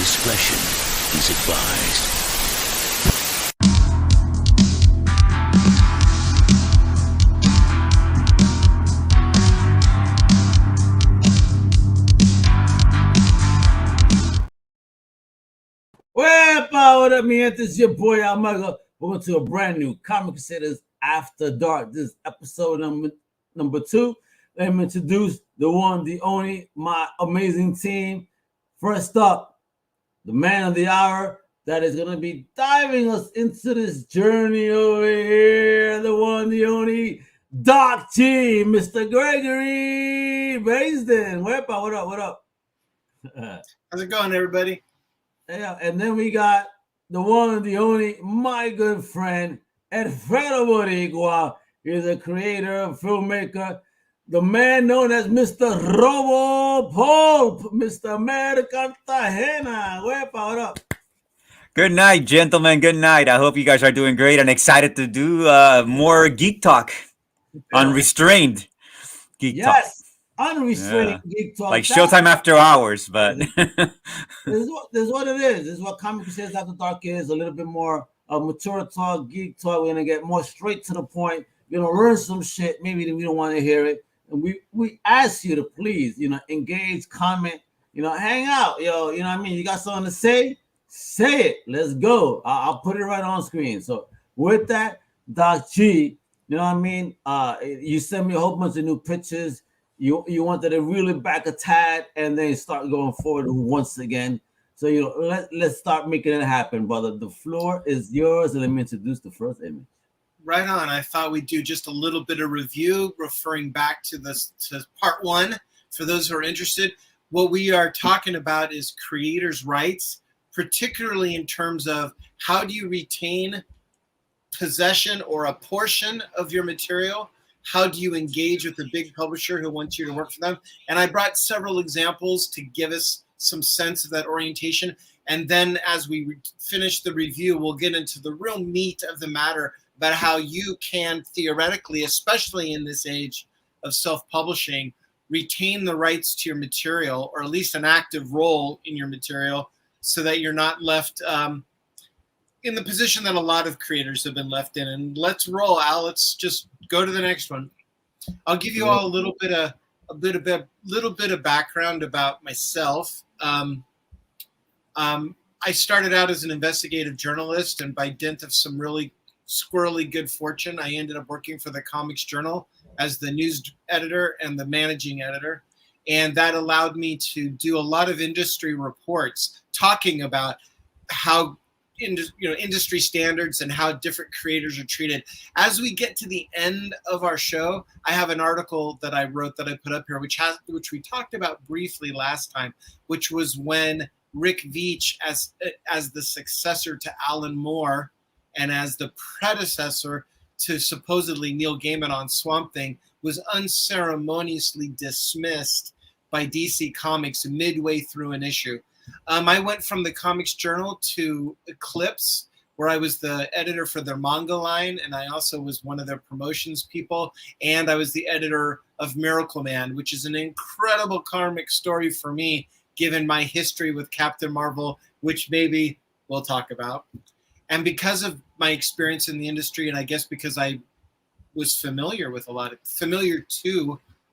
discretion is advised. Well, what up, man? This is your boy Mega. Welcome to a brand new Comic Crusaders After Dark. This is episode number 2. Let me introduce the one, the only, my amazing team. First up, the man of the hour that is going to be diving us into this journey over here. The one, the only, Doc G, Mr. Gregory Baisden. What up? How's it going, everybody? Yeah, and then we got the one, the only, my good friend, Alfredo Boricua. He's a creator, filmmaker, the man known as Mr. Robopulp, Mr. Mega Cartagena. What up? Good night, gentlemen. Good night. I hope you guys are doing great and excited to do more Geek Talk. Unrestrained Geek Talk. Yes, unrestrained Geek Talk. Like Showtime After Hours, but... this is what it is. This is what Comic Crusaders After Dark is. A little bit more mature talk, geek talk. We're going to get more straight to the point. You're going to learn some shit. Maybe we don't want to hear it. And we ask you to please, engage, comment, hang out. You know what I mean? You got something to say? Say it. Let's go. I'll put it right on screen. So with that, Doc G, you know what I mean? You sent me a whole bunch of new pictures. You wanted to reel it back a tad and then start going forward once again. So let's start making it happen, brother. The floor is yours, and let me introduce the first image. Right on. I thought we'd do just a little bit of review, referring back to part 1 for those who are interested. What we are talking about is creators' rights, particularly in terms of how do you retain possession or a portion of your material. How do you engage with the big publisher who wants you to work for them? And I brought several examples to give us some sense of that orientation. And then as we finish the review, we'll get into the real meat of the matter about how you can theoretically, especially in this age of self-publishing, retain the rights to your material, or at least an active role in your material, so that you're not left in the position that a lot of creators have been left in. And let's roll, Al. Let's just go to the next one. I'll give you all a little bit of background about myself. I started out as an investigative journalist, and by dint of some really squirrely good fortune, I ended up working for the Comics Journal as the news editor and the managing editor. And that allowed me to do a lot of industry reports talking about how industry standards and how different creators are treated. As we get to the end of our show, I have an article that I wrote that I put up here, which we talked about briefly last time, which was when Rick Veitch, as the successor to Alan Moore and as the predecessor to supposedly Neil Gaiman on Swamp Thing, was unceremoniously dismissed by DC Comics midway through an issue. I went from the Comics Journal to Eclipse, where I was the editor for their manga line, and I also was one of their promotions people, and I was the editor of Miracleman, which is an incredible comic story for me, given my history with Captain Marvel, which maybe we'll talk about. And because of my experience in the industry, and I guess because I was familiar to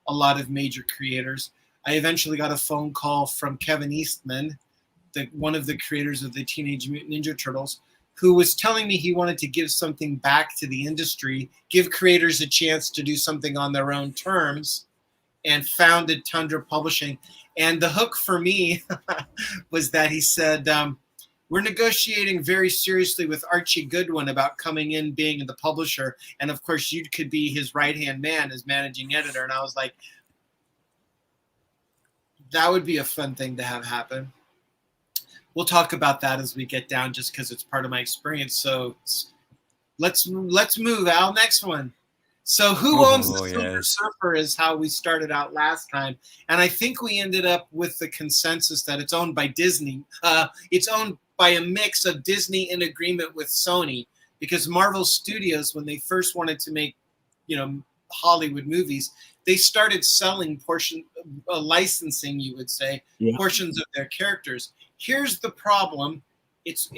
a lot of major creators, I eventually got a phone call from Kevin Eastman, one of the creators of the Teenage Mutant Ninja Turtles, who was telling me he wanted to give something back to the industry, give creators a chance to do something on their own terms, and founded Tundra Publishing. And the hook for me was that he said, we're negotiating very seriously with Archie Goodwin about coming in, being the publisher. And of course, you could be his right-hand man as managing editor. And I was like, that would be a fun thing to have happen. We'll talk about that as we get down, just because it's part of my experience. So let's move, Al. Next one. So who owns the Silver Surfer is how we started out last time. And I think we ended up with the consensus that it's owned by Disney. It's owned by a mix of Disney in agreement with Sony, because Marvel Studios, when they first wanted to make, Hollywood movies, they started selling licensing, you would say, portions of their characters. Here's the problem. It's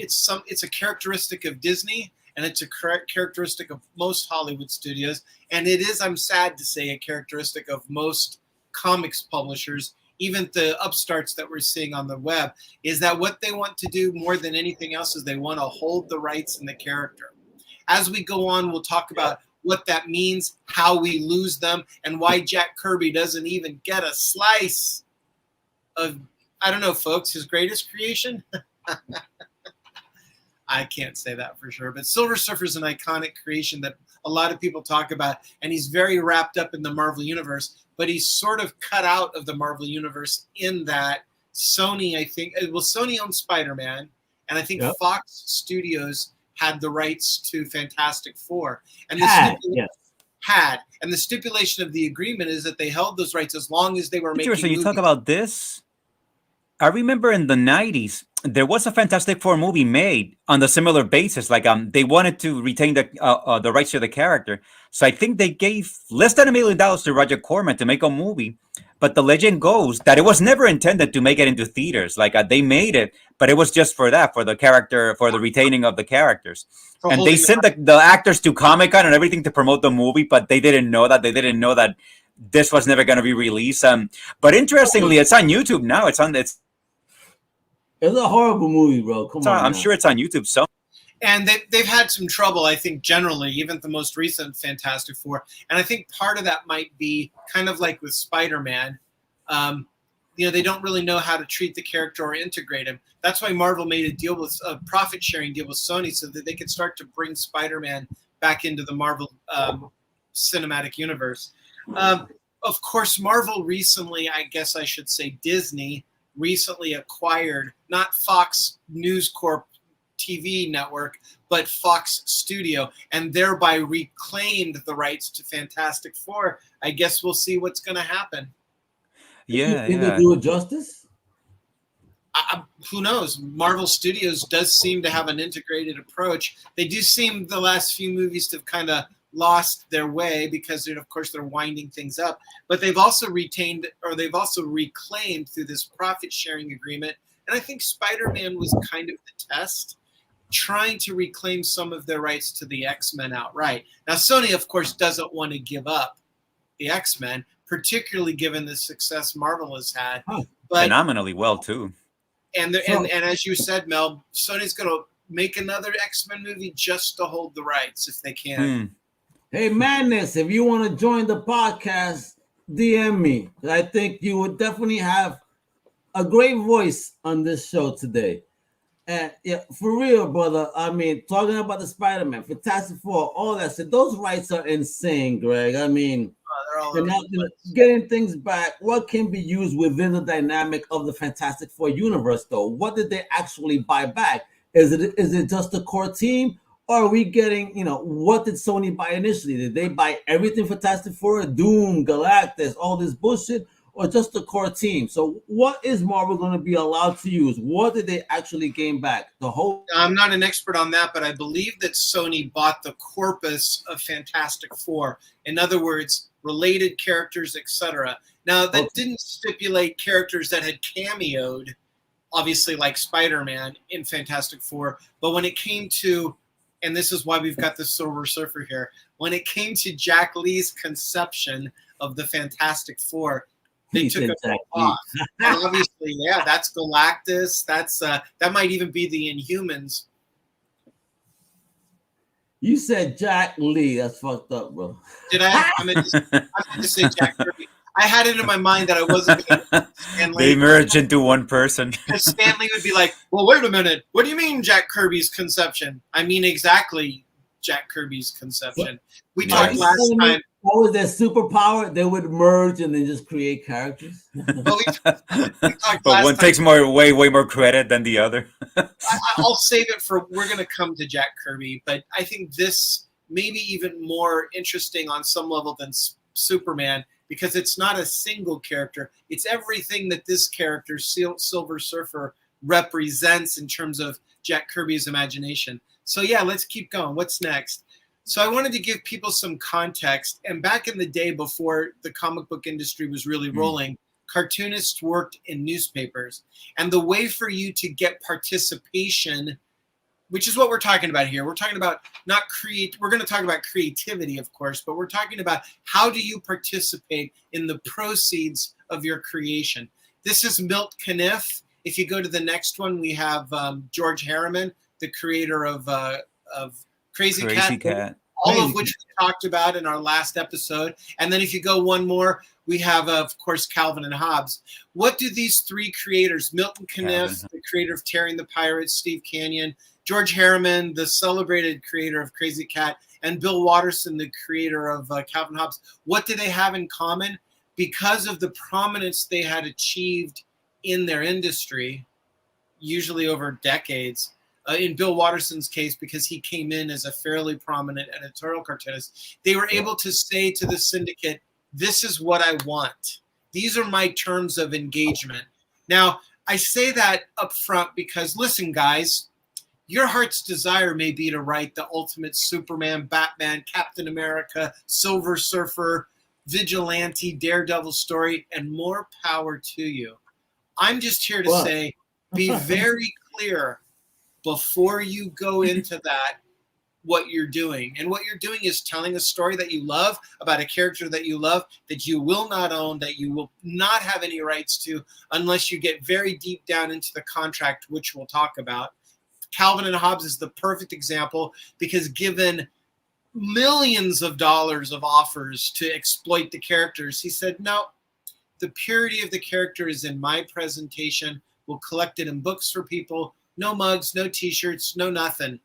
a characteristic of Disney, and it's a characteristic of most Hollywood studios, and it is, I'm sad to say, a characteristic of most comics publishers, even the upstarts that we're seeing on the web, is that what they want to do more than anything else is they want to hold the rights in the character. As we go on, we'll talk about what that means, how we lose them, and why Jack Kirby doesn't even get a slice of, I don't know, folks, his greatest creation? I can't say that for sure, but Silver Surfer is an iconic creation that a lot of people talk about, and he's very wrapped up in the Marvel Universe, but he's sort of cut out of the Marvel Universe in that Sony, I think, well, Sony owned Spider-Man, and I think Fox Studios had the rights to Fantastic Four. And the stipulation of the agreement is that they held those rights as long as they were making Interesting. movies. You talk about this. I remember in the 90s, there was a Fantastic Four movie made on the similar basis. Like they wanted to retain the rights to the character. So I think they gave less than $1 million to Roger Corman to make a movie. But the legend goes that it was never intended to make it into theaters. Like they made it, but it was just for that, for the character, for the retaining of the characters. And they sent the actors to Comic-Con and everything to promote the movie, but they didn't know that. They didn't know that this was never going to be released. But interestingly, it's on YouTube now. It's a horrible movie, bro. Come on. I'm sure it's on YouTube. So. And they've had some trouble, I think, generally, even the most recent Fantastic Four. And I think part of that might be kind of like with Spider-Man. They don't really know how to treat the character or integrate him. That's why Marvel made a profit-sharing deal with Sony so that they could start to bring Spider-Man back into the Marvel cinematic universe. Of course, Marvel recently, I guess I should say Disney, recently acquired not Fox News Corp TV network, but Fox Studio, and thereby reclaimed the rights to Fantastic Four. I guess we'll see what's going to happen. Yeah. Did they do it justice? Who knows? Marvel Studios does seem to have an integrated approach. They do seem the last few movies to have kind of lost their way because, of course, they're winding things up. But they've also reclaimed through this profit-sharing agreement. And I think Spider-Man was kind of the test, trying to reclaim some of their rights to the X-Men outright. Now, Sony, of course, doesn't want to give up the X-Men, particularly given the success Marvel has had. But phenomenally well, too. And as you said, Mel, Sony's going to make another X-Men movie just to hold the rights if they can. Hey, Madness, if you want to join the podcast, DM me. I think you would definitely have a great voice on this show today. And yeah, for real, brother. I mean, talking about the Spider-Man, Fantastic Four, all that shit, those rights are insane, Greg. I mean, getting things back, what can be used within the dynamic of the Fantastic Four universe, though? What did they actually buy back? Is it just the core team? Or are we getting, what did Sony buy initially? Did they buy everything Fantastic Four, Doom, Galactus, all this bullshit? Or just the core team? So what is Marvel going to be allowed to use? What did they actually gain back? The whole... I'm not an expert on that, but I believe that Sony bought the corpus of Fantastic Four. In other words, related characters, etc. Now, that didn't stipulate characters that had cameoed, obviously like Spider-Man in Fantastic Four. But when it came to, and this is why we've got the Silver Surfer here, when it came to Jack Lee's conception of the Fantastic Four, they took it off. And obviously, that's Galactus. That's that might even be the Inhumans. You said Jack Lee. That's fucked up, bro. Did I? I meant to say Jack Kirby. I had it in my mind that I wasn't going to Stan Lee. They merge into one person. Because Stan Lee would be like, well, wait a minute. What do you mean Jack Kirby's conception? I mean exactly Jack Kirby's conception. We talked last time. What was their superpower? They would merge and then just create characters. But one takes way more credit than the other. I'll save it for, we're going to come to Jack Kirby, but I think this may be even more interesting on some level than Superman, because it's not a single character. It's everything that this character, Silver Surfer, represents in terms of Jack Kirby's imagination. So yeah, let's keep going. What's next? So I wanted to give people some context. And back in the day, before the comic book industry was really rolling, cartoonists worked in newspapers. And the way for you to get participation, which is what we're talking about here. We're talking about we're going to talk about creativity, of course, but we're talking about how do you participate in the proceeds of your creation. This is Milt Caniff. If you go to the next one, we have George Harriman, the creator of Crazy Cat. All of which we talked about in our last episode. And then if you go one more, we have, of course, Calvin and Hobbes. What do these three creators, Milton Caniff, the creator of Terry and the Pirates, Steve Canyon, George Harriman, the celebrated creator of Crazy Cat, and Bill Watterson, the creator of Calvin and Hobbes, what do they have in common? Because of the prominence they had achieved in their industry, usually over decades, in Bill Watterson's case, because he came in as a fairly prominent editorial cartoonist, they were able to say to the syndicate, this is what I want. These are my terms of engagement. Now, I say that up front because, listen, guys, your heart's desire may be to write the ultimate Superman, Batman, Captain America, Silver Surfer, Vigilante, Daredevil story, and more power to you. I'm just here to say, be very clear before you go into that, what you're doing. And what you're doing is telling a story that you love, about a character that you love, that you will not own, that you will not have any rights to unless you get very deep down into the contract, which we'll talk about. Calvin and Hobbes is the perfect example because given millions of dollars of offers to exploit the characters, he said, no, the purity of the character is in my presentation. We'll collect it in books for people. No mugs, no T-shirts, no nothing.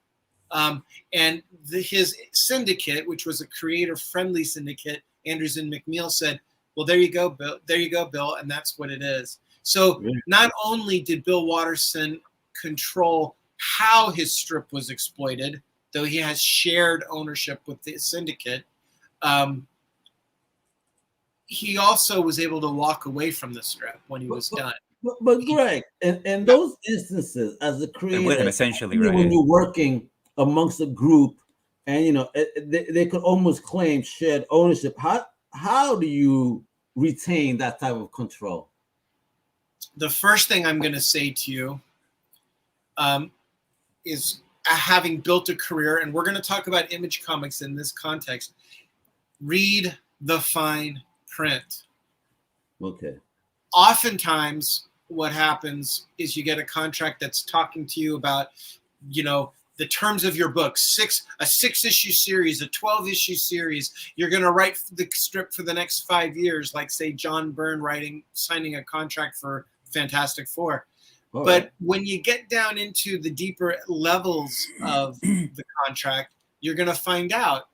And his syndicate, which was a creator-friendly syndicate, Andrews and McNeil, said, well, there you go, Bill. There you go, Bill. And that's what it is. So not only did Bill Watterson control how his strip was exploited, though he has shared ownership with the syndicate, he also was able to walk away from the strip when he was done. But Greg, in those instances, as a creator, with him essentially, right? When you're working amongst a group, and they could almost claim shared ownership. How do you retain that type of control? The first thing I'm going to say to you is, having built a career, and we're going to talk about Image Comics in this context. Read the fine print. Okay. Oftentimes, what happens is you get a contract that's talking to you about, the terms of your book, a 6-issue series, a 12-issue series. You're going to write the strip for the next 5 years, like say John Byrne signing a contract for Fantastic Four. Oh. But when you get down into the deeper levels of the contract, you're going to find out,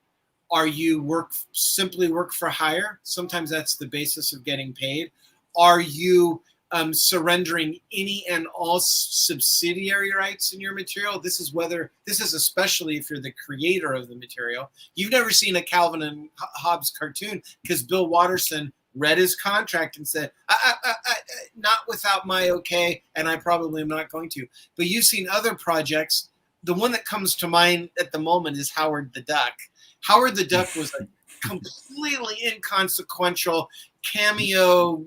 are you simply work for hire? Sometimes that's the basis of getting paid. Are you surrendering any and all subsidiary rights in your material? This is especially if you're the creator of the material. You've never seen a Calvin and Hobbes cartoon because Bill Watterson read his contract and said, not without my okay, and I probably am not going to. But you've seen other projects. The one that comes to mind at the moment is Howard the Duck. Howard the Duck was a completely inconsequential cameo,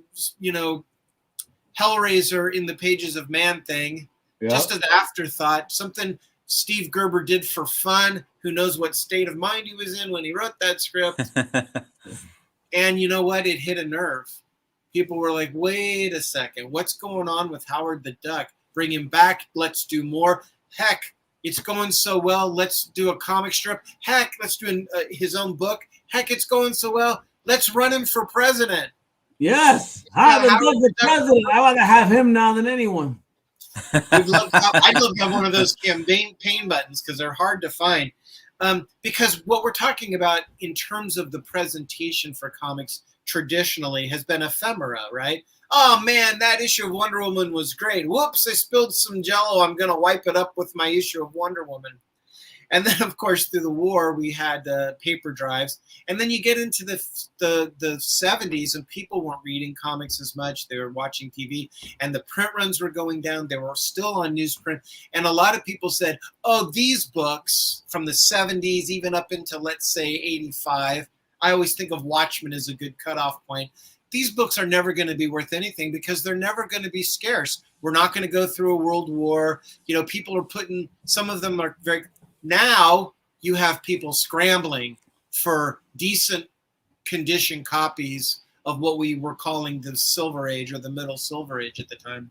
Hellraiser in the pages of Man thing, just an afterthought, something Steve Gerber did for fun. Who knows what state of mind he was in when he wrote that script. And you know what? It hit a nerve. People were like, wait a second. What's going on with Howard the Duck? Bring him back. Let's do more. Heck, it's going so well. Let's do a comic strip. Heck, let's do his own book. Heck, it's going so well. Let's run him for president. Yes, Howard the president. I want to have him now than anyone. I'd love to have one of those campaign buttons because they're hard to find. Because what we're talking about in terms of the presentation for comics traditionally has been ephemera, right? Oh man, that issue of Wonder Woman was great. Whoops, I spilled some Jell-O. I'm going to wipe it up with my issue of Wonder Woman. And then, of course, through the war, we had paper drives. And then you get into the 70s, and people weren't reading comics as much. They were watching TV, and the print runs were going down. They were still on newsprint. And a lot of people said, oh, these books from the 70s, even up into, let's say, 85. I always think of Watchmen as a good cutoff point. these books are never going to be worth anything because they're never going to be scarce. We're not going to go through a world war. You know, people are putting, some of them are very, now you have people scrambling for decent condition copies of what we were calling the Silver Age or the Middle Silver Age at the time.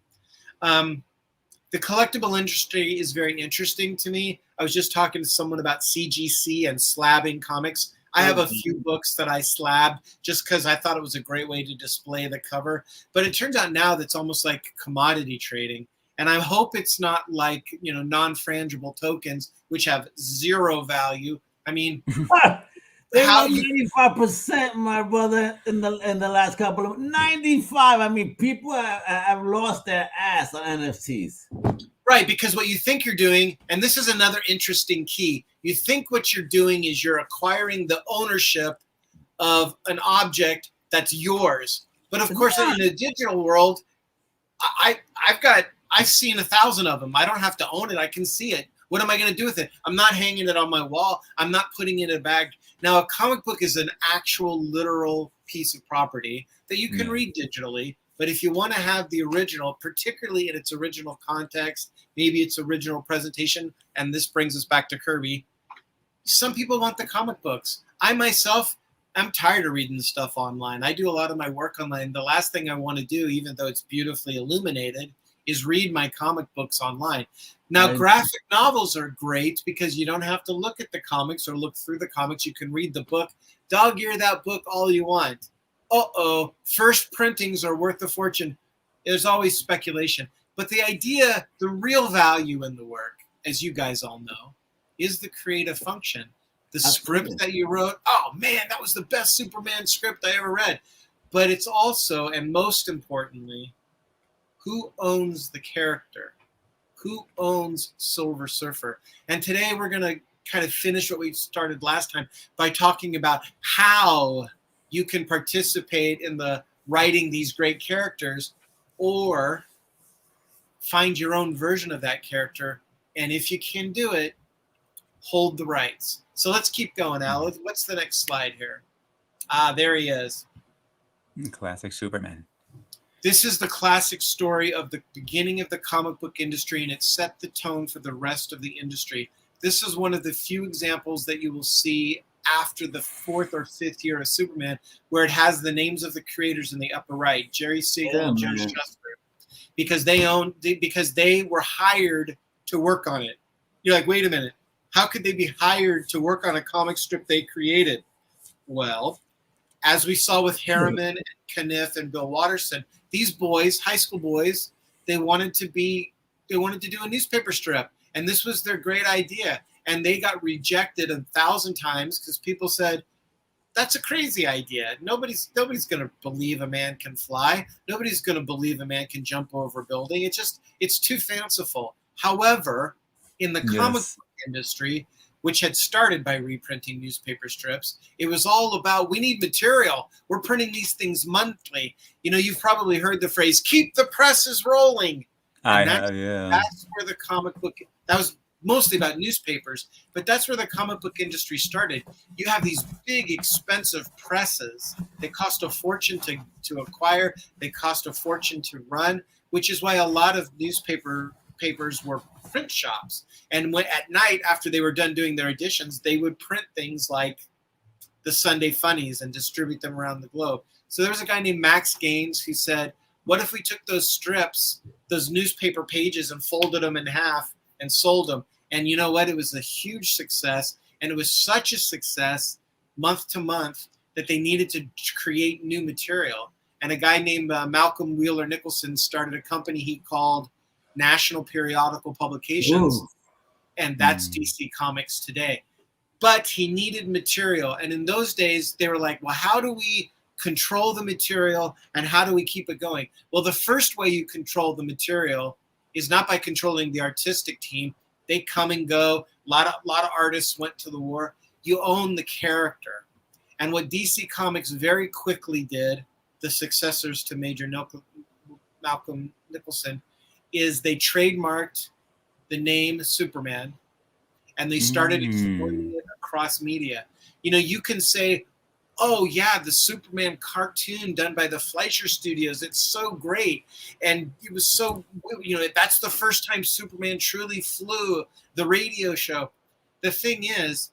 The collectible industry is very interesting to me. I was just talking to someone about CGC and slabbing comics. I have a few books that I slabbed just because I thought it was a great way to display the cover. But it turns out now that's almost like commodity trading. And I hope it's not like, you know, non-frangible tokens, which have zero value. I mean, they were 95%, my brother, in the last couple of 95. I mean, people have lost their ass on NFTs. Right, because what you think you're doing, and this is another interesting key, you think what you're doing is you're acquiring the ownership of an object that's yours. But of course, in the digital world, I've seen 1,000 of them. I don't have to own it. I can see it. What am I going to do with it? I'm not hanging it on my wall. I'm not putting it in a bag. Now, a comic book is an actual literal piece of property that you can read digitally. But if you want to have the original, particularly in its original context, maybe its original presentation, and this brings us back to Kirby, some people want the comic books. I myself, I'm tired of reading stuff online. I do a lot of my work online. The last thing I want to do, even though it's beautifully illuminated, is read my comic books online. Now, graphic novels are great because you don't have to look at the comics or look through the comics. You can read the book, dog-ear that book all you want. Uh-oh, first printings are worth a fortune. There's always speculation. But the idea, the real value in the work, as you guys all know, is the creative function. The script that you wrote, oh man, that was the best Superman script I ever read. But it's also, and most importantly, who owns the character? Who owns Silver Surfer? And today we're going to kind of finish what we started last time by talking about how you can participate in the writing these great characters or find your own version of that character. And if you can do it, hold the rights. So let's keep going, Al. What's the next slide here? There he is. Classic Superman. This is the classic story of the beginning of the comic book industry, and it set the tone for the rest of the industry. This is one of the few examples that you will see after the 4th or 5th year of Superman, where it has the names of the creators in the upper right, Jerry Siegel and Joe Shuster, because they were hired to work on it. You're like, wait a minute, how could they be hired to work on a comic strip they created? Well, as we saw with Harriman and Kniff and Bill Watterson, these boys, high school boys, they wanted to do a newspaper strip, and this was their great idea. And they got rejected 1,000 times because people said, that's a crazy idea. Nobody's going to believe a man can fly. Nobody's going to believe a man can jump over a building. It's too fanciful. However, in the comic book industry, which had started by reprinting newspaper strips, it was all about, we need material. We're printing these things monthly. You know, you've probably heard the phrase, keep the presses rolling. That's where the comic book, that was mostly about newspapers, but that's where the comic book industry started. You have these big, expensive presses. They cost a fortune to acquire. They cost a fortune to run, which is why a lot of papers were print shops. And at night, after they were done doing their editions, they would print things like the Sunday Funnies and distribute them around the globe. So there was a guy named Max Gaines who said, what if we took those strips, those newspaper pages, and folded them in half and sold them? And you know what? It was a huge success. And it was such a success month to month that they needed to create new material. And a guy named Malcolm Wheeler Nicholson started a company he called National Periodical Publications. Ooh. And that's DC Comics today. But he needed material. And in those days, they were like, well, how do we control the material and how do we keep it going? Well, the first way you control the material is not by controlling the artistic team. They come and go. A lot of artists went to the war. You own the character. And what DC Comics very quickly did, the successors to Major Malcolm Nicholson, is they trademarked the name Superman, and they started exploiting it across media. You know, you can say, oh yeah, the Superman cartoon done by the Fleischer Studios. It's so great. And it was so, that's the first time Superman truly flew, the radio show. The thing is,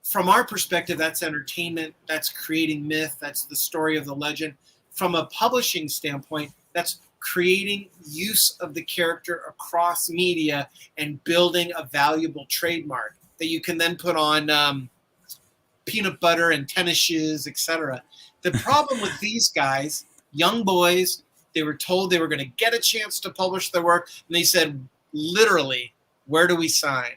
from our perspective, that's entertainment, that's creating myth, that's the story of the legend. From a publishing standpoint, that's creating use of the character across media and building a valuable trademark that you can then put on peanut butter and tennis shoes, etc. The problem with these guys, young boys, they were told they were going to get a chance to publish their work, and they said, literally, where do we sign?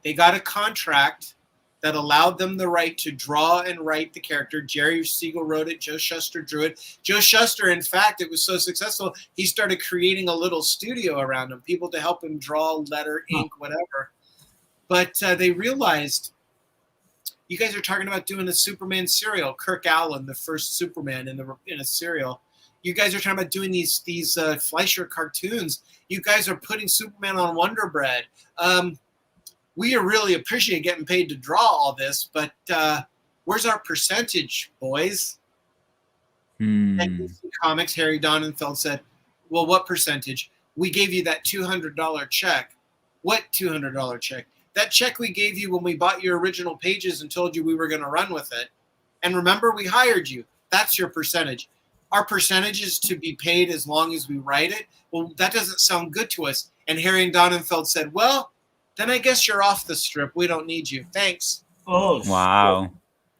They got a contract that allowed them the right to draw and write the character. Jerry Siegel wrote it. Joe Shuster drew it. Joe Shuster, in fact, it was so successful, he started creating a little studio around him, people to help him draw, letter, ink, whatever. But they realized, you guys are talking about doing a Superman serial. Kirk Allen, the first Superman in a serial. You guys are talking about doing these Fleischer cartoons. You guys are putting Superman on Wonder Bread. We really appreciate getting paid to draw all this, but where's our percentage, boys? And DC Comics, Harry Donenfeld said, well, what percentage? We gave you that $200 check. What $200 check? That check we gave you when we bought your original pages and told you we were going to run with it. And remember, we hired you. That's your percentage. Our percentage is to be paid as long as we write it. Well, that doesn't sound good to us. And Harry Donenfeld said, well, then I guess you're off the strip. We don't need you. Thanks. Oh, wow. shit.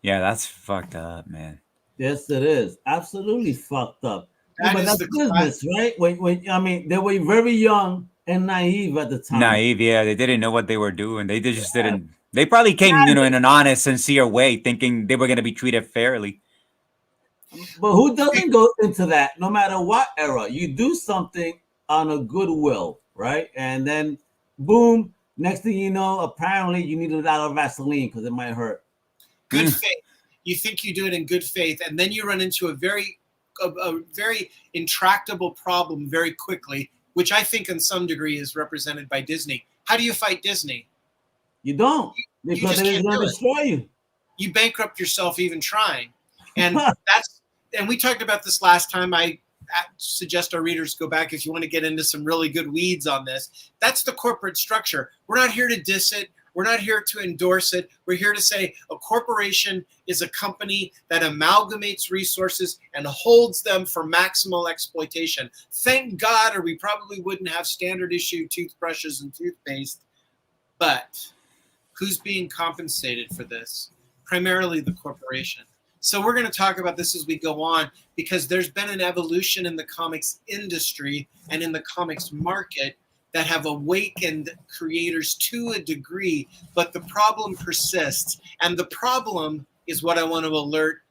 Yeah, that's fucked up, man. Yes, it is. Absolutely fucked up. That But is that's the business, right? When they were very young and naive at the time. Naive, yeah. They didn't know what they were doing. They just didn't. They probably came, in an honest, sincere way, thinking they were going to be treated fairly. But who doesn't go into that? No matter what era, you do something on a goodwill, right? And then, boom. Next thing you know, apparently you need a lot of Vaseline because it might hurt. Good faith. You think you do it in good faith, and then you run into a very intractable problem very quickly, which I think in some degree is represented by Disney. How do you fight Disney? You don't, because they're going to destroy you. You bankrupt yourself even trying. And and we talked about this last time. I suggest our readers go back if you want to get into some really good weeds on this. That's the corporate structure. We're not here to diss it. We're not here to endorse it. We're here to say a corporation is a company that amalgamates resources and holds them for maximal exploitation. Thank God, or we probably wouldn't have standard issue toothbrushes and toothpaste. But who's being compensated for this? Primarily the corporation. So we're going to talk about this as we go on, because there's been an evolution in the comics industry and in the comics market that have awakened creators to a degree, but the problem persists. And the problem is what I want to alert.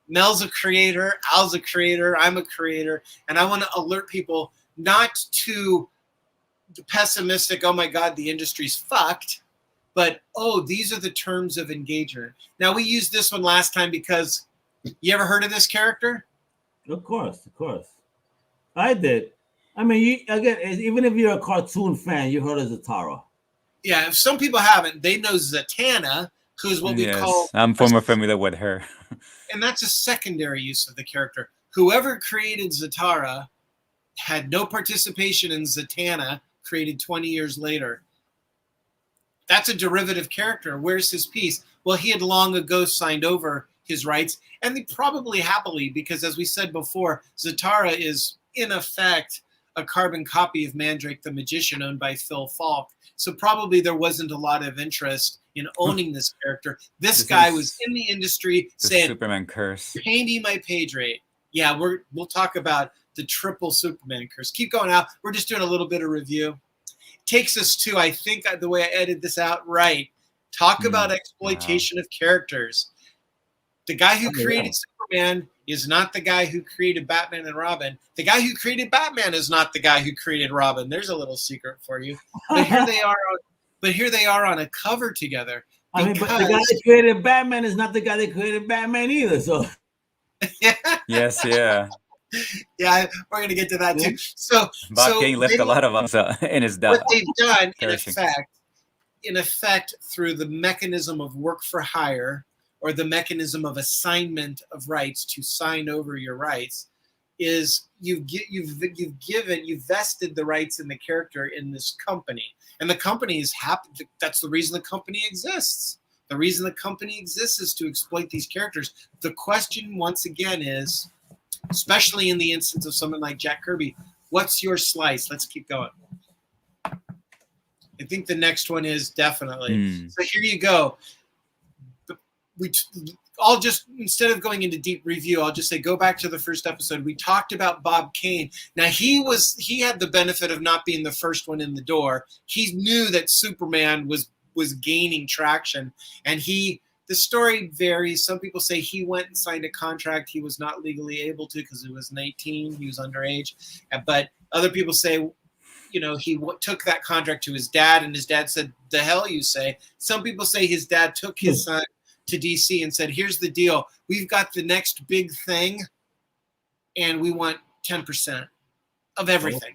Mel's a creator, Al's a creator, I'm a creator, and I want to alert people not to the pessimistic, oh my God, the industry's fucked, but, oh, these are the terms of engagement. Now, we used this one last time because you ever heard of this character? Of course. I did. I mean, even if you're a cartoon fan, you heard of Zatara. Yeah, if some people haven't, they know Zatanna, who's what we call... I'm more familiar with her. And that's a secondary use of the character. Whoever created Zatara had no participation in Zatanna, created 20 years later. That's a derivative character. Where's his piece? Well, he had long ago signed over his rights, and probably happily, because as we said before, Zatara is in effect a carbon copy of Mandrake the Magician, owned by Phil Falk. So probably there wasn't a lot of interest in owning this character. This guy was in the industry saying, Superman curse. Pay me my page rate. Yeah, we'll talk about the triple Superman curse. Keep going out. We're just doing a little bit of review. Takes us to, I think the way I edited this out right, talk about exploitation of characters. The guy who created Superman is not the guy who created Batman and Robin. The guy who created Batman is not the guy who created Robin. There's a little secret for you. But here they are on a cover together. I mean, but the guy that created Batman is not the guy that created Batman either. So Yes, yeah. Yeah, we're going to get to that too. So Bob King left a lot of us in his death. What they've done, in effect, through the mechanism of work for hire, or the mechanism of assignment of rights to sign over your rights is you've vested the rights in the character in this company, and the company is happy. That's the reason the company exists. The reason the company exists is to exploit these characters. The question once again is, especially in the instance of someone like Jack Kirby, what's your slice? Let's keep going. I think the next one is definitely. So here you go. I'll just, instead of going into deep review, I'll just say go back to the first episode. We talked about Bob Kane. Now he had the benefit of not being the first one in the door. He knew that Superman was gaining traction, and the story varies. Some people say he went and signed a contract he was not legally able to because he was 19, he was underage. But other people say, you know, he took that contract to his dad, and his dad said, "The hell you say." Some people say his dad took his son to DC and said, "Here's the deal. We've got the next big thing, and we want 10% of everything."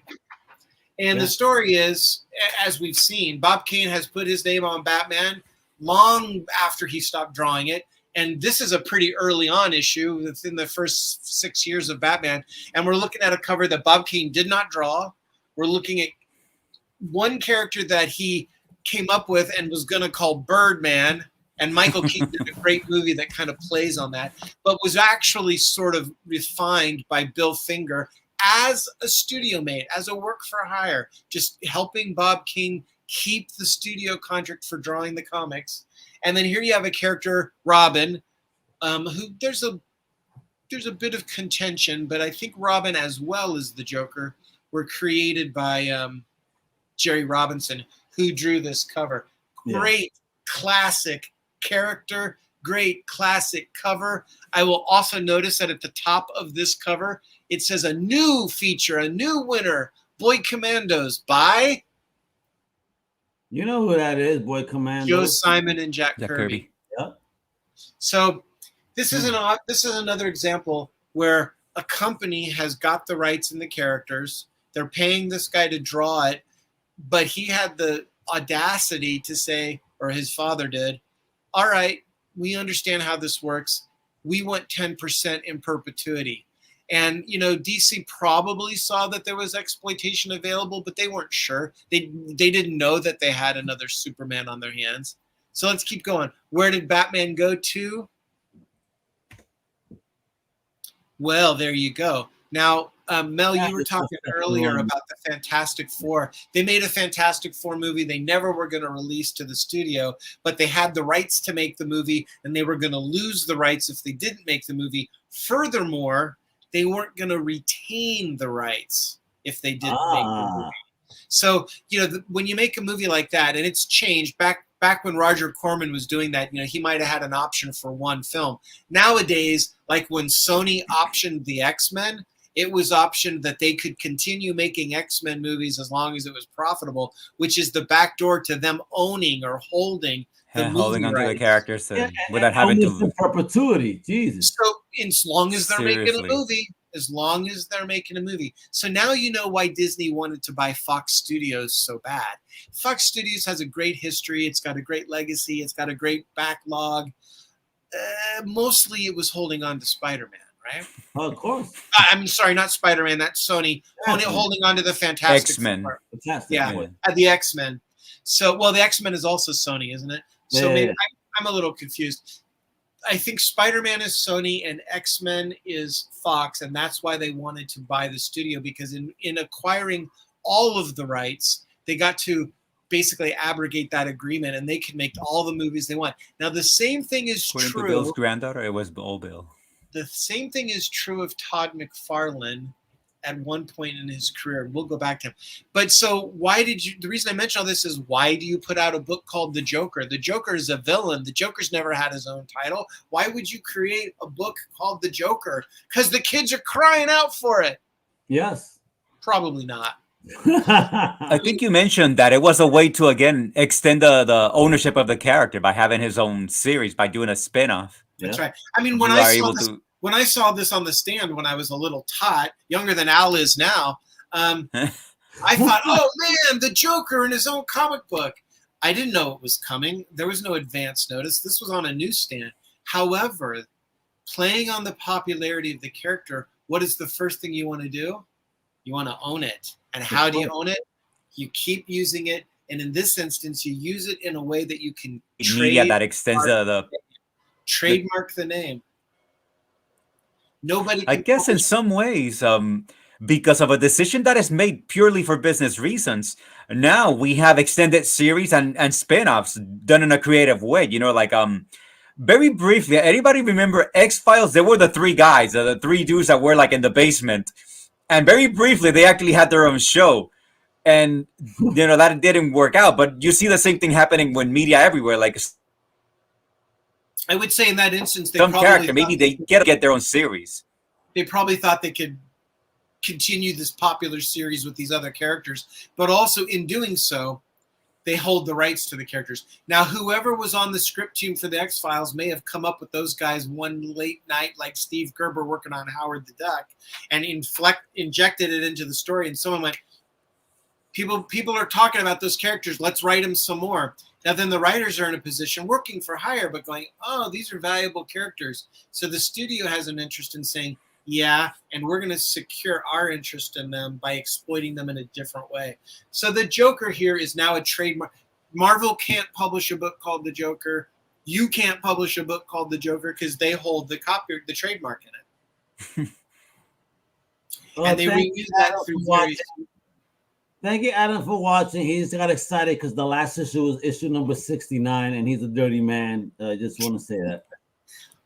And the story is, as we've seen, Bob Kane has put his name on Batman long after he stopped drawing it. And this is a pretty early on issue within the first 6 years of Batman. And we're looking at a cover that Bob Kane did not draw. We're looking at one character that he came up with and was going to call Birdman. And Michael Keaton did a great movie that kind of plays on that, but was actually sort of refined by Bill Finger as a studio mate, as a work for hire, just helping Bob King keep the studio contract for drawing the comics. And then here you have a character, Robin, who there's a bit of contention, but I think Robin as well as the Joker were created by Jerry Robinson, who drew this cover. Great classic character, great classic cover. I will also notice that at the top of this cover, it says a new feature, a new winner, Boy Commandos by... You know who that is, Boy Commandos? Joe Simon and Jack Kirby. Yep. So this is another example where a company has got the rights in the characters. They're paying this guy to draw it, but he had the audacity to say, or his father did, all right, we understand how this works. We want 10% in perpetuity. And, you know, DC probably saw that there was exploitation available, but they weren't sure. They didn't know that they had another Superman on their hands. So let's keep going. Where did Batman go to? Well, there you go. Now, Mel, you were talking earlier about the Fantastic Four. They made a Fantastic Four movie they never were going to release to the studio, but they had the rights to make the movie, and they were going to lose the rights if they didn't make the movie. Furthermore, they weren't going to retain the rights if they didn't make the movie. So, you know, when you make a movie like that, and it's changed back when Roger Corman was doing that, you know, he might have had an option for one film. Nowadays, like when Sony optioned the X-Men, it was optioned that they could continue making X-Men movies as long as it was profitable, which is the back door to them owning or holding the holding onto the characters without and having to perpetuity. Jesus. So as long as they're making a Seriously. movie, as long as they're making a movie. So now you know why Disney wanted to buy Fox Studios so bad. Fox Studios has a great history. It's got a great legacy. It's got a great backlog. Mostly it was holding on to Spider-Man, right? Oh, of course. I'm sorry, not Spider-Man. That's Sony. Holding on to the Fantastic X-Men. Four. Fantastic. Yeah, the X-Men. So, well, the X-Men is also Sony, isn't it? So maybe I'm a little confused. I think Spider-Man is Sony and X-Men is Fox, and that's why they wanted to buy the studio, because in acquiring all of the rights, they got to basically abrogate that agreement, and they can make all the movies they want. Now, the same thing is According true. to Bill's granddaughter, it was old Bill. The same thing is true of Todd McFarlane at one point in his career. We'll go back to him. But so the reason I mention all this is, why do you put out a book called The Joker? The Joker is a villain. The Joker's never had his own title. Why would you create a book called The Joker? Because the kids are crying out for it. Yes. Probably not. I think you mentioned that it was a way to, again, extend the ownership of the character by having his own series, by doing a spin-off. That's right. I mean, when I saw this on the stand when I was a little tot, younger than Al is now, I thought, oh man, the Joker in his own comic book. I didn't know it was coming. There was no advance notice. This was on a newsstand. However, playing on the popularity of the character, what is the first thing you want to do? You want to own it. And how do you own it? You keep using it. And in this instance, you use it in a way that you can media that extends trademark the name. Nobody can I guess in some ways, because of a decision that is made purely for business reasons, now we have extended series and spin-offs done in a creative way. You know, like very briefly, anybody remember X-Files? There were the three guys, the three dudes that were like in the basement. And very briefly, they actually had their own show. And, you know, that didn't work out. But you see the same thing happening with media everywhere. Like, I would say in that instance, some character, maybe they get their own series. They probably thought they could continue this popular series with these other characters. But also in doing so, they hold the rights to the characters. Now, whoever was on the script team for the X-Files may have come up with those guys one late night, like Steve Gerber working on Howard the Duck, and injected it into the story. And someone went, people are talking about those characters. Let's write them some more. Now, then the writers are in a position working for hire, but going, oh, these are valuable characters. So the studio has an interest in saying, yeah, and we're going to secure our interest in them by exploiting them in a different way. So the Joker here is now a trademark. Marvel can't publish a book called The Joker. You can't publish a book called The Joker because they hold the trademark in it. And they reuse that through various. Thank you, Adam, for watching. He just got excited because the last issue was issue number 69, and he's a dirty man. I just want to say that.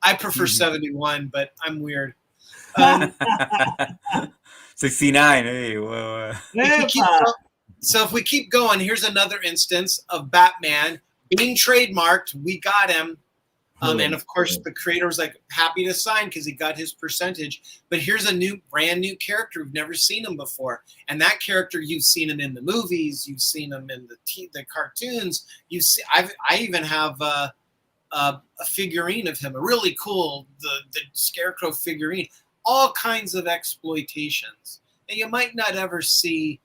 I prefer 71, but I'm weird. 69. Hey, whoa. So if we keep going, here's another instance of Batman being trademarked. We got him. And of course, the creator was like happy to sign because he got his percentage. But here's a brand new character. We've never seen him before. And that character, you've seen him in the movies. You've seen him in the cartoons. I even have a figurine of him, a really cool, the Scarecrow figurine. All kinds of exploitations. And you might not ever see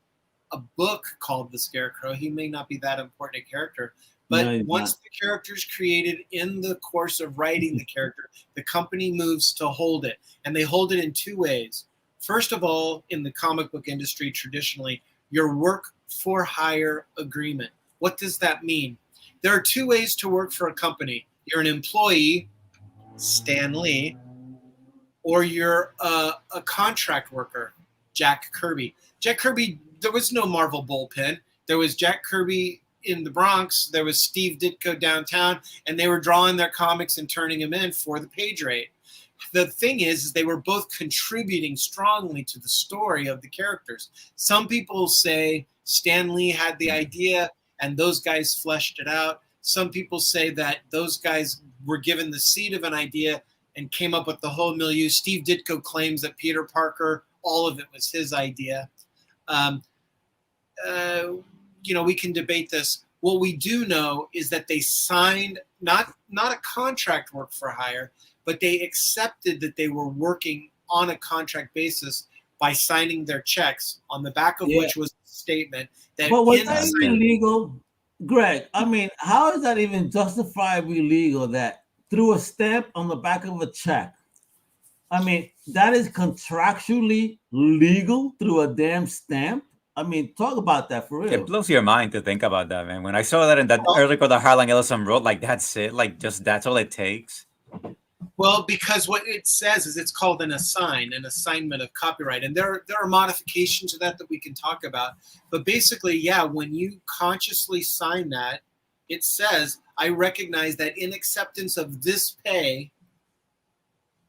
a book called The Scarecrow. He may not be that important a character. But once the character's created in the course of writing the character, the company moves to hold it. And they hold it in two ways. First of all, in the comic book industry, traditionally, your work for hire agreement. What does that mean? There are two ways to work for a company. You're an employee, Stan Lee, or you're a contract worker, Jack Kirby. Jack Kirby, there was no Marvel bullpen. There was Jack Kirby in the Bronx. There was Steve Ditko downtown, and they were drawing their comics and turning them in for the page rate. The thing is they were both contributing strongly to the story of the characters. Some people say Stan Lee had the idea and those guys fleshed it out. Some people say that those guys were given the seed of an idea and came up with the whole milieu. Steve Ditko claims that Peter Parker, all of it was his idea. We can debate this. What we do know is that they signed not a contract work for hire, but they accepted that they were working on a contract basis by signing their checks, on the back of which was a statement that. But was that even legal, Greg? I mean, how is that even justifiably legal that through a stamp on the back of a check? I mean, that is contractually legal through a damn stamp. I mean, talk about that for real. It blows your mind to think about that, man. When I saw that in that article that Harlan Ellison wrote, like, that's it. Like, just that's all it takes. Well, because what it says is it's called an assignment of copyright. And there are modifications to that we can talk about. But basically, yeah, when you consciously sign that, it says, I recognize that in acceptance of this pay,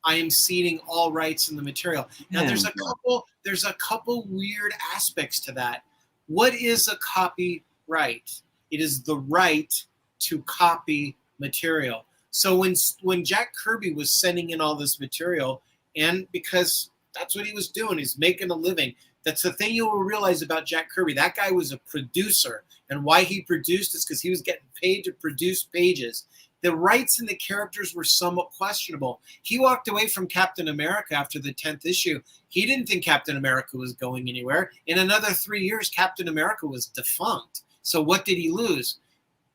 I am ceding all rights in the material. Now, there's a couple weird aspects to that. What is a copyright? It is the right to copy material. So when Jack Kirby was sending in all this material, and because that's what he was doing, he's making a living. That's the thing you will realize about Jack Kirby. That guy was a producer, and why he produced is because he was getting paid to produce pages. The rights in the characters were somewhat questionable. He walked away from Captain America after the 10th issue. He didn't think Captain America was going anywhere. In another 3 years, Captain America was defunct. So what did he lose?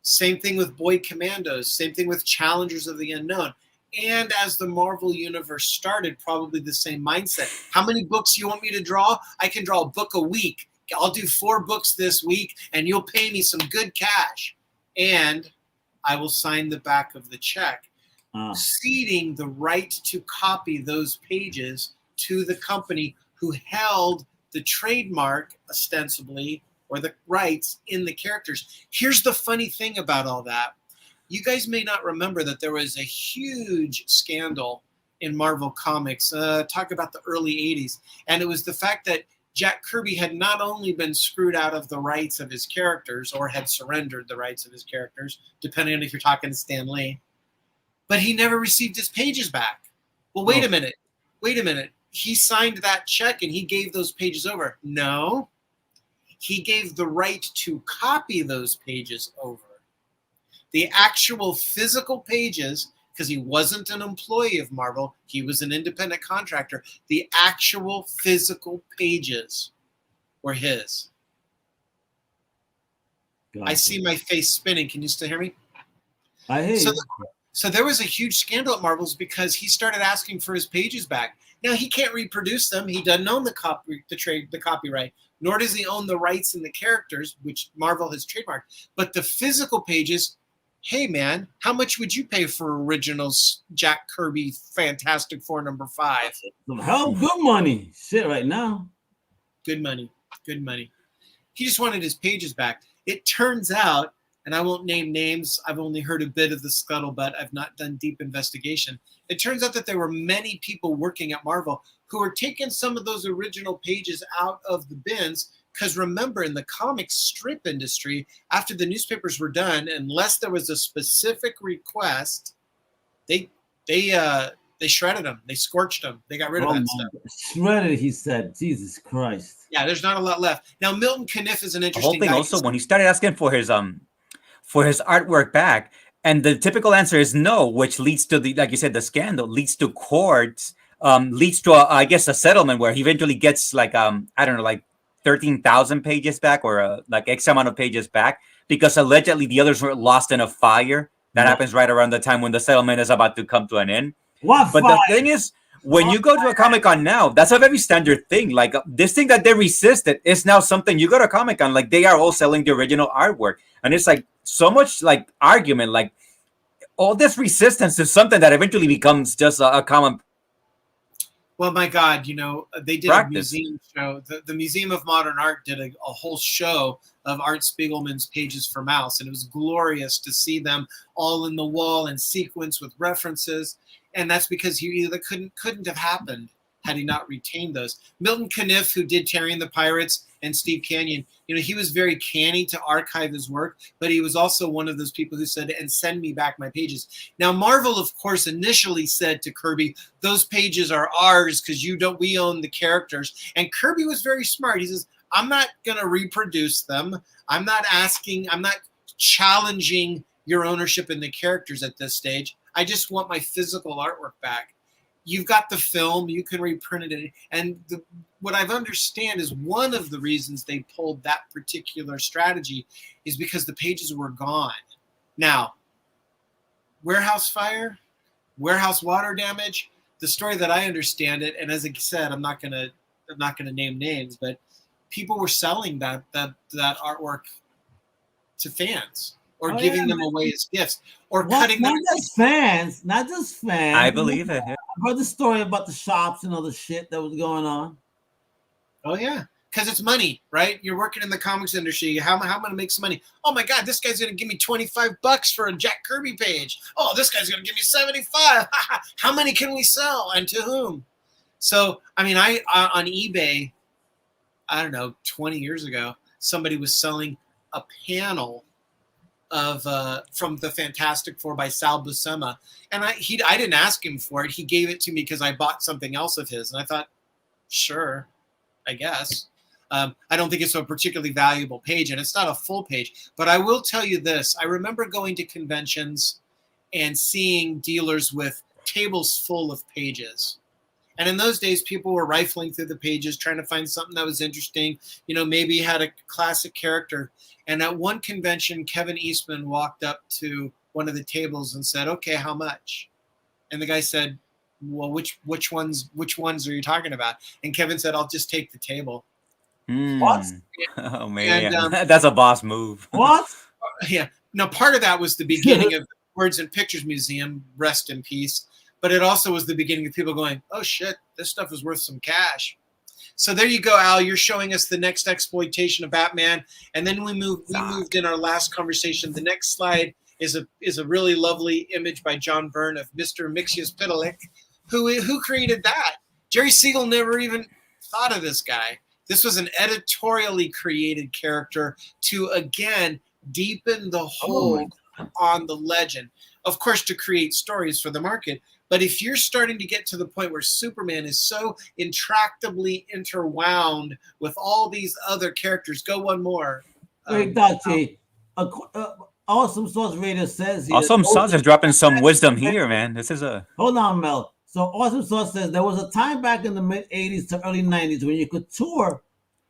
Same thing with Boy Commandos. Same thing with Challengers of the Unknown. and as the Marvel Universe started, probably the same mindset. How many books you want me to draw? I can draw a book a week. I'll do 4 books this week, and you'll pay me some good cash. And I will sign the back of the check, ceding the right to copy those pages to the company who held the trademark, ostensibly, or the rights in the characters. Here's the funny thing about all that. You guys may not remember that there was a huge scandal in Marvel Comics, talk about the early 80s, and it was the fact that Jack Kirby had not only been screwed out of the rights of his characters, or had surrendered the rights of his characters, depending on if you're talking to Stan Lee, but he never received his pages back. Well, wait a minute. He signed that check and he gave those pages over. No, he gave the right to copy those pages over. The actual physical pages, because he wasn't an employee of Marvel, he was an independent contractor. The actual physical pages were his. Gotcha. I see my face spinning. Can you still hear me? I hear you. So there was a huge scandal at Marvel's because he started asking for his pages back. Now he can't reproduce them. He doesn't own the copyright, nor does he own the rights in the characters, which Marvel has trademarked. But the physical pages, hey man, how much would you pay for originals Jack Kirby Fantastic Four #5? Some hell good money. Shit right now. Good money. He just wanted his pages back. It turns out, and I won't name names, I've only heard a bit of the scuttlebutt, I've not done deep investigation. It turns out that there were many people working at Marvel who were taking some of those original pages out of the bins. Because remember, in the comic strip industry, after the newspapers were done, unless there was a specific request, they shredded them. They scorched them. They got rid of that stuff. Shredded, he said. Jesus Christ. Yeah, there's not a lot left. Now, Milton Caniff is an interesting guy. Also, when he started asking for his artwork back, and the typical answer is no, which leads to the, like you said, the scandal, leads to courts, leads to I guess a settlement where he eventually gets like 13,000 pages back, or like X amount of pages back, because allegedly the others were lost in a fire. That happens right around the time when the settlement is about to come to an end. But the thing is, when you go to a Comic-Con now, that's a very standard thing. Like this thing that they resisted is now something you go to Comic-Con, like they are all selling the original artwork. And it's like so much like argument, like all this resistance is something that eventually becomes just a common. Well, my God, they did a museum show. The Museum of Modern Art did a whole show of Art Spiegelman's pages for Mouse, and it was glorious to see them all in the wall in sequence with references. And that's because that couldn't have happened had he not retained those. Milton Caniff, who did Terry and the Pirates, and Steve Canyon, he was very canny to archive his work, but he was also one of those people who said, and send me back my pages. Now, Marvel, of course, initially said to Kirby, those pages are ours because we own the characters. And Kirby was very smart. He says, I'm not going to reproduce them. I'm not challenging your ownership in the characters at this stage. I just want my physical artwork back. You've got the film, you can reprint it. And what I've understand is one of the reasons they pulled that particular strategy is because the pages were gone. Now, warehouse fire, warehouse water damage, the story that I understand it, and as I said, I'm not gonna name names, but people were selling that artwork to fans. Or giving them away as gifts, or cutting them. Not just fans. I believe it. Yeah. I heard the story about the shops and all the shit that was going on. Oh yeah, because it's money, right? You're working in the comics industry. How am I going to make some money? Oh my God, this guy's going to give me $25 for a Jack Kirby page. Oh, this guy's going to give me $75. How many can we sell, and to whom? So, I mean, I on eBay, I don't know, 20 years ago, somebody was selling a panel of from the Fantastic Four by Sal Buscema, and I didn't ask him for it. He gave it to me because I bought something else of his, and I thought, sure, I guess. I don't think it's a particularly valuable page, and it's not a full page. But I will tell you this: I remember going to conventions and seeing dealers with tables full of pages. And in those days, people were rifling through the pages, trying to find something that was interesting. Maybe had a classic character. And at one convention, Kevin Eastman walked up to one of the tables and said, "Okay, how much?" And the guy said, well, which ones are you talking about? And Kevin said, I'll just take the table. What? Oh man, And, that's a boss move. What? Yeah. Now, part of that was the beginning of the Words and Pictures Museum, rest in peace. But it also was the beginning of people going, oh shit, this stuff is worth some cash. So there you go, Al. You're showing us the next exploitation of Batman, and then we moved in our last conversation. The next slide is a really lovely image by John Byrne of Mr. Mxyzptlk, who created that. Jerry Siegel never even thought of this guy. This was an editorially created character to again deepen the hold on the legend, of course, to create stories for the market. But if you're starting to get to the point where Superman is so intractably interwound with all these other characters, go one more. Wait, Dante. Awesome Sauce Radio says here. Awesome Sauce is dropping some wisdom here, man. This is a... Hold on, Mel. So Awesome Sauce says there was a time back in the mid-'80s to early '90s when you could tour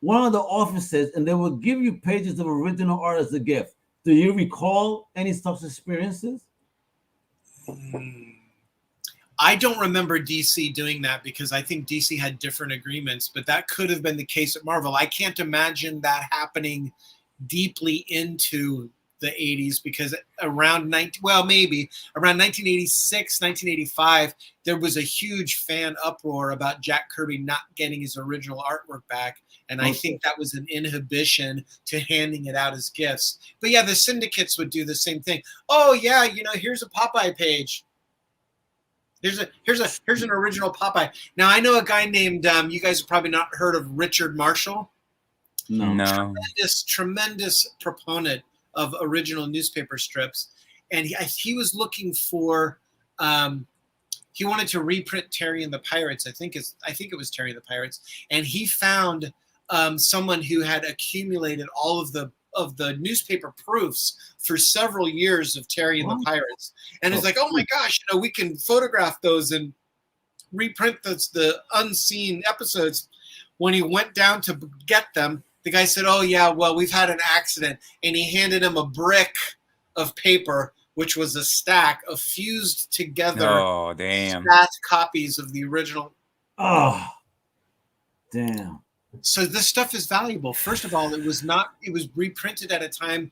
one of the offices and they would give you pages of original art as a gift. Do you recall any such experiences? I don't remember DC doing that because I think DC had different agreements, but that could have been the case at Marvel. I can't imagine that happening deeply into the 80s because around 1986, 1985, there was a huge fan uproar about Jack Kirby not getting his original artwork back. And I think that was an inhibition to handing it out as gifts. But yeah, the syndicates would do the same thing. Oh yeah, here's a Popeye page. Here's an original Popeye. Now I know a guy named you guys have probably not heard of Richard Marshall. No. Tremendous proponent of original newspaper strips, and he was looking for he wanted to reprint Terry and the Pirates. I think it was Terry and the Pirates, and he found someone who had accumulated all of the newspaper proofs for several years of Terry and the Pirates, and it's like, oh my gosh, we can photograph those and reprint the unseen episodes. When he went down to get them, the guy said, oh yeah, well, we've had an accident, and he handed him a brick of paper, which was a stack of fused together stacked copies of the original. Oh, damn. So this stuff is valuable. First of all, it was reprinted at a time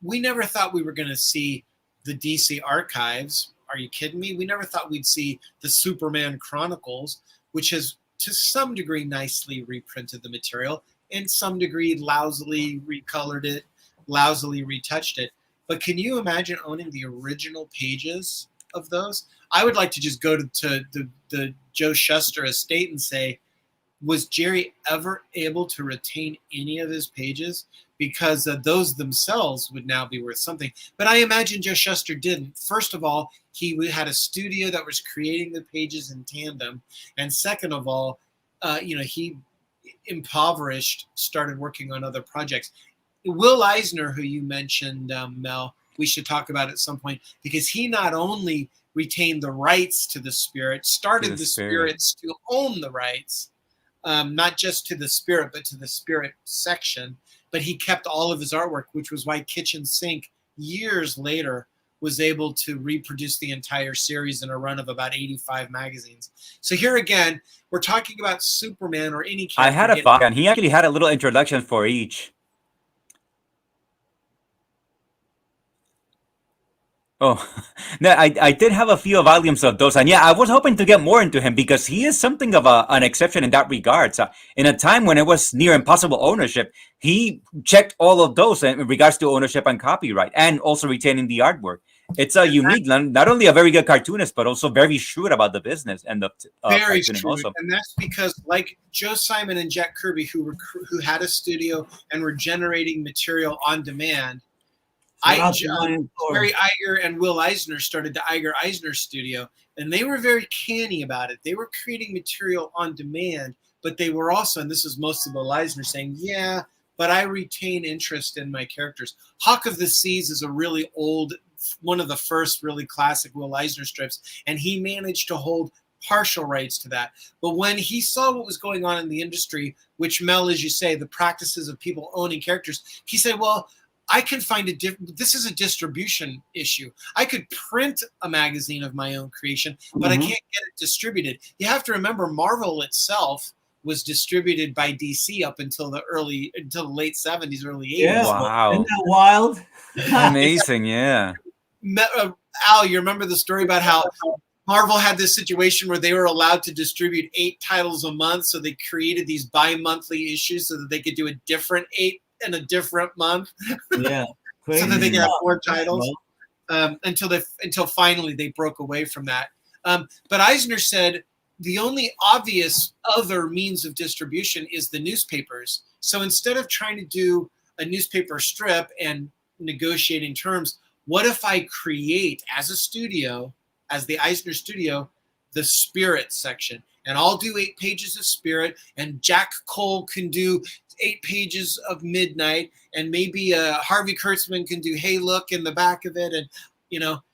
we never thought we were going to see the DC archives. Are you kidding me? We never thought we'd see the Superman Chronicles, which has to some degree nicely reprinted the material, in some degree lousily recolored it, lousily retouched it. But can you imagine owning the original pages of those? I would like to just go to the Joe Shuster estate and say, was Jerry ever able to retain any of his pages? Because those themselves would now be worth something. But I imagine Joe Shuster didn't. First of all, he had a studio that was creating the pages in tandem. And second of all, he impoverished, started working on other projects. Will Eisner, who you mentioned, Mel, we should talk about at some point, because he not only retained the rights to the Spirit, started the Spirits to own the rights, not just to the Spirit, but to the Spirit section, but he kept all of his artwork, which was why Kitchen Sink years later was able to reproduce the entire series in a run of about 85 magazines. So here again, we're talking about Superman or any character. I had a thought, and he actually had a little introduction for each. Oh, no, I did have a few volumes of those. And yeah, I was hoping to get more into him because he is something of an exception in that regard. So in a time when it was near impossible ownership, he checked all of those in regards to ownership and copyright and also retaining the artwork. It's a unique, not only a very good cartoonist, but also very shrewd about the business and the very shrewd. Also. And that's because, like Joe Simon and Jack Kirby, who had a studio and were generating material on demand, Barry Iger and Will Eisner started the Iger Eisner studio, and they were very canny about it. They were creating material on demand, but they were also, and this is mostly Will Eisner saying, yeah, but I retain interest in my characters. Hawk of the Seas is a really old, one of the first really classic Will Eisner strips, and he managed to hold partial rights to that. But when he saw what was going on in the industry, which, Mel, as you say, the practices of people owning characters, he said, well, I can find this is a distribution issue. I could print a magazine of my own creation, but I can't get it distributed. You have to remember, Marvel itself was distributed by DC up until the late 70s, early 80s. Yeah, wow. isn't that wild? Amazing, yeah. Al, you remember the story about how Marvel had this situation where they were allowed to distribute 8 titles a month, so they created these bi-monthly issues so that they could do a different 8 in a different month. Yeah, so that they could have 4 titles until finally they broke away from that. But Eisner said the only obvious other means of distribution is the newspapers. So instead of trying to do a newspaper strip and negotiating terms, what if I create as a studio, as the Eisner studio, the Spirit section? And I'll do 8 pages of Spirit, and Jack Cole can do 8 pages of Midnight, and maybe Harvey Kurtzman can do Hey Look in the back of it. And,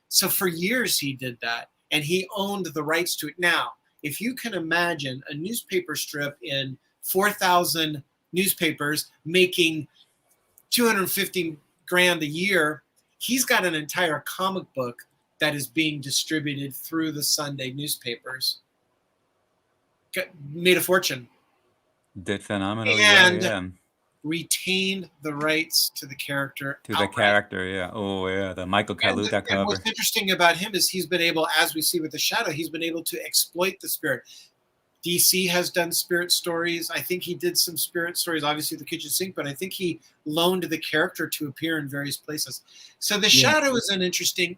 so for years he did that, and he owned the rights to it. Now, if you can imagine a newspaper strip in 4,000 newspapers making $250 grand a year, he's got an entire comic book that is being distributed through the Sunday newspapers. Made a fortune. Did phenomenally And well, yeah. retained the rights to the character. To the character, yeah. Oh, yeah, the Michael Kaluta cover. And what's interesting about him is he's been able, as we see with the Shadow, he's been able to exploit the Spirit. DC has done Spirit stories. I think he did some Spirit stories, obviously the kitchen sink, but I think he loaned the character to appear in various places. So the Shadow is an interesting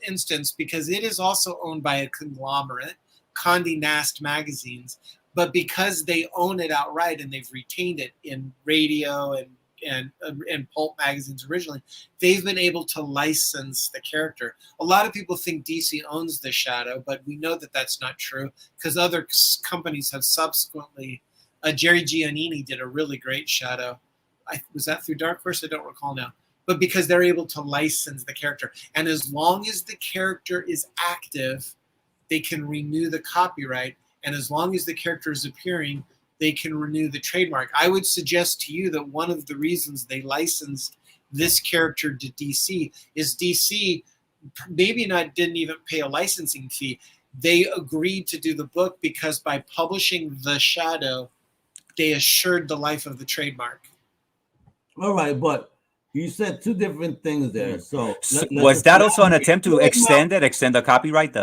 instance because it is also owned by a conglomerate, Condé Nast Magazines, but because they own it outright and they've retained it in radio and pulp magazines originally, they've been able to license the character. A lot of people think DC owns the Shadow, but we know that that's not true because other companies have subsequently. Jerry Giannini did a really great Shadow. Was that through Dark Horse? I don't recall now. But because they're able to license the character. And as long as the character is active, they can renew the copyright. And as long as the character is appearing, they can renew the trademark. I would suggest to you that one of the reasons they licensed this character to DC is DC didn't even pay a licensing fee. They agreed to do the book because by publishing The Shadow, they assured the life of the trademark. All right, but you said 2 different things there. So was that also an attempt to extend the copyright?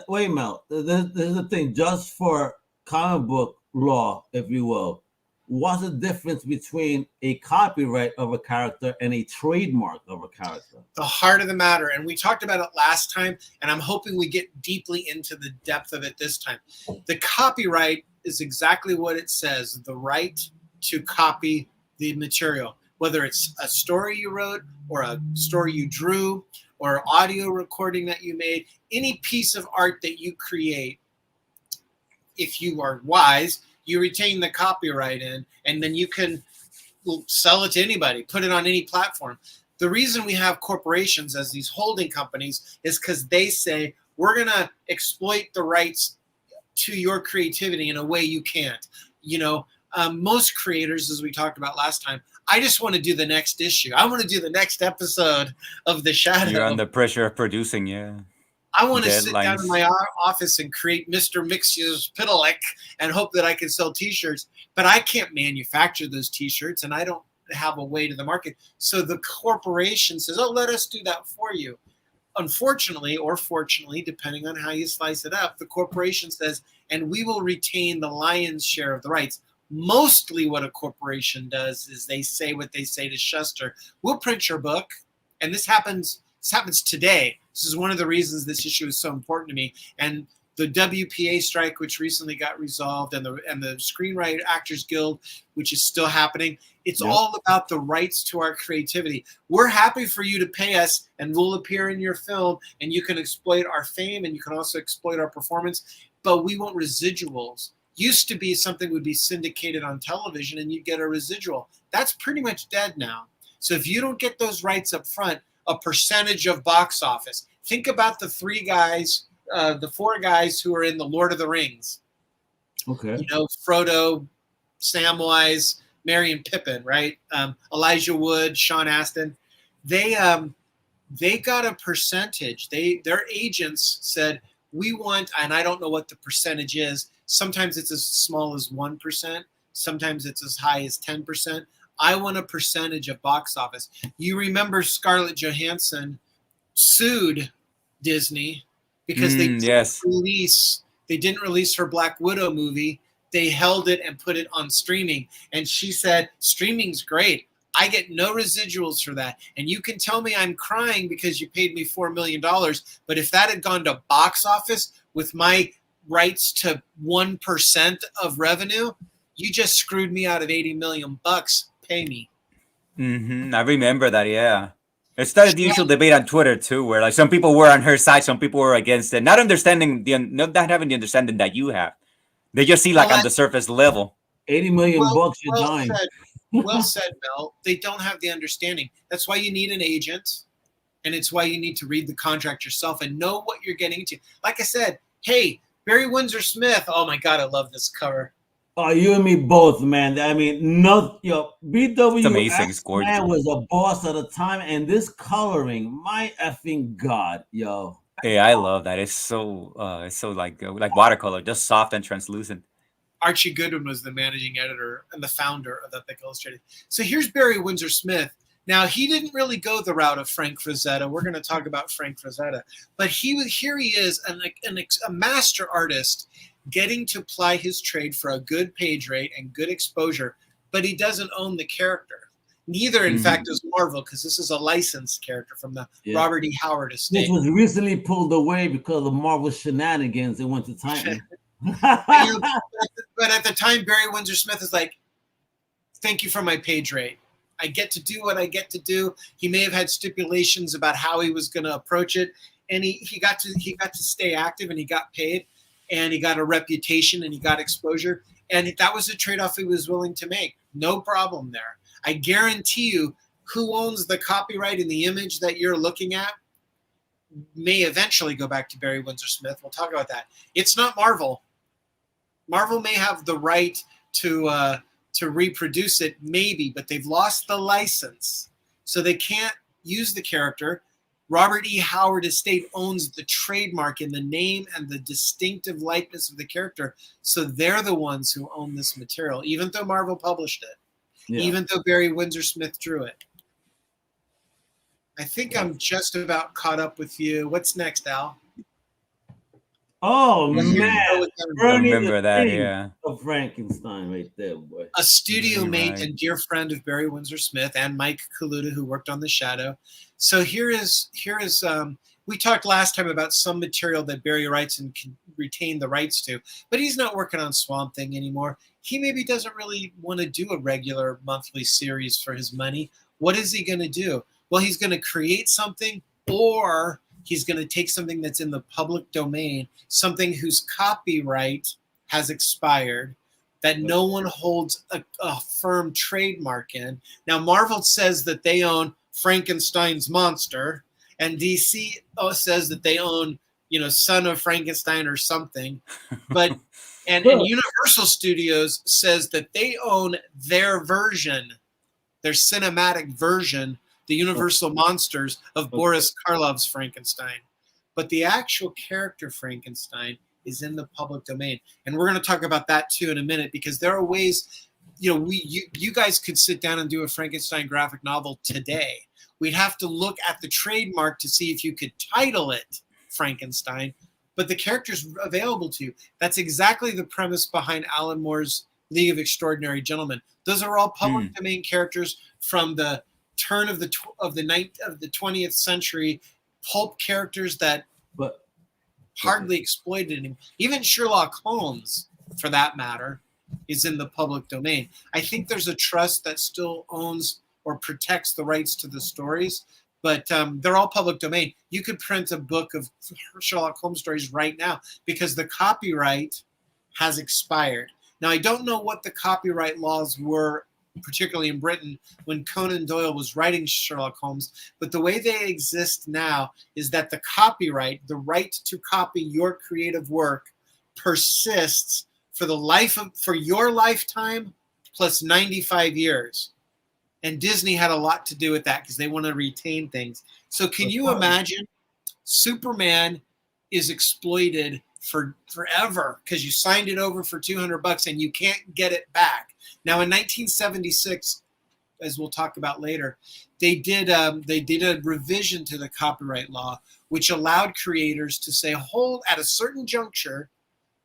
Wait, Mel. This is the thing. Just for comic book law, if you will, what's the difference between a copyright of a character and a trademark of a character? The heart of the matter, and we talked about it last time, and I'm hoping we get deeply into the depth of it this time. The copyright is exactly what it says, the right to copy the material, whether it's a story you wrote or a story you drew or audio recording that you made, any piece of art that you create. If you are wise, you retain the copyright in, and then you can sell it to anybody, put it on any platform. The reason we have corporations as these holding companies is because they say, we're going to exploit the rights to your creativity in a way you can't. Most creators, as we talked about last time, I just want to do the next issue. I want to do the next episode of The Shadow. You're under pressure of producing, yeah. I want to sit down in my office and create Mr. Mixier's Pitalik and hope that I can sell T-shirts, but I can't manufacture those T-shirts, and I don't have a way to the market. So the corporation says, oh, let us do that for you. Unfortunately, or fortunately, depending on how you slice it up, the corporation says, and we will retain the lion's share of the rights. Mostly what a corporation does is they say what they say to Shuster. We'll print your book, and this happens today. This is one of the reasons this issue is so important to me. And the WPA strike, which recently got resolved, and the Screenwriter Actors Guild, which is still happening. It's all about the rights to our creativity. We're happy for you to pay us, and we'll appear in your film, and you can exploit our fame, and you can also exploit our performance, but we want residuals. Used to be something would be syndicated on television, and you get a residual. That's pretty much dead now. So if you don't get those rights up front, a percentage of box office. Think about the 4 guys who are in the Lord of the Rings. Okay. Frodo, Samwise, Merry and Pippin, right? Elijah Wood, Sean Astin, they got a percentage. Their agents said, we want, and I don't know what the percentage is. Sometimes it's as small as 1%. Sometimes it's as high as 10%. I want a percentage of box office. You remember Scarlett Johansson sued Disney because they didn't release her Black Widow movie. They held it and put it on streaming. And she said, streaming's great. I get no residuals for that. And you can tell me I'm crying because you paid me $4 million. But if that had gone to box office with my rights to 1% of revenue, you just screwed me out of $80 million. Pay me. I remember that. Yeah. It started the usual debate on Twitter too, where like some people were on her side, some people were against it, not having the understanding that you have. They just see like on the surface level. 80 million bucks, you're dying. Well said, Mel. They don't have the understanding. That's why you need an agent, and it's why you need to read the contract yourself and know what you're getting into. Like I said, hey, Barry Windsor Smith. Oh my God, I love this cover. Oh, you and me both, man. I mean, BW it's amazing. It's gorgeous. Man was a boss at the time, and this coloring, my effing God, yo. Hey, I love that. It's so like watercolor, just soft and translucent. Archie Goodwin was the managing editor and the founder of Epic Illustrated. So here's Barry Windsor Smith. Now, he didn't really go the route of Frank Frazetta. We're going to talk about Frank Frazetta. But here he is, a master artist, getting to ply his trade for a good page rate and good exposure, but he doesn't own the character. Neither, in fact, does Marvel, because this is a licensed character from the Robert E. Howard estate. Which was recently pulled away because of Marvel shenanigans. It went to Titan. But at the time, Barry Windsor Smith is like, thank you for my page rate. I get to do what I get to do. He may have had stipulations about how he was going to approach it, and he got to stay active, and he got paid, and he got a reputation, and he got exposure, and that was a trade-off he was willing to make. No problem there. I guarantee you, who owns the copyright in the image that you're looking at may eventually go back to Barry Windsor Smith. We'll talk about that. It's not Marvel. Marvel may have the right to reproduce it, maybe, but they've lost the license, so they can't use the character. Robert E. Howard Estate owns the trademark in the name and the distinctive likeness of the character, so they're the ones who own this material, even though Marvel published it, even though Barry Windsor Smith drew it. I think I'm just about caught up with you. What's next, Al? Oh, man. I remember that, yeah. Of Frankenstein right there, boy. A studio mate and dear friend of Barry Windsor Smith and Mike Kaluta, who worked on The Shadow. So here is we talked last time about some material that Barry writes and can retain the rights to, but he's not working on Swamp Thing anymore. He maybe doesn't really want to do a regular monthly series for his money. What is he going to do? Well, he's going to create something, or he's going to take something that's in the public domain, something whose copyright has expired, that no one holds a firm trademark in. Now, Marvel says that they own Frankenstein's monster, and DC says that they own, Son of Frankenstein or something. But and Universal Studios says that they own their version, their cinematic version, the Universal Monsters of Boris Karloff's Frankenstein. But the actual character Frankenstein is in the public domain. And we're going to talk about that too in a minute, because there are ways, you guys could sit down and do a Frankenstein graphic novel today. We'd have to look at the trademark to see if you could title it Frankenstein, but the character's available to you. That's exactly the premise behind Alan Moore's League of Extraordinary Gentlemen. Those are all public domain characters from the turn of the 20th century, pulp characters that hardly exploited anymore. Even Sherlock Holmes, for that matter, is in the public domain. I think there's a trust that still owns or protects the rights to the stories, but they're all public domain. You could print a book of Sherlock Holmes stories right now because the copyright has expired. Now, I don't know what the copyright laws were, particularly in Britain, when Conan Doyle was writing Sherlock Holmes, but the way they exist now is that the copyright, the right to copy your creative work, persists for your lifetime plus 95 years. And Disney had a lot to do with that because they want to retain things. So can you imagine Superman is exploited for forever because you signed it over for $200 and you can't get it back. Now in 1976, as we'll talk about later, they did a revision to the copyright law, which allowed creators to say, hold at a certain juncture,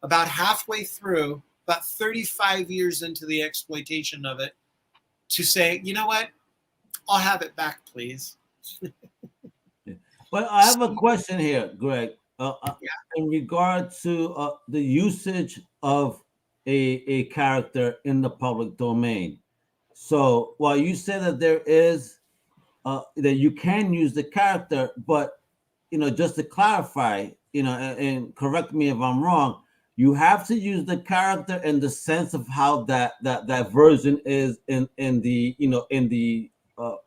about halfway through, about 35 years into the exploitation of it, to say, you know what, I'll have it back, please. But I have a question here, Greg. In regard to the usage of a character in the public domain. So while you said that there is that you can use the character, but just to clarify, and correct me if I'm wrong, you have to use the character in the sense of how that version is in the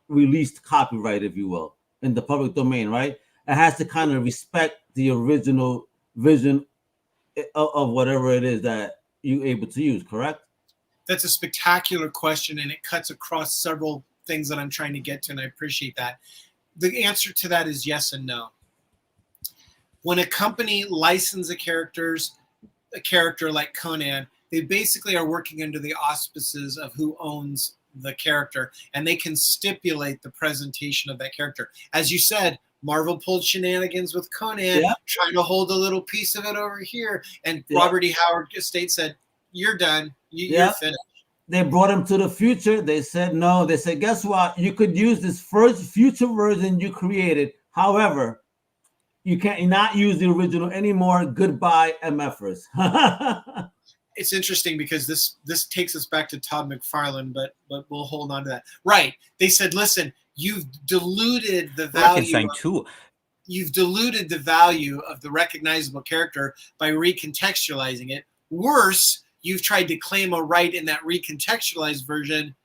released copyright, if you will, in the public domain, right? It has to kind of respect the original vision of whatever it is that you're able to use, correct? That's a spectacular question, and it cuts across several things that I'm trying to get to, and I appreciate that. The answer to that is yes and no. When a company licenses a character like Conan, they basically are working under the auspices of who owns the character, and they can stipulate the presentation of that character. As you said, Marvel pulled shenanigans with Conan, trying to hold a little piece of it over here, and Robert E. Howard Estate said, you're done. You're finished. They brought him to the future. They said no. They said, guess what? You could use this future version you created. However, you can't not use the original anymore. Goodbye, MFers. It's interesting because this takes us back to Todd McFarlane, but we'll hold on to that. Right. They said, listen, you've diluted the value. You've diluted the value of the recognizable character by recontextualizing it. Worse, you've tried to claim a right in that recontextualized version.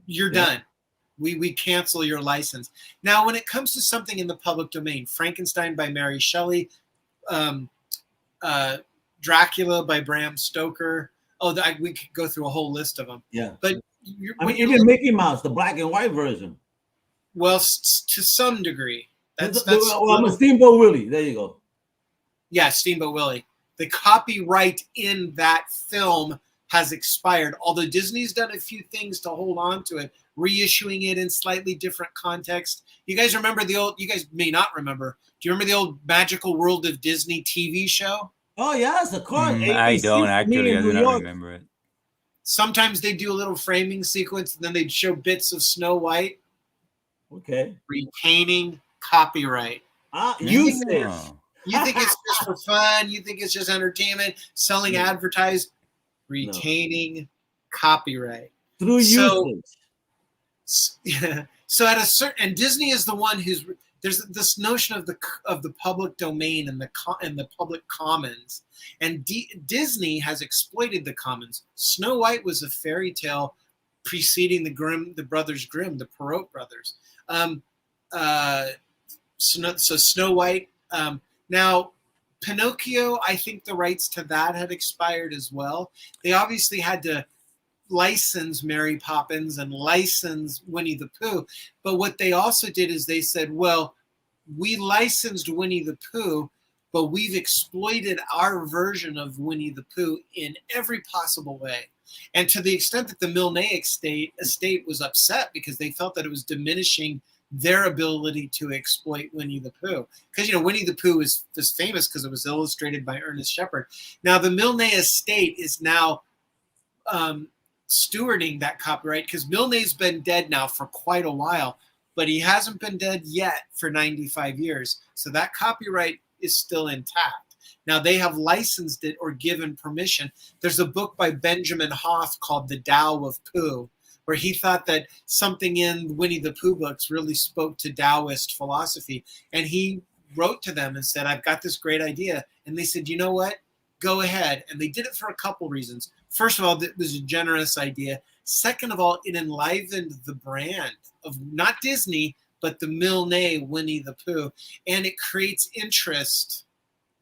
You're done. We cancel your license. Now, when it comes to something in the public domain, Frankenstein by Mary Shelley, Dracula by Bram Stoker. We could go through a whole list of them. Yeah, but even Mickey Mouse, the black and white version. Well, to some degree, that's I'm a Steamboat Willie. There you go. Yeah, Steamboat Willie. The copyright in that film has expired. Although Disney's done a few things to hold on to it, reissuing it in slightly different context. You guys remember you guys may not remember. Do you remember the old Magical World of Disney TV show? Oh, yes, of course. I don't actually. I do not remember it. Sometimes they do a little framing sequence, and then they'd show bits of Snow White. Okay. Retaining copyright. Usage. You think it's just for fun? You think it's just entertainment? Selling advertise? Retaining copyright. Through usage. So at a certain, and Disney is the one who's, there's this notion of the public domain and the public commons, and Disney has exploited the commons. Snow White was a fairy tale preceding the Brothers Grimm, the Perrault brothers. So Snow White. Now, Pinocchio, I think the rights to that had expired as well. They obviously had to license Mary Poppins and license Winnie the Pooh. But what they also did is they said, well, we licensed Winnie the Pooh, but we've exploited our version of Winnie the Pooh in every possible way. And to the extent that the Milne estate was upset because they felt that it was diminishing their ability to exploit Winnie the Pooh. Because, Winnie the Pooh was famous because it was illustrated by Ernest Shepard. Now, the Milne estate is now stewarding that copyright because Milne's been dead now for quite a while, but he hasn't been dead yet for 95 years. So that copyright is still intact. Now, they have licensed it or given permission. There's a book by Benjamin Hoff called The Tao of Pooh, where he thought that something in Winnie the Pooh books really spoke to Taoist philosophy. And he wrote to them and said, I've got this great idea. And they said, you know what? Go ahead. And they did it for a couple reasons. First of all, it was a generous idea. Second of all, it enlivened the brand of not Disney, but the Milne Winnie the Pooh. And it creates interest.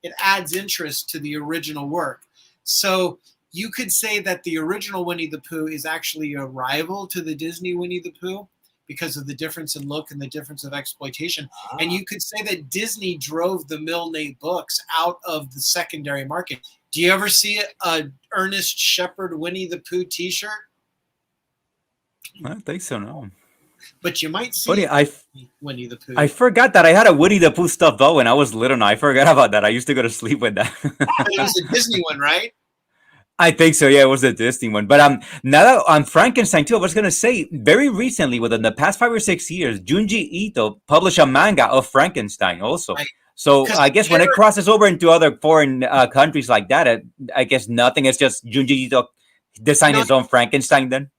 It adds interest to the original work. So you could say that the original Winnie the Pooh is actually a rival to the Disney Winnie the Pooh because of the difference in look and the difference of exploitation. And you could say that Disney drove the Milne books out of the secondary market. Do you ever see a Ernest Shepard Winnie the Pooh t-shirt? I don't think so, no. But you might see Winnie the Pooh. I forgot that I had a Winnie the Pooh stuffed doll when I was little. Now I forgot about that. I used to go to sleep with that. It was a Disney one, right? I think so. Yeah, it was a Disney one. But now that on Frankenstein too, I was gonna say very recently, within the past 5 or 6 years, Junji Ito published a manga of Frankenstein also. Right. So I guess when it crosses over into other foreign countries like that, I guess nothing. It's just Junji Ito designed his own Frankenstein then.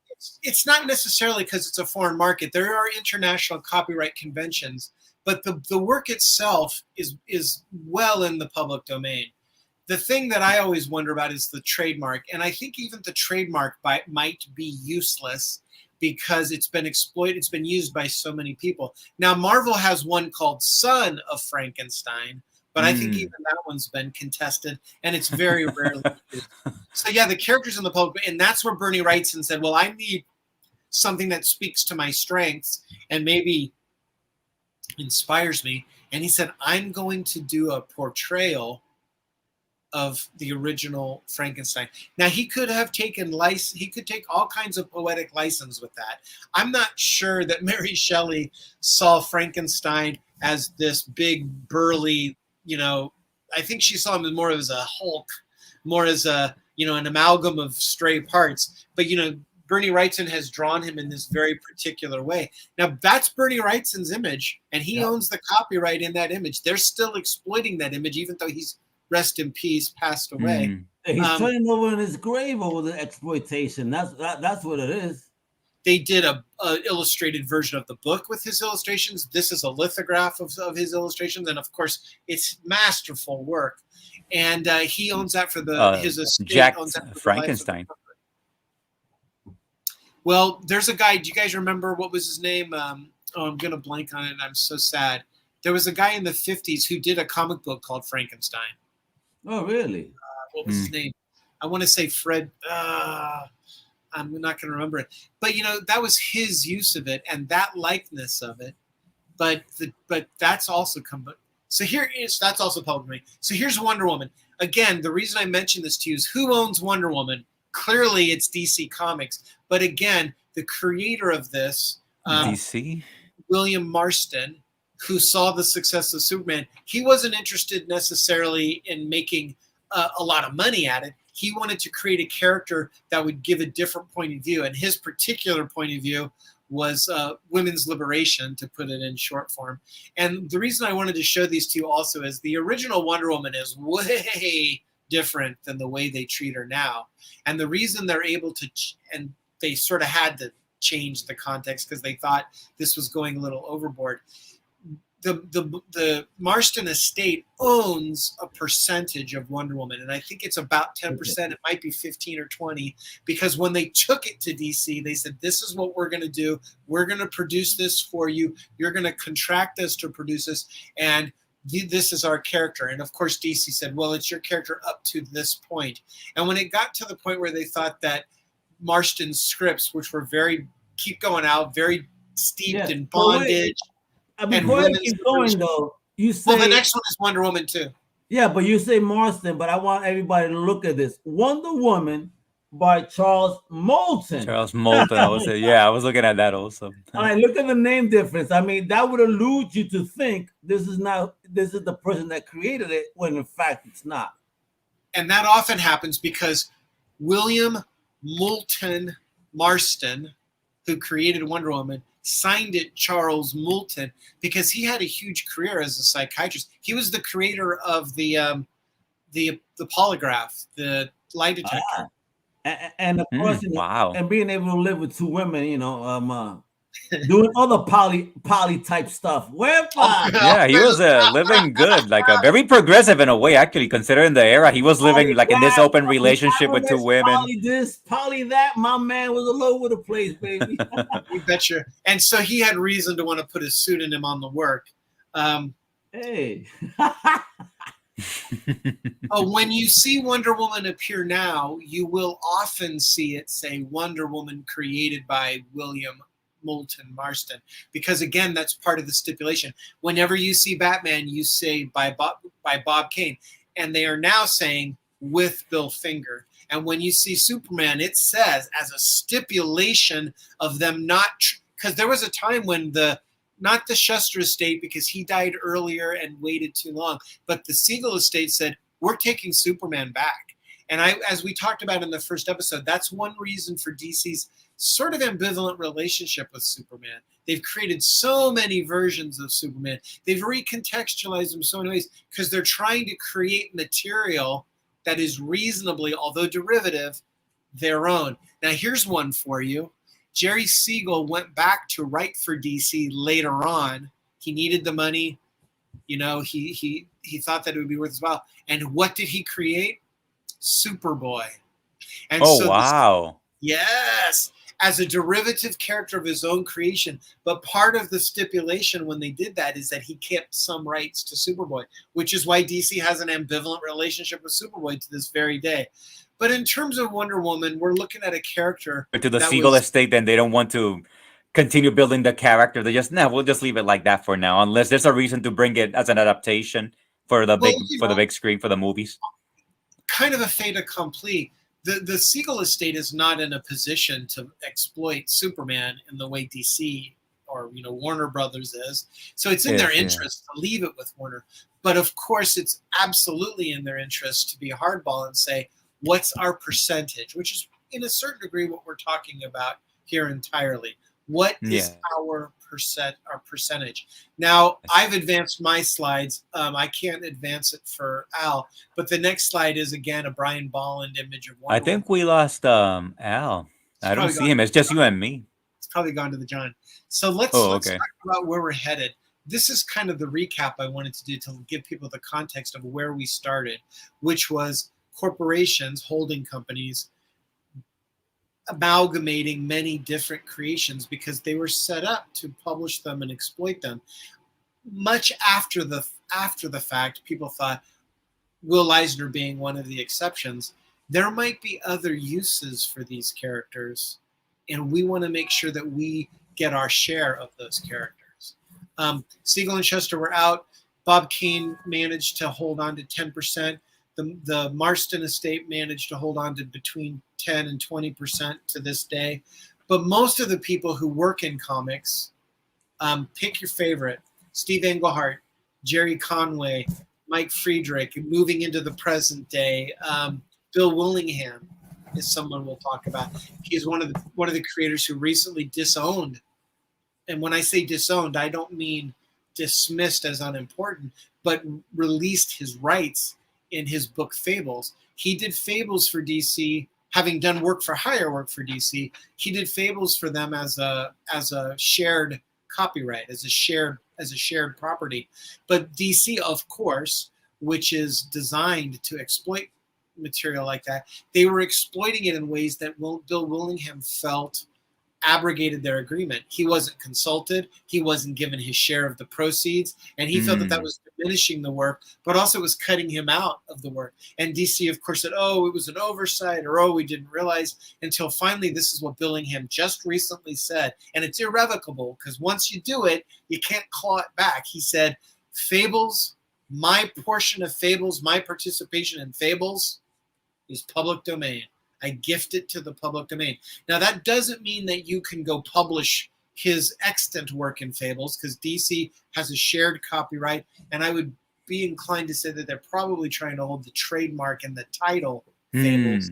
It's not necessarily because it's a foreign market. There are international copyright conventions, but the work itself is well in the public domain. The thing that I always wonder about is the trademark, and I think even the trademark might be useless because it's been exploited. It's been used by so many people. Now, Marvel has one called Son of Frankenstein, but I think even that one's been contested, and it's very rarely used. So yeah, the characters in the public, and that's where Bernie Wrightson said, well, I need something that speaks to my strengths and maybe inspires me. And he said, I'm going to do a portrayal of the original Frankenstein. Now he could have taken he could take all kinds of poetic license with that. I'm not sure that Mary Shelley saw Frankenstein as this big burly, I think she saw him more as a Hulk, more as a, an amalgam of stray parts. But, Bernie Wrightson has drawn him in this very particular way. Now that's Bernie Wrightson's image, and he owns the copyright in that image. They're still exploiting that image, even though he's, rest in peace, passed away. He's turning over in his grave over the exploitation. That's what it is. They did a illustrated version of the book with his illustrations. This is a lithograph of his illustrations, and of course, it's masterful work. And he owns that for his estate. Jack owns that for Frankenstein. Well, there's a guy. Do you guys remember what was his name? I'm gonna blank on it. I'm so sad. There was a guy in the 50s who did a comic book called Frankenstein. Oh, really? What was his name? I want to say Fred. I'm not going to remember it. But, that was his use of it and that likeness of it. But that's also so that's also public domain. So here's Wonder Woman. Again, the reason I mentioned this to you is who owns Wonder Woman? Clearly, it's DC Comics. But again, the creator of this, DC, William Marston, who saw the success of Superman, he wasn't interested necessarily in making a lot of money at it. He wanted to create a character that would give a different point of view. And his particular point of view was women's liberation, to put it in short form. And the reason I wanted to show these to you also is the original Wonder Woman is way different than the way they treat her now. And the reason they're able to, and they sort of had to change the context because they thought this was going a little overboard. The Marston estate owns a percentage of Wonder Woman, and I think it's about 10%. It might be 15 or 20, because when they took it to DC, they said, this is what we're going to do. We're going to produce this for you. You're going to contract us to produce this, and this is our character. And of course, DC said, well, it's your character up to this point. And when it got to the point where they thought that Marston's scripts, which were very steeped in bondage. Before you keep going, though, you say... Well, the next one is Wonder Woman, too. Yeah, but you say Marston, but I want everybody to look at this. Wonder Woman by Charles Moulton. Charles Moulton, I was looking at that also. All right, look at the name difference. I mean, that would elude you to think this is the person that created it, when in fact it's not. And that often happens because William Moulton Marston, who created Wonder Woman, signed it Charles Moulton because he had a huge career as a psychiatrist. He was the creator of the polygraph, the lie detector, and of course, wow, and being able to live with two women, doing other poly type stuff. Yeah, he was living good, like a very progressive in a way, actually, considering the era. He was living like in this open relationship with two women. Poly this, poly that. My man was all over the place, baby. You betcha. And so he had reason to want to put his pseudonym on the work. Hey. When you see Wonder Woman appear now, you will often see it say Wonder Woman created by William Moulton Marston, because again, that's part of the stipulation. Whenever you see Batman, you say by Bob Kane, and they are now saying with Bill Finger. And when you see Superman, it says as a stipulation of them not, because there was a time when not the Shuster estate, because he died earlier and waited too long, but the Siegel estate said, we're taking Superman back. And as we talked about in the first episode, that's one reason for DC's sort of ambivalent relationship with Superman. They've created so many versions of Superman. They've recontextualized them so many ways because they're trying to create material that is reasonably, although derivative, their own. Now, here's one for you. Jerry Siegel went back to write for DC later on. He needed the money. You know, he thought that it would be worth his while. And what did he create? Superboy. And wow. Yes, as a derivative character of his own creation. But part of the stipulation when they did that is that he kept some rights to Superboy, which is why DC has an ambivalent relationship with Superboy to this very day. But in terms of Wonder Woman, we're looking at a character to the Siegel estate, then they don't want to continue building the character. They just, we'll just leave it like that for now, unless there's a reason to bring it as an adaptation for the big screen, for the movies. Kind of a fait accompli. The Siegel estate is not in a position to exploit Superman in the way DC or Warner Brothers is. So it's in their interest to leave it with Warner. But of course, it's absolutely in their interest to be a hardball and say, what's our percentage? Which is, in a certain degree, what we're talking about here entirely. What is our percentage? Now, I've advanced my slides. I can't advance it for Al, but the next slide is, again, a Brian Bolland image of Wonder I think we lost Al. I don't see him. It's just you and me. It's probably gone to the John. So let's talk about where we're headed. This is kind of the recap I wanted to do to give people the context of where we started, which was corporations, holding companies, amalgamating many different creations because they were set up to publish them and exploit them. Much after the fact, people thought, Will Eisner being one of the exceptions, there might be other uses for these characters, and we want to make sure that we get our share of those characters. Siegel and Shuster were out. Bob Kane managed to hold on to 10%. The Marston estate managed to hold on to between 10 and 20% to this day. But most of the people who work in comics, pick your favorite, Steve Englehart, Jerry Conway, Mike Friedrich, moving into the present day, Bill Willingham is someone we'll talk about. He's one of the creators who recently disowned. And when I say disowned, I don't mean dismissed as unimportant, but released his rights in his book Fables. He did Fables for DC, having done work for DC. He did Fables for them as a shared copyright, as a shared property. But DC, of course, which is designed to exploit material like that, they were exploiting it in ways that Bill Willingham felt abrogated their agreement. He wasn't consulted. He wasn't given his share of the proceeds. And he felt that was diminishing the work, but also was cutting him out of the work. And DC, of course, said, oh, it was an oversight, or oh, we didn't realize, until finally this is what Billingham just recently said. And it's irrevocable because once you do it, you can't claw it back. He said, Fables, my portion of Fables, my participation in Fables is public domain. I gift it to the public domain. Now, that doesn't mean that you can go publish his extant work in Fables, because DC has a shared copyright, and I would be inclined to say that they're probably trying to hold the trademark and the title Fables.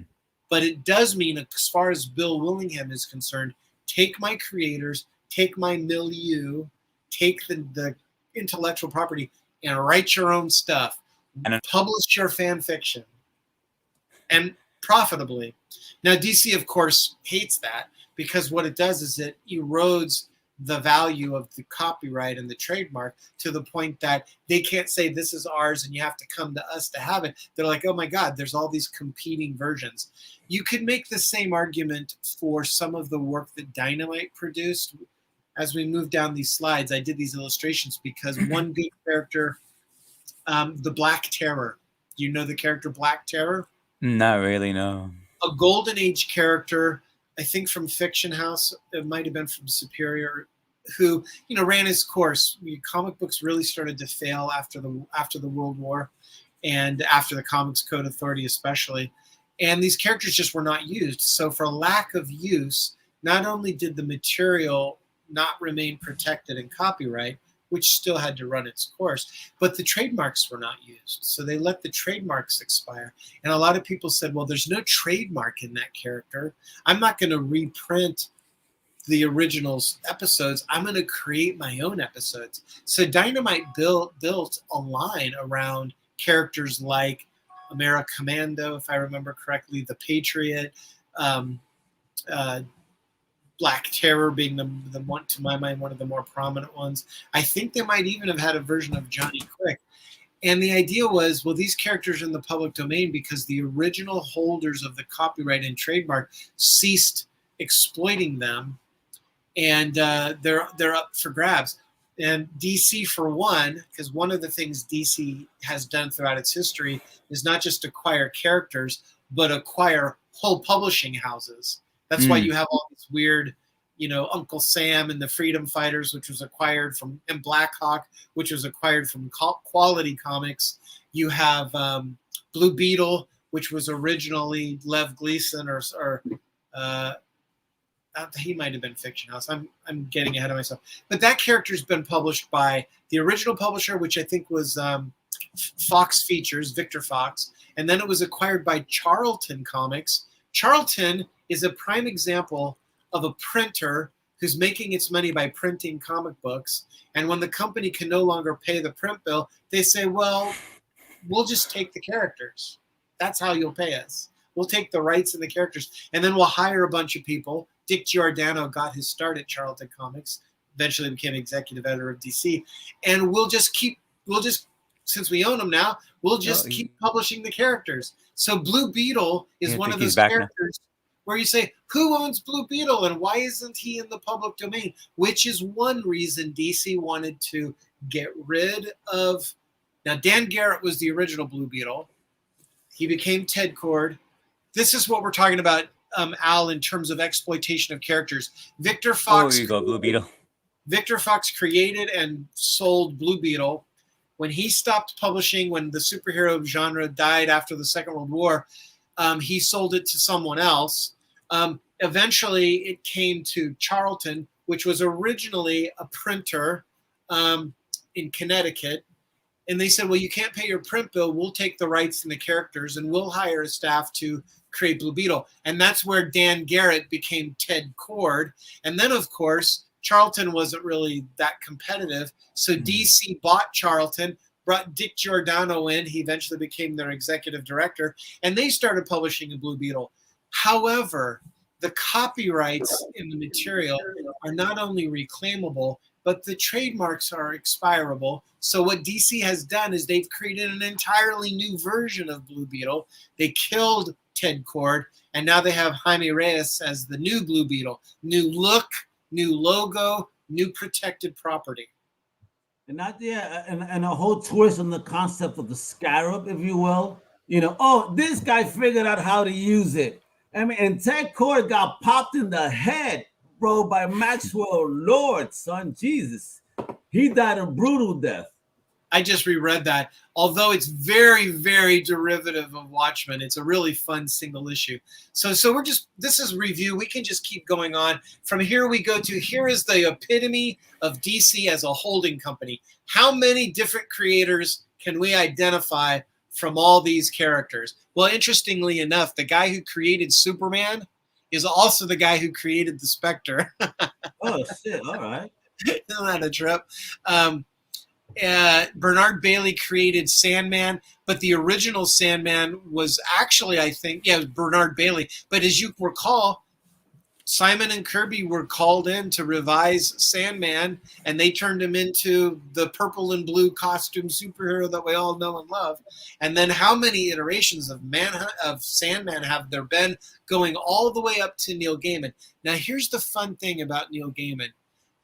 But it does mean, as far as Bill Willingham is concerned, take my creators, take my milieu, take the intellectual property, and write your own stuff. And publish your fan fiction. And profitably. Now, DC, of course, hates that, because what it does is it erodes the value of the copyright and the trademark to the point that they can't say this is ours and you have to come to us to have it. They're like, oh my God, there's all these competing versions. You could make the same argument for some of the work that Dynamite produced. As we move down these slides, I did these illustrations because one good character The Black Terror. Do you know the character Black Terror? Not really, no. A Golden Age character, I think from Fiction House. It might have been from Superior, who ran his course. Comic books really started to fail after the World War, and after the Comics Code Authority especially. And these characters just were not used. So for lack of use, not only did the material not remain protected in copyright, which still had to run its course, but the trademarks were not used. So they let the trademarks expire. And a lot of people said, well, there's no trademark in that character. I'm not going to reprint the original episodes. I'm going to create my own episodes. So Dynamite built a line around characters like Amera Commando, if I remember correctly, the Patriot, Black Terror being the one, to my mind, one of the more prominent ones. I think they might even have had a version of Johnny Quick. And the idea was, well, these characters are in the public domain because the original holders of the copyright and trademark ceased exploiting them, and they're up for grabs. And DC, for one, because one of the things DC has done throughout its history is not just acquire characters, but acquire whole publishing houses. That's why you have all these weird, Uncle Sam and the Freedom Fighters, which was acquired from, and Black Hawk, which was acquired from Quality Comics. You have Blue Beetle, which was originally Lev Gleason, or he might have been Fiction House. I'm getting ahead of myself. But that character's been published by the original publisher, which I think was Fox Features, Victor Fox. And then it was acquired by Charlton Comics. Charlton is a prime example of a printer who's making its money by printing comic books. And when the company can no longer pay the print bill, they say, well, we'll just take the characters. That's how you'll pay us. We'll take the rights and the characters, and then we'll hire a bunch of people. Dick Giordano got his start at Charlton Comics, eventually became executive editor of DC. And since we own them now, we'll just keep publishing the characters. So Blue Beetle is one of those characters where you say, who owns Blue Beetle and why isn't he in the public domain? Which is one reason DC wanted to get rid of. Now, Dan Garrett was the original Blue Beetle. He became Ted Cord. This is what we're talking about, Al, in terms of exploitation of characters. Victor Fox. Oh, you go, Blue Beetle. Victor Fox created and sold Blue Beetle. When he stopped publishing, when the superhero genre died after the Second World War, he sold it to someone else. Eventually, it came to Charlton, which was originally a printer in Connecticut. And they said, well, you can't pay your print bill. We'll take the rights and the characters, and we'll hire a staff to create Blue Beetle. And that's where Dan Garrett became Ted Cord. And then, of course, Charlton wasn't really that competitive. So DC bought Charlton, brought Dick Giordano in. He eventually became their executive director. And they started publishing a Blue Beetle. However, the copyrights in the material are not only reclaimable, but the trademarks are expirable. So what DC has done is they've created an entirely new version of Blue Beetle. They killed Ted Cord, and now they have Jaime Reyes as the new Blue Beetle. New look, new logo, new protected property. And and a whole twist on the concept of the scarab, if you will. This guy figured out how to use it. I mean, and Ted Cord got popped in the head, bro, by Maxwell Lord, son. Jesus. He died a brutal death. I just reread that. Although it's very, very derivative of Watchmen, it's a really fun single issue. So this is review. We can just keep going on. From here we go to, here is the epitome of DC as a holding company. How many different creators can we identify from all these characters? Well, interestingly enough, the guy who created Superman is also the guy who created the Spectre. Oh, shit. All right. Isn't that a trip? Bernard Bailey created Sandman, but the original Sandman was actually, I think, it was Bernard Bailey. But as you recall, Simon and Kirby were called in to revise Sandman, and they turned him into the purple and blue costume superhero that we all know and love. And then how many iterations of Sandman have there been, going all the way up to Neil Gaiman? Now, here's the fun thing about Neil Gaiman.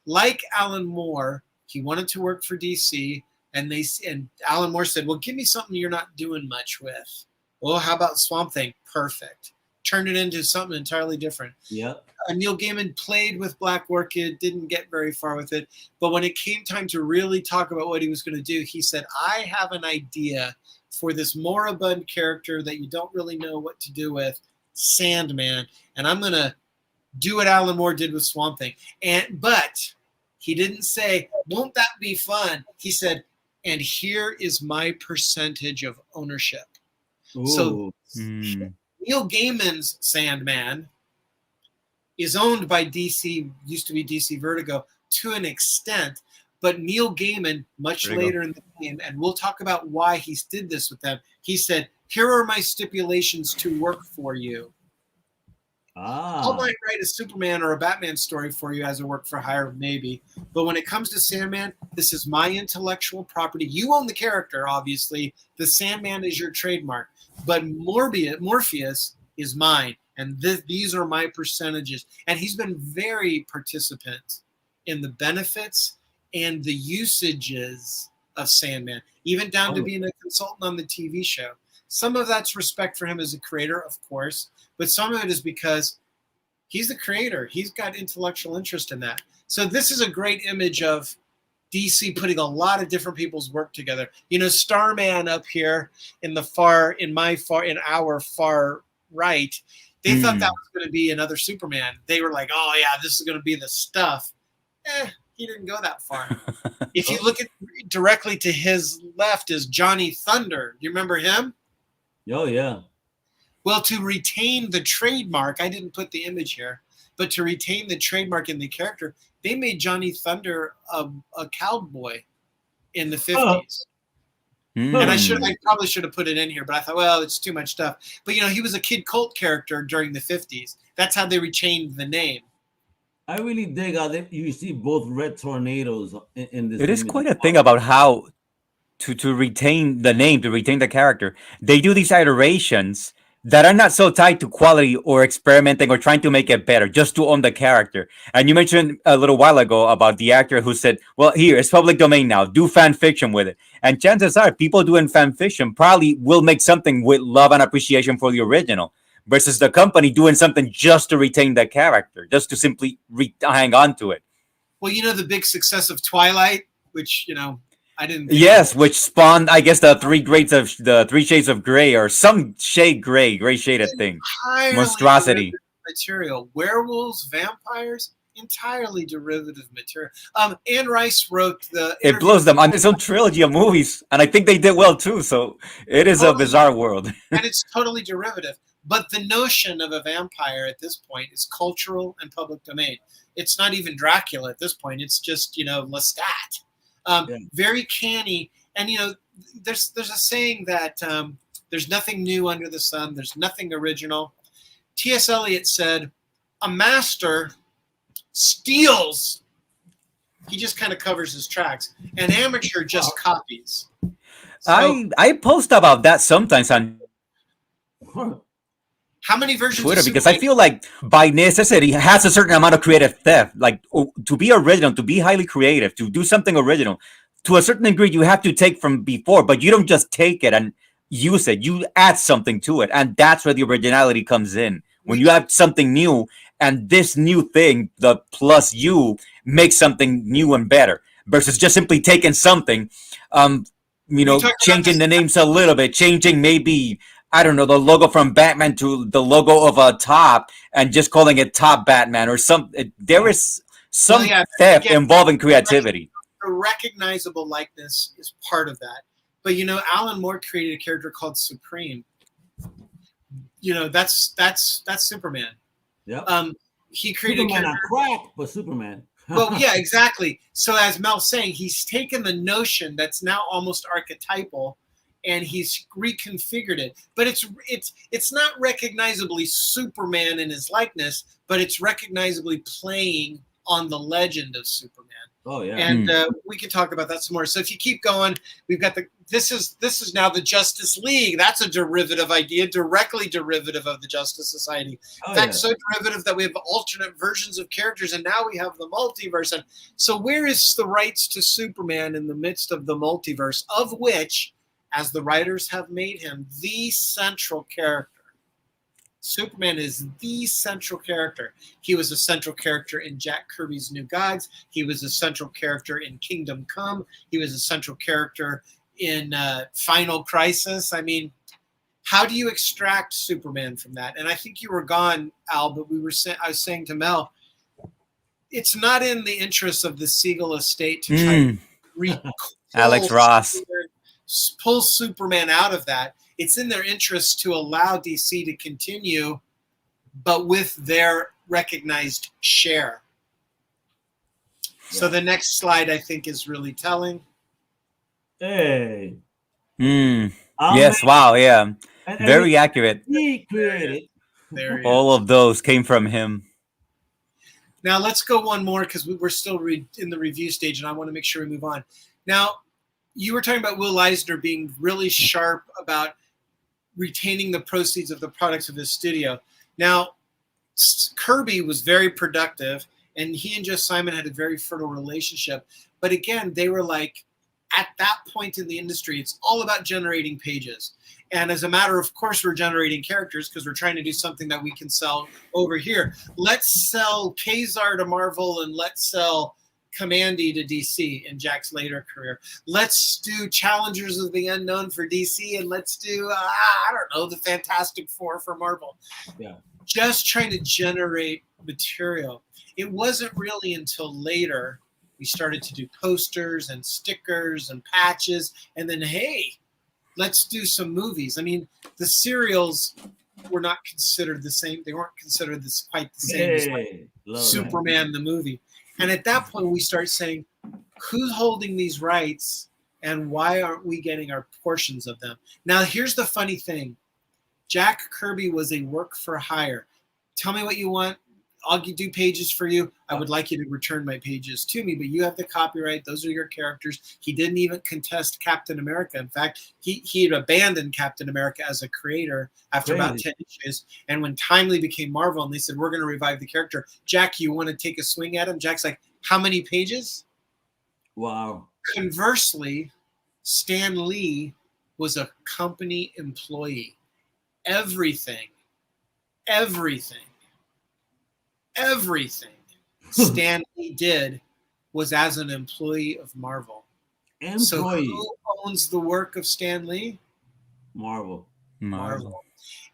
Like Alan Moore, he wanted to work for DC, And Alan Moore said, well, give me something you're not doing much with. Well, how about Swamp Thing? Perfect. Turned it into something entirely different. Yep. Neil Gaiman played with Black Orchid, didn't get very far with it. But when it came time to really talk about what he was going to do, he said, I have an idea for this moribund character that you don't really know what to do with, Sandman. And I'm going to do what Alan Moore did with Swamp Thing. But he didn't say, won't that be fun? He said, and here is my percentage of ownership. Ooh. So Neil Gaiman's Sandman is owned by DC, used to be DC Vertigo, to an extent, but Neil Gaiman, much later in the game, and we'll talk about why he did this with them, he said, here are my stipulations to work for you. I might write a Superman or a Batman story for you as a work for hire, maybe. But when it comes to Sandman, this is my intellectual property. You own the character, obviously. The Sandman is your trademark. But Morpheus is mine. And these are my percentages. And he's been very participant in the benefits and the usages of Sandman, even down to being a consultant on the TV show. Some of that's respect for him as a creator, of course, but some of it is because he's the creator. He's got intellectual interest in that. So this is a great image of DC putting a lot of different people's work together. You know, Starman up here in our far right, they thought that was going to be another Superman. They were like, oh yeah, this is going to be the stuff. He didn't go that far. If you look at directly to his left is Johnny Thunder. Do you remember him? Oh, yeah. Well, to retain the trademark, I didn't put the image here, but to retain the trademark in the character, they made Johnny Thunder a cowboy in the 50s. And I probably should have put it in here, but I thought, well, it's too much stuff. But, you know, he was a Kid Colt character during the 50s. That's how they retained the name. I really dig how you see both red tornadoes in this. It is quite a thing about how to retain the name, to retain the character. They do these iterations that are not so tied to quality or experimenting or trying to make it better, just to own the character. And you mentioned a little while ago about the actor who said, well, here, it's public domain now, do fan fiction with it. And chances are people doing fan fiction probably will make something with love and appreciation for the original, versus the company doing something just to retain the character, just to simply hang on to it. Well, you know, the big success of Twilight, which, you know, I didn't. Yes, which spawned, I guess, the 3 shades of gray, or some shade gray shaded thing. Monstrosity. Material. Werewolves, vampires, entirely derivative material. Anne Rice wrote the. It blows them on its own trilogy of movies, and I think they did well too. So it is a bizarre world. And it's totally derivative. But the notion of a vampire at this point is cultural and public domain. It's not even Dracula at this point. It's just, you know, Lestat. Very canny. And, you know, there's a saying that there's nothing new under the sun. There's nothing original. T.S. Eliot said, a master steals. He just kind of covers his tracks. An amateur just copies. So, I post about that sometimes on how many versions Twitter, of because I feel like by necessity it has a certain amount of creative theft. Like to be original, to be highly creative, to do something original, to a certain degree you have to take from before, but you don't just take it and use it. You add something to it, and that's where the originality comes in. When you add something new, and this new thing, the plus you, makes something new and better, versus just simply taking something, you know, changing the names a little bit, changing maybe, I don't know, the logo from Batman to the logo of a top and just calling it Top Batman or something. There is some theft involving creativity. A recognizable likeness is part of that. But, you know, Alan Moore created a character called Supreme. You know, that's Superman. Yeah. He created Superman a character. on crack, but Superman. Well, yeah, exactly. So as Mel's saying, he's taken the notion that's now almost archetypal, and he's reconfigured it. But it's not recognizably Superman in his likeness, but it's recognizably playing on the legend of Superman. Oh yeah. And we can talk about that some more. So if you keep going, we've got the this is now the Justice League. That's a derivative idea, directly derivative of the Justice Society. In fact, so derivative that we have alternate versions of characters, and now we have the multiverse. And so where is the rights to Superman in the midst of the multiverse, of which, as the writers have made him, the central character? Superman is the central character. He was a central character in Jack Kirby's New Gods. He was a central character in Kingdom Come. He was a central character in Final Crisis. I mean, how do you extract Superman from that? And I think you were gone, Al, but I was saying to Mel, it's not in the interest of the Siegel estate to try to Alex Ross pull Superman out of that. It's in their interest to allow DC to continue, but with their recognized share. Yeah. So the next slide, I think, is really telling. Hey. Yes, wow, yeah. Very accurate. He created. All of those came from him. Now, let's go one more because we're still in the review stage, and I want to make sure we move on. Now, you were talking about Will Eisner being really sharp about retaining the proceeds of the products of his studio. Now, Kirby was very productive, and he and Joe Simon had a very fertile relationship. But again, they were like, at that point in the industry, it's all about generating pages. And as a matter of course, we're generating characters because we're trying to do something that we can sell over here. Let's sell Kazar to Marvel, and let's sell Commandy to DC in Jack's later career. Let's do Challengers of the Unknown for DC, and let's do, I don't know, the Fantastic Four for Marvel. Yeah. Just trying to generate material. It wasn't really until later we started to do posters and stickers and patches, and then, hey, let's do some movies. I mean, the serials were not considered the same. They weren't considered quite the same as like Superman, the movie. And at that point, we start saying, who's holding these rights and why aren't we getting our portions of them? Now, here's the funny thing. Jack Kirby was a work for hire. Tell me what you want. I'll do pages for you. I would like you to return my pages to me, but you have the copyright. Those are your characters. He didn't even contest Captain America. In fact, he had abandoned Captain America as a creator after about 10 issues. And when Timely became Marvel and they said, we're going to revive the character, Jack, you want to take a swing at him? Jack's like, how many pages? Wow. Conversely, Stan Lee was a company employee. Everything Stan Lee did was as an employee of Marvel. So who owns the work of Stan Lee? Marvel.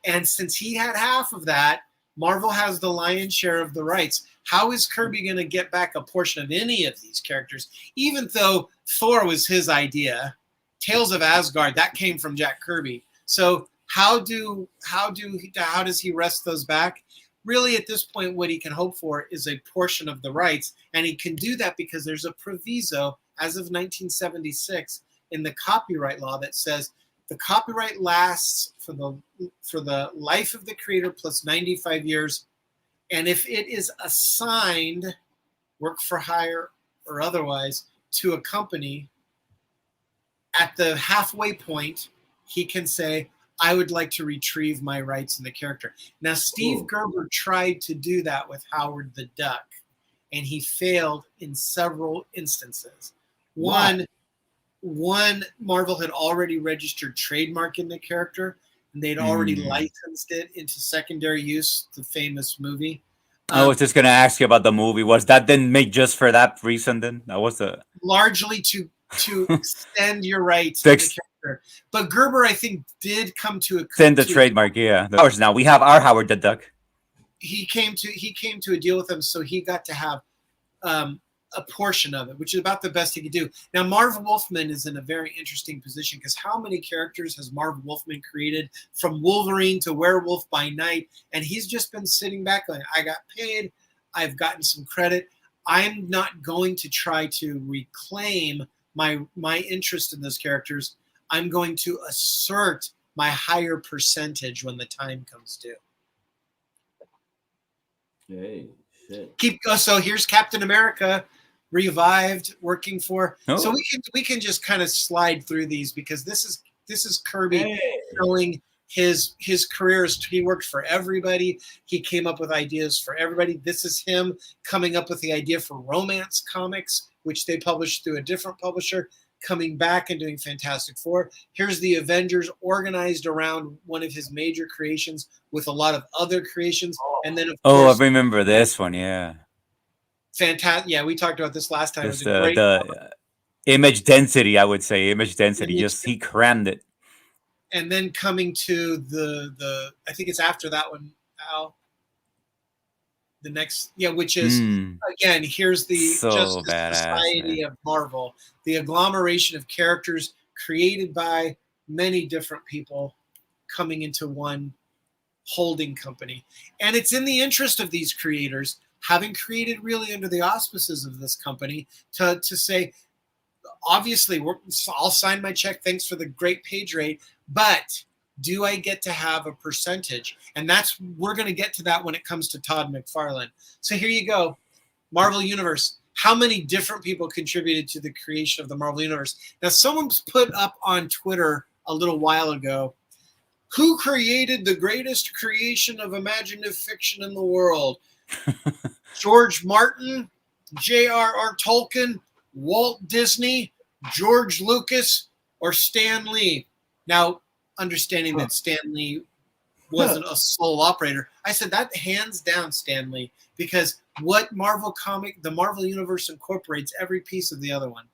And since he had half of that, Marvel has the lion's share of the rights. How is Kirby going to get back a portion of any of these characters? Even though Thor was his idea, Tales of Asgard, that came from Jack Kirby. So how does he wrest those back? Really, at this point, what he can hope for is a portion of the rights, and he can do that because there's a proviso as of 1976 in the copyright law that says the copyright lasts for the life of the creator plus 95 years, and if it is assigned, work for hire or otherwise, to a company, at the halfway point, he can say, I would like to retrieve my rights in the character. Now, Steve Gerber tried to do that with Howard the Duck, and he failed in several instances. One, Marvel had already registered trademark in the character, and they'd already licensed it into secondary use, the famous movie. I was just going to ask you about the movie. Was that then made just for that reason then? That was largely to extend your rights to the character. But Gerber, I think, did come to extend the trademark. Yeah, ours now. We have our Howard the Duck. He came to a deal with them, so he got to have a portion of it, which is about the best he could do. Now, Marv Wolfman is in a very interesting position because how many characters has Marv Wolfman created, from Wolverine to Werewolf by Night? And he's just been sitting back going, I got paid. I've gotten some credit. I'm not going to try to reclaim my interest in those characters. I'm going to assert my higher percentage when the time comes due. Hey, shit. So here's Captain America. revived, working for. Oh. So we can just kind of slide through these because this is Kirby Hey. showing his careers. He worked for everybody. He came up with ideas for everybody. This is him coming up with the idea for Romance Comics, which they published through a different publisher, coming back and doing Fantastic Four. Here's the Avengers organized around one of his major creations with a lot of other creations. And then, of course, I remember this one. Yeah. Fantastic. Yeah, we talked about this last time. Just it was a great the image density, I would say. Image density. He crammed it. And then coming to the I think it's after that one, Al. The next, which is again, here's the Justice Society of Marvel, the agglomeration of characters created by many different people coming into one holding company. And it's in the interest of these creators, having created really under the auspices of this company, to say, obviously, I'll sign my check. Thanks for the great page rate. But do I get to have a percentage? And we're going to get to that when it comes to Todd McFarlane. So here you go. Marvel Universe. How many different people contributed to the creation of the Marvel Universe? Now, someone's put up on Twitter a little while ago, who created the greatest creation of imaginative fiction in the world? George Martin, J.R.R. Tolkien, Walt Disney, George Lucas, or Stan Lee? Now, understanding that Stan Lee wasn't a sole operator, I said that hands down Stan Lee, because what the Marvel Universe incorporates every piece of the other one.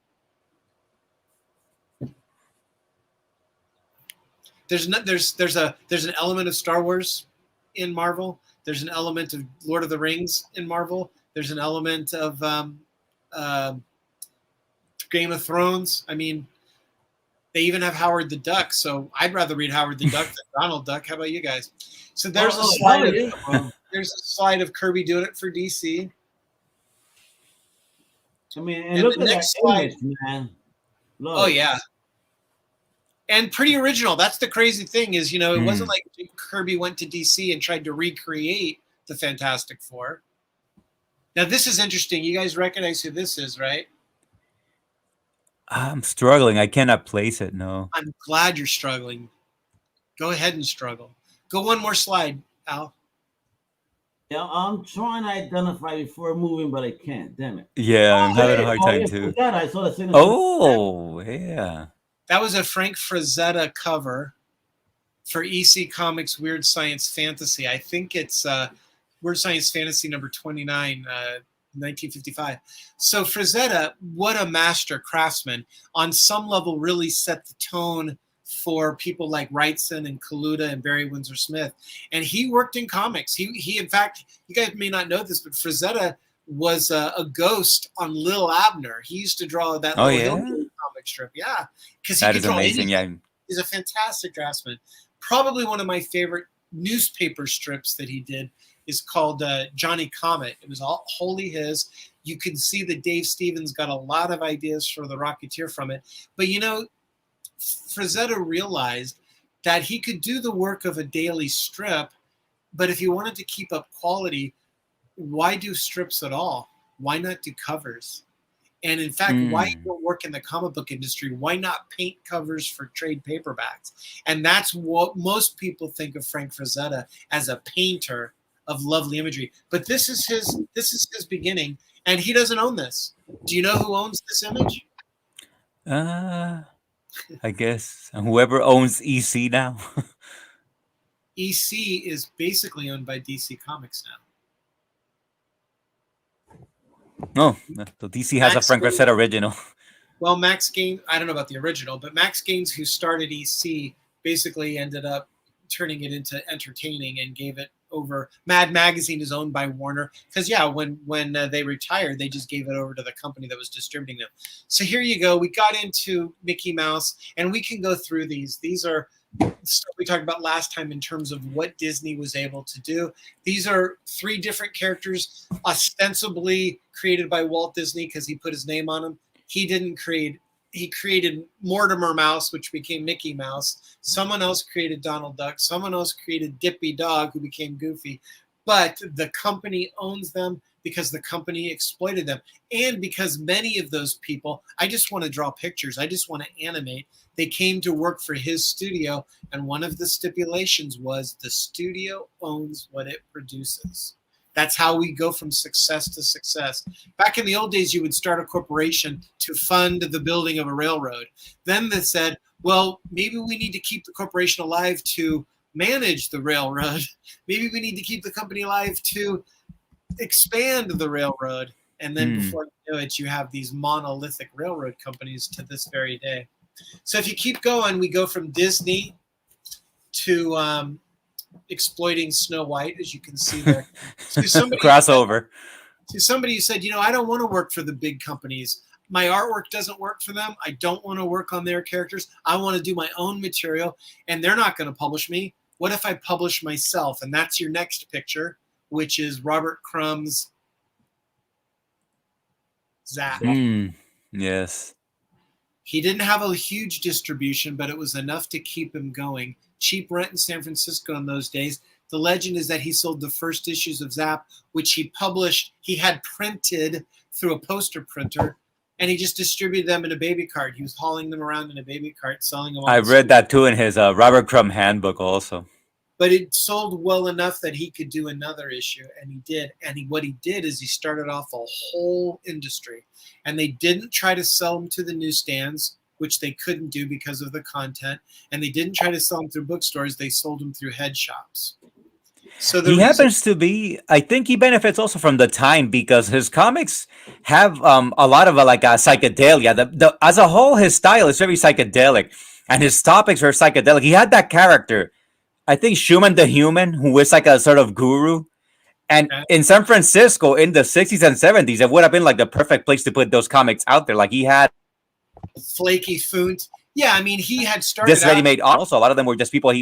There's an element of Star Wars in Marvel. There's an element of Lord of the Rings in Marvel. There's an element of Game of Thrones. I mean, they even have Howard the Duck, so I'd rather read Howard the Duck than Donald Duck. How about you guys? So there's a slide of Kirby doing it for DC. I mean, and look at that image, man. Look. Oh yeah, and pretty original. That's the crazy thing is, it wasn't like Kirby went to DC and tried to recreate the Fantastic Four. Now this is interesting. You guys recognize who this is, right? I'm struggling. I cannot place it. No. I'm glad you're struggling. Go ahead and struggle. Go one more slide, Al. Yeah, I'm trying to identify before moving, but I can't. Damn it. Yeah, I'm having a hard time too. I saw the Yeah. That was a Frank Frazetta cover for EC Comics Weird Science Fantasy. I think it's Weird Science Fantasy number 29, 1955. So Frazetta, what a master craftsman, on some level really set the tone for people like Wrightson and Kaluta and Barry Windsor Smith. And he worked in comics. He in fact, you guys may not know this, but Frazetta was a ghost on Lil Abner. He used to draw that comic strip. Yeah. Because that is amazing. Yeah. He's a fantastic draftsman. Probably one of my favorite newspaper strips that he did is called Johnny Comet. It was all wholly his. You can see that Dave Stevens got a lot of ideas for the Rocketeer from it. But Frazetta realized that he could do the work of a daily strip, but if he wanted to keep up quality, why do strips at all? Why not do covers? And in fact, why don't work in the comic book industry? Why not paint covers for trade paperbacks? And that's what most people think of Frank Frazetta, as a painter of lovely imagery. But this is his beginning, and he doesn't own this. Do you know who owns this image? I guess whoever owns EC now. EC is basically owned by DC Comics now. Oh, so DC has a Frank Frazetta original. Well, Max Gaines, I don't know about the original, but Max Gaines, who started EC, basically ended up turning it into entertaining and gave it over. Mad Magazine is owned by Warner because when they retired, they just gave it over to the company that was distributing them. So here you go. We got into Mickey Mouse, and we can go through these. These are stuff we talked about last time in terms of what Disney was able to do. These are 3 different characters ostensibly created by Walt Disney because he put his name on them. He didn't create. He created Mortimer Mouse, which became Mickey Mouse. Someone else created Donald Duck. Someone else created Dippy Dog, who became Goofy. But the company owns them. because the company exploited them. And because many of those people, I just want to draw pictures, I just want to animate, they came to work for his studio. And one of the stipulations was the studio owns what it produces. That's how we go from success to success. Back in the old days, you would start a corporation to fund the building of a railroad. Then they said, well, maybe we need to keep the corporation alive to manage the railroad. Maybe we need to keep the company alive to expand the railroad. And then before you know it, you have these monolithic railroad companies to this very day. So if you keep going, we go from Disney to exploiting Snow White, as you can see there. To somebody crossover. To somebody who said, I don't want to work for the big companies. My artwork doesn't work for them. I don't want to work on their characters. I want to do my own material, and they're not going to publish me. What if I publish myself? And that's your next picture, which is Robert Crumb's Zap. Yes. He didn't have a huge distribution, but it was enough to keep him going. Cheap rent in San Francisco in those days. The legend is that he sold the first issues of Zap, which he published. He had printed through a poster printer, and he just distributed them in a baby cart. He was hauling them around in a baby cart, selling them. I read that too in his Robert Crumb handbook also. But it sold well enough that he could do another issue, and he did. And what he did is he started off a whole industry, and they didn't try to sell them to the newsstands, which they couldn't do because of the content, and they didn't try to sell them through bookstores. They sold them through head shops. So he happens to be, I think he benefits also from the time because his comics have a lot of like a psychedelia. As a whole, his style is very psychedelic, and his topics are psychedelic. He had that character, I think Schumann the Human, who is like a sort of guru. And in San Francisco in the 60s and 70s, it would have been like the perfect place to put those comics out there. Like he had Flaky Foont. Yeah, I mean, he had started this ready-made also. A lot of them were just people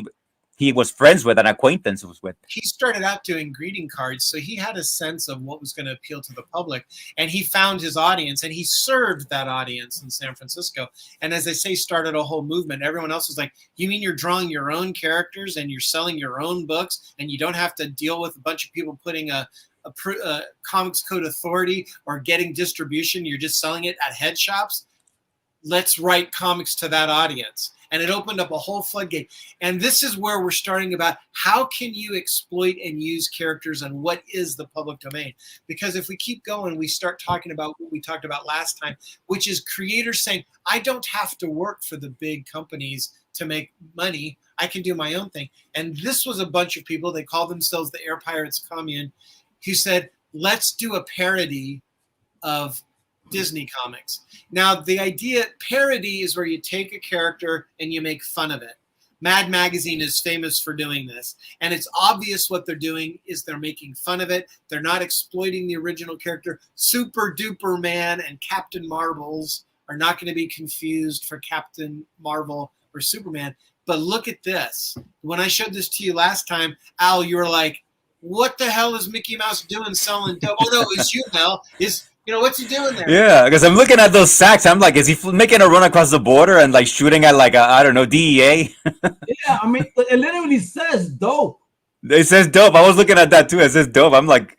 he was friends with and acquaintances with. He started out doing greeting cards, so he had a sense of what was going to appeal to the public, and he found his audience, and he served that audience in San Francisco. And as I say, started a whole movement. Everyone else was like, you mean you're drawing your own characters and you're selling your own books, and you don't have to deal with a bunch of people putting a Comics Code Authority or getting distribution? You're just selling it at head shops? Let's write comics to that audience. And it opened up a whole floodgate. And this is where we're starting about how can you exploit and use characters and what is the public domain? Because if we keep going, we start talking about what we talked about last time, which is creators saying, I don't have to work for the big companies to make money. I can do my own thing. And this was a bunch of people, they call themselves the Air Pirates Commune, who said, let's do a parody of Disney comics. Now, the idea, parody is where you take a character and you make fun of it. Mad Magazine is famous for doing this. And it's obvious what they're doing is they're making fun of it. They're not exploiting the original character. Super Duper Man and Captain Marvels are not going to be confused for Captain Marvel or Superman. But look at this. When I showed this to you last time, Al, you were like, what the hell is Mickey Mouse doing selling dope? Oh, no, it's you, Mel. What's he doing there? Yeah, because I'm looking at those sacks. I'm like, is he making a run across the border and like shooting at like I don't know, DEA? Yeah, I mean, it literally says dope. It says dope. I was looking at that too. It says dope. I'm like,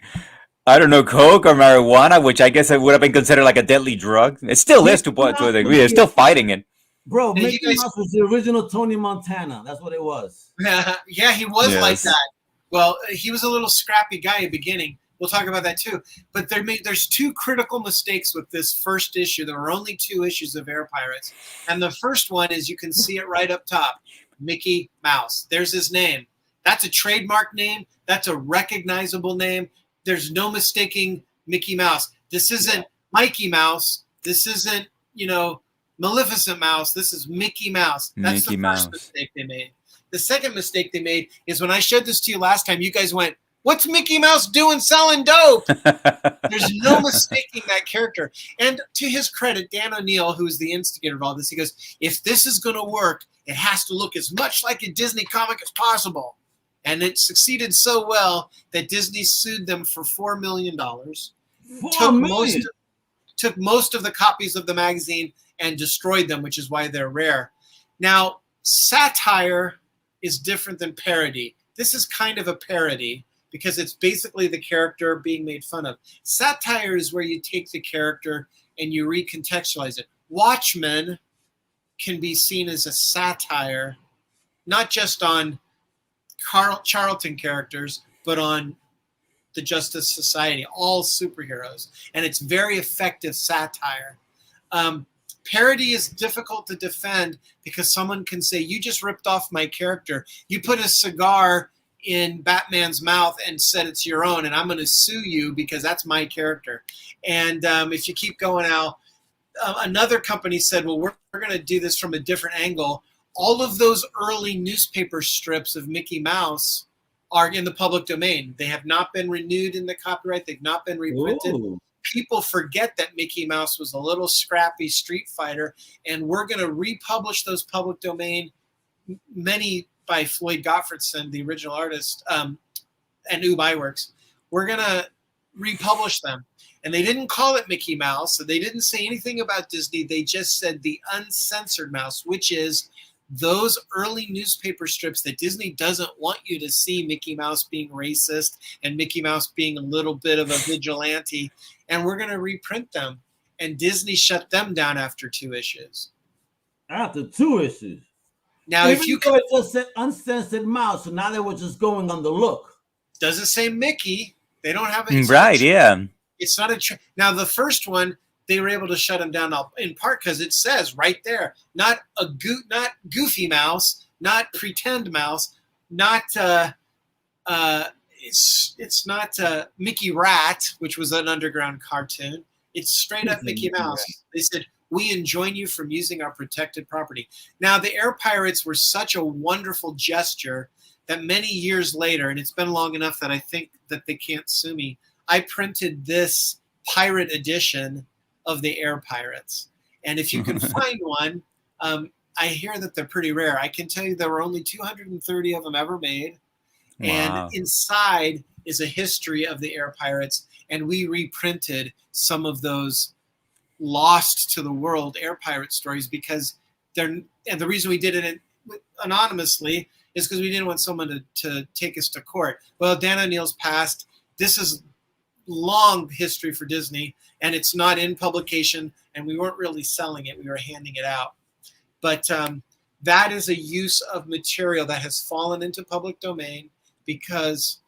I don't know, coke or marijuana, which I guess it would have been considered like a deadly drug. It still is to a degree. They're still fighting it. Bro, Mickey Mouse was the original Tony Montana. That's what it was. Yeah, he was like that. Well, he was a little scrappy guy at the beginning. We'll talk about that too. But there's two critical mistakes with this first issue. There were only 2 issues of Air Pirates. And the first one is, you can see it right up top, Mickey Mouse. There's his name. That's a trademark name. That's a recognizable name. There's no mistaking Mickey Mouse. This isn't Mikey Mouse. This isn't, Maleficent Mouse. This is Mickey Mouse. That's the first mistake they made. The second mistake they made is when I showed this to you last time, you guys went, what's Mickey Mouse doing selling dope? There's no mistaking that character. And to his credit, Dan O'Neill, who is the instigator of all this, he goes, if this is going to work, it has to look as much like a Disney comic as possible. And it succeeded so well that Disney sued them for $4 million. Took most of the copies of the magazine and destroyed them, which is why they're rare. Now, satire is different than parody. This is kind of a parody. because it's basically the character being made fun of. Satire is where you take the character and you recontextualize it. Watchmen can be seen as a satire, not just on Charlton characters, but on the Justice Society, all superheroes. And it's very effective satire. Parody is difficult to defend because someone can say, you just ripped off my character. You put a cigar in Batman's mouth and said it's your own, and I'm going to sue you because that's my character. And if you keep going out, another company said, well, we're going to do this from a different angle. All of those early newspaper strips of Mickey Mouse are in the public domain. They have not been renewed in the copyright. They've not been reprinted. Ooh. People forget that Mickey Mouse was a little scrappy street fighter, and we're going to republish those public domain, many by Floyd Gottfredson, the original artist, and Ub Iwerks. We're going to republish them. And they didn't call it Mickey Mouse. So they didn't say anything about Disney. They just said the uncensored mouse, which is those early newspaper strips that Disney doesn't want you to see Mickey Mouse being racist and Mickey Mouse being a little bit of a vigilante. And we're going to reprint them. And Disney shut them down after 2 issues. After 2 issues. Now, Even if you though it just said uncensored mouse, so now they were just going on the look. doesn't say Mickey, they don't have it. Right, yeah. It's not now the first one, they were able to shut him down in part because it says right there, not Goofy Mouse, not Pretend Mouse, not it's not Mickey Rat, which was an underground cartoon. It's straight up Mickey Mouse. They said, we enjoin you from using our protected property. Now, the Air Pirates were such a wonderful gesture that many years later, and it's been long enough that I think that they can't sue me, I printed this pirate edition of the Air Pirates. And if you can find one, I hear that they're pretty rare. I can tell you there were only 230 of them ever made. Wow. And inside is a history of the Air Pirates. And we reprinted some of those lost to the world Air Pirate stories because and the reason we did it anonymously is because we didn't want someone to take us to court. Well, Dan O'Neill's passed. This is long history for Disney, and it's not in publication, and we weren't really selling it. We were handing it out. But that is a use of material that has fallen into public domain because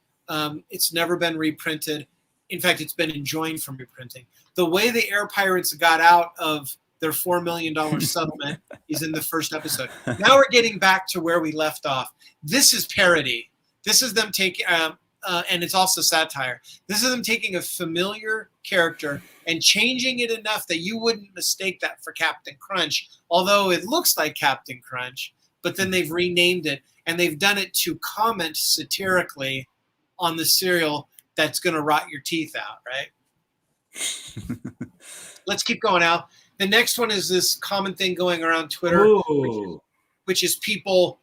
it's never been reprinted. In fact, it's been enjoined from reprinting. The way the Air Pirates got out of their $4 million settlement is in the first episode. Now we're getting back to where we left off. This is parody. This is them taking, and it's also satire. This is them taking a familiar character and changing it enough that you wouldn't mistake that for Captain Crunch, although it looks like Captain Crunch, but then they've renamed it, and they've done it to comment satirically on the cereal that's going to rot your teeth out, right? Let's keep going now. The next one is this common thing going around Twitter, which is people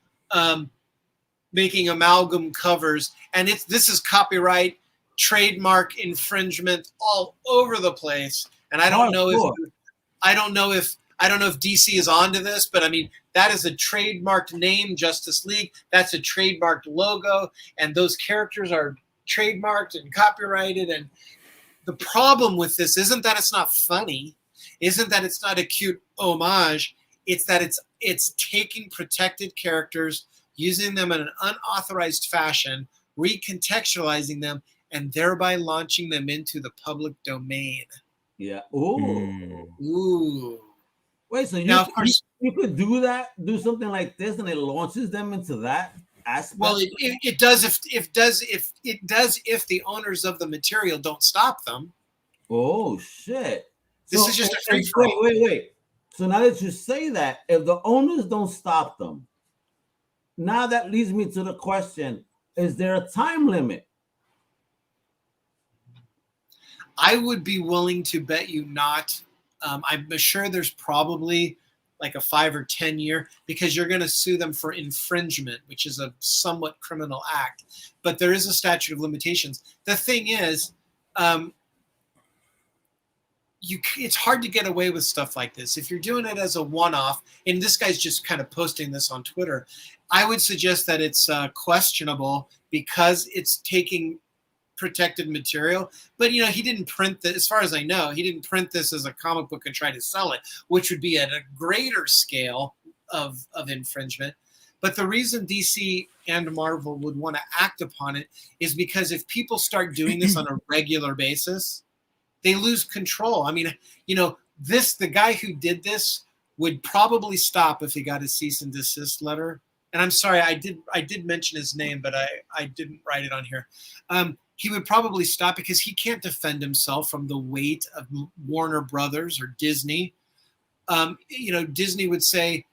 making amalgam covers, and this is copyright, trademark infringement all over the place. And I don't know if DC is onto this, but I mean that is a trademarked name, Justice League. That's a trademarked logo, and those characters are trademarked and copyrighted. And the problem with this isn't that it's not funny, isn't that it's not a cute homage. It's that it's taking protected characters, using them in an unauthorized fashion, recontextualizing them, and thereby launching them into the public domain. Yeah. Ooh. Wait, so Now, of course, you could do that, do something like this, and it launches them into that aspect? well, it does if the owners of the material don't stop them. Oh shit! This is just a free for all. Wait. So now that you say that, if the owners don't stop them, now that leads me to the question: is there a time limit? I would be willing to bet you not. I'm sure there's probably like a 5 or 10 year, because you're going to sue them for infringement, which is a somewhat criminal act. But there is a statute of limitations. The thing is, it's hard to get away with stuff like this. If you're doing it as a one-off, and this guy's just kind of posting this on Twitter, I would suggest that it's questionable because it's taking protected material. But he didn't print this, as far as I know, he didn't print this as a comic book and try to sell it, which would be at a greater scale of infringement. But the reason DC and Marvel would want to act upon it is because if people start doing this on a regular basis, they lose control. I mean, the guy who did this would probably stop if he got a cease and desist letter. And I'm sorry, I did mention his name, but I didn't write it on here. He would probably stop because he can't defend himself from the weight of Warner Brothers or Disney. Disney would say,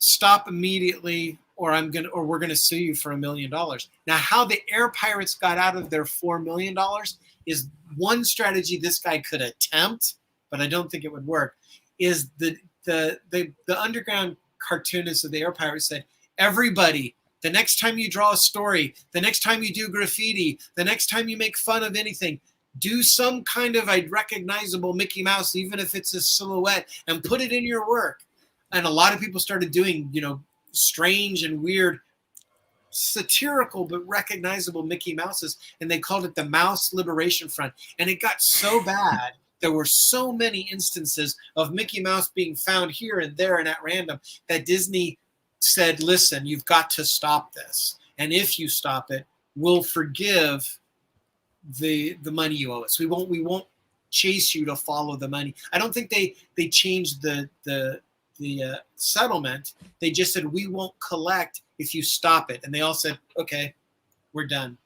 stop immediately, or we're gonna sue you for $1 million. Now, how the Air Pirates got out of their $4 million is one strategy this guy could attempt, but I don't think it would work. Is the underground cartoonists of the Air Pirates said, everybody, the next time you draw a story, the next time you do graffiti, the next time you make fun of anything, do some kind of a recognizable Mickey Mouse, even if it's a silhouette, and put it in your work. And a lot of people started doing, strange and weird, satirical but recognizable Mickey Mouses, and they called it the Mouse Liberation Front. And it got so bad, there were so many instances of Mickey Mouse being found here and there and at random that Disney said, listen, you've got to stop this. And if you stop it, we'll forgive the money you owe us. We won't chase you to follow the money. I don't think they changed the settlement. They just said, we won't collect if you stop it. And they all said, okay, we're done.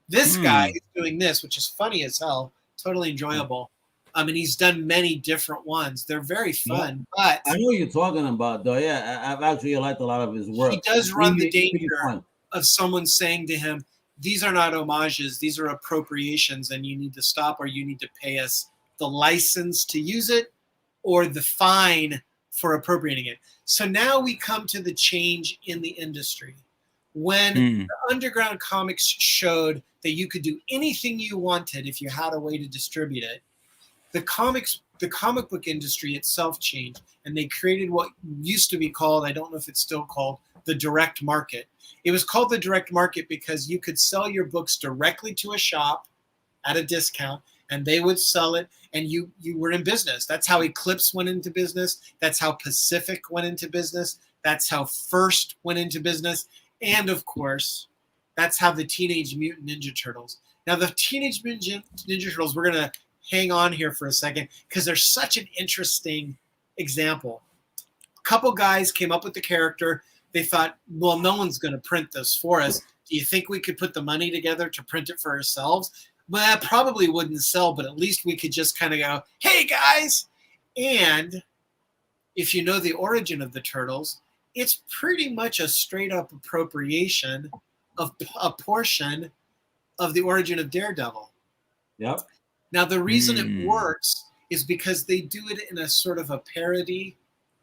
This guy is doing this, which is funny as hell, totally enjoyable. And he's done many different ones. They're very fun, but I know what you're talking about, though. Yeah, I've actually liked a lot of his work. He does run the danger of someone saying to him, these are not homages, these are appropriations, and you need to stop, or you need to pay us the license to use it or the fine for appropriating it. So now we come to the change in the industry. When the underground comics showed that you could do anything you wanted if you had a way to distribute it, the comic book industry itself changed, and they created what used to be called, I don't know if it's still called, the direct market. It was called the direct market because you could sell your books directly to a shop at a discount, and they would sell it, and you were in business. That's how Eclipse went into business. That's how Pacific went into business. That's how First went into business. And, of course, that's how the Teenage Mutant Ninja Turtles. Now, the Teenage Mutant Ninja Turtles, we're going to hang on here for a second because they're such an interesting example. A couple guys came up with the character. They thought, well, no one's going to print this for us. Do you think we could put the money together to print it for ourselves? Well, that probably wouldn't sell, but at least we could just kind of go, hey, guys. And if you know the origin of the Turtles, it's pretty much a straight-up appropriation of a portion of the origin of Daredevil. Yep. Now, the reason it works is because they do it in a sort of a parody,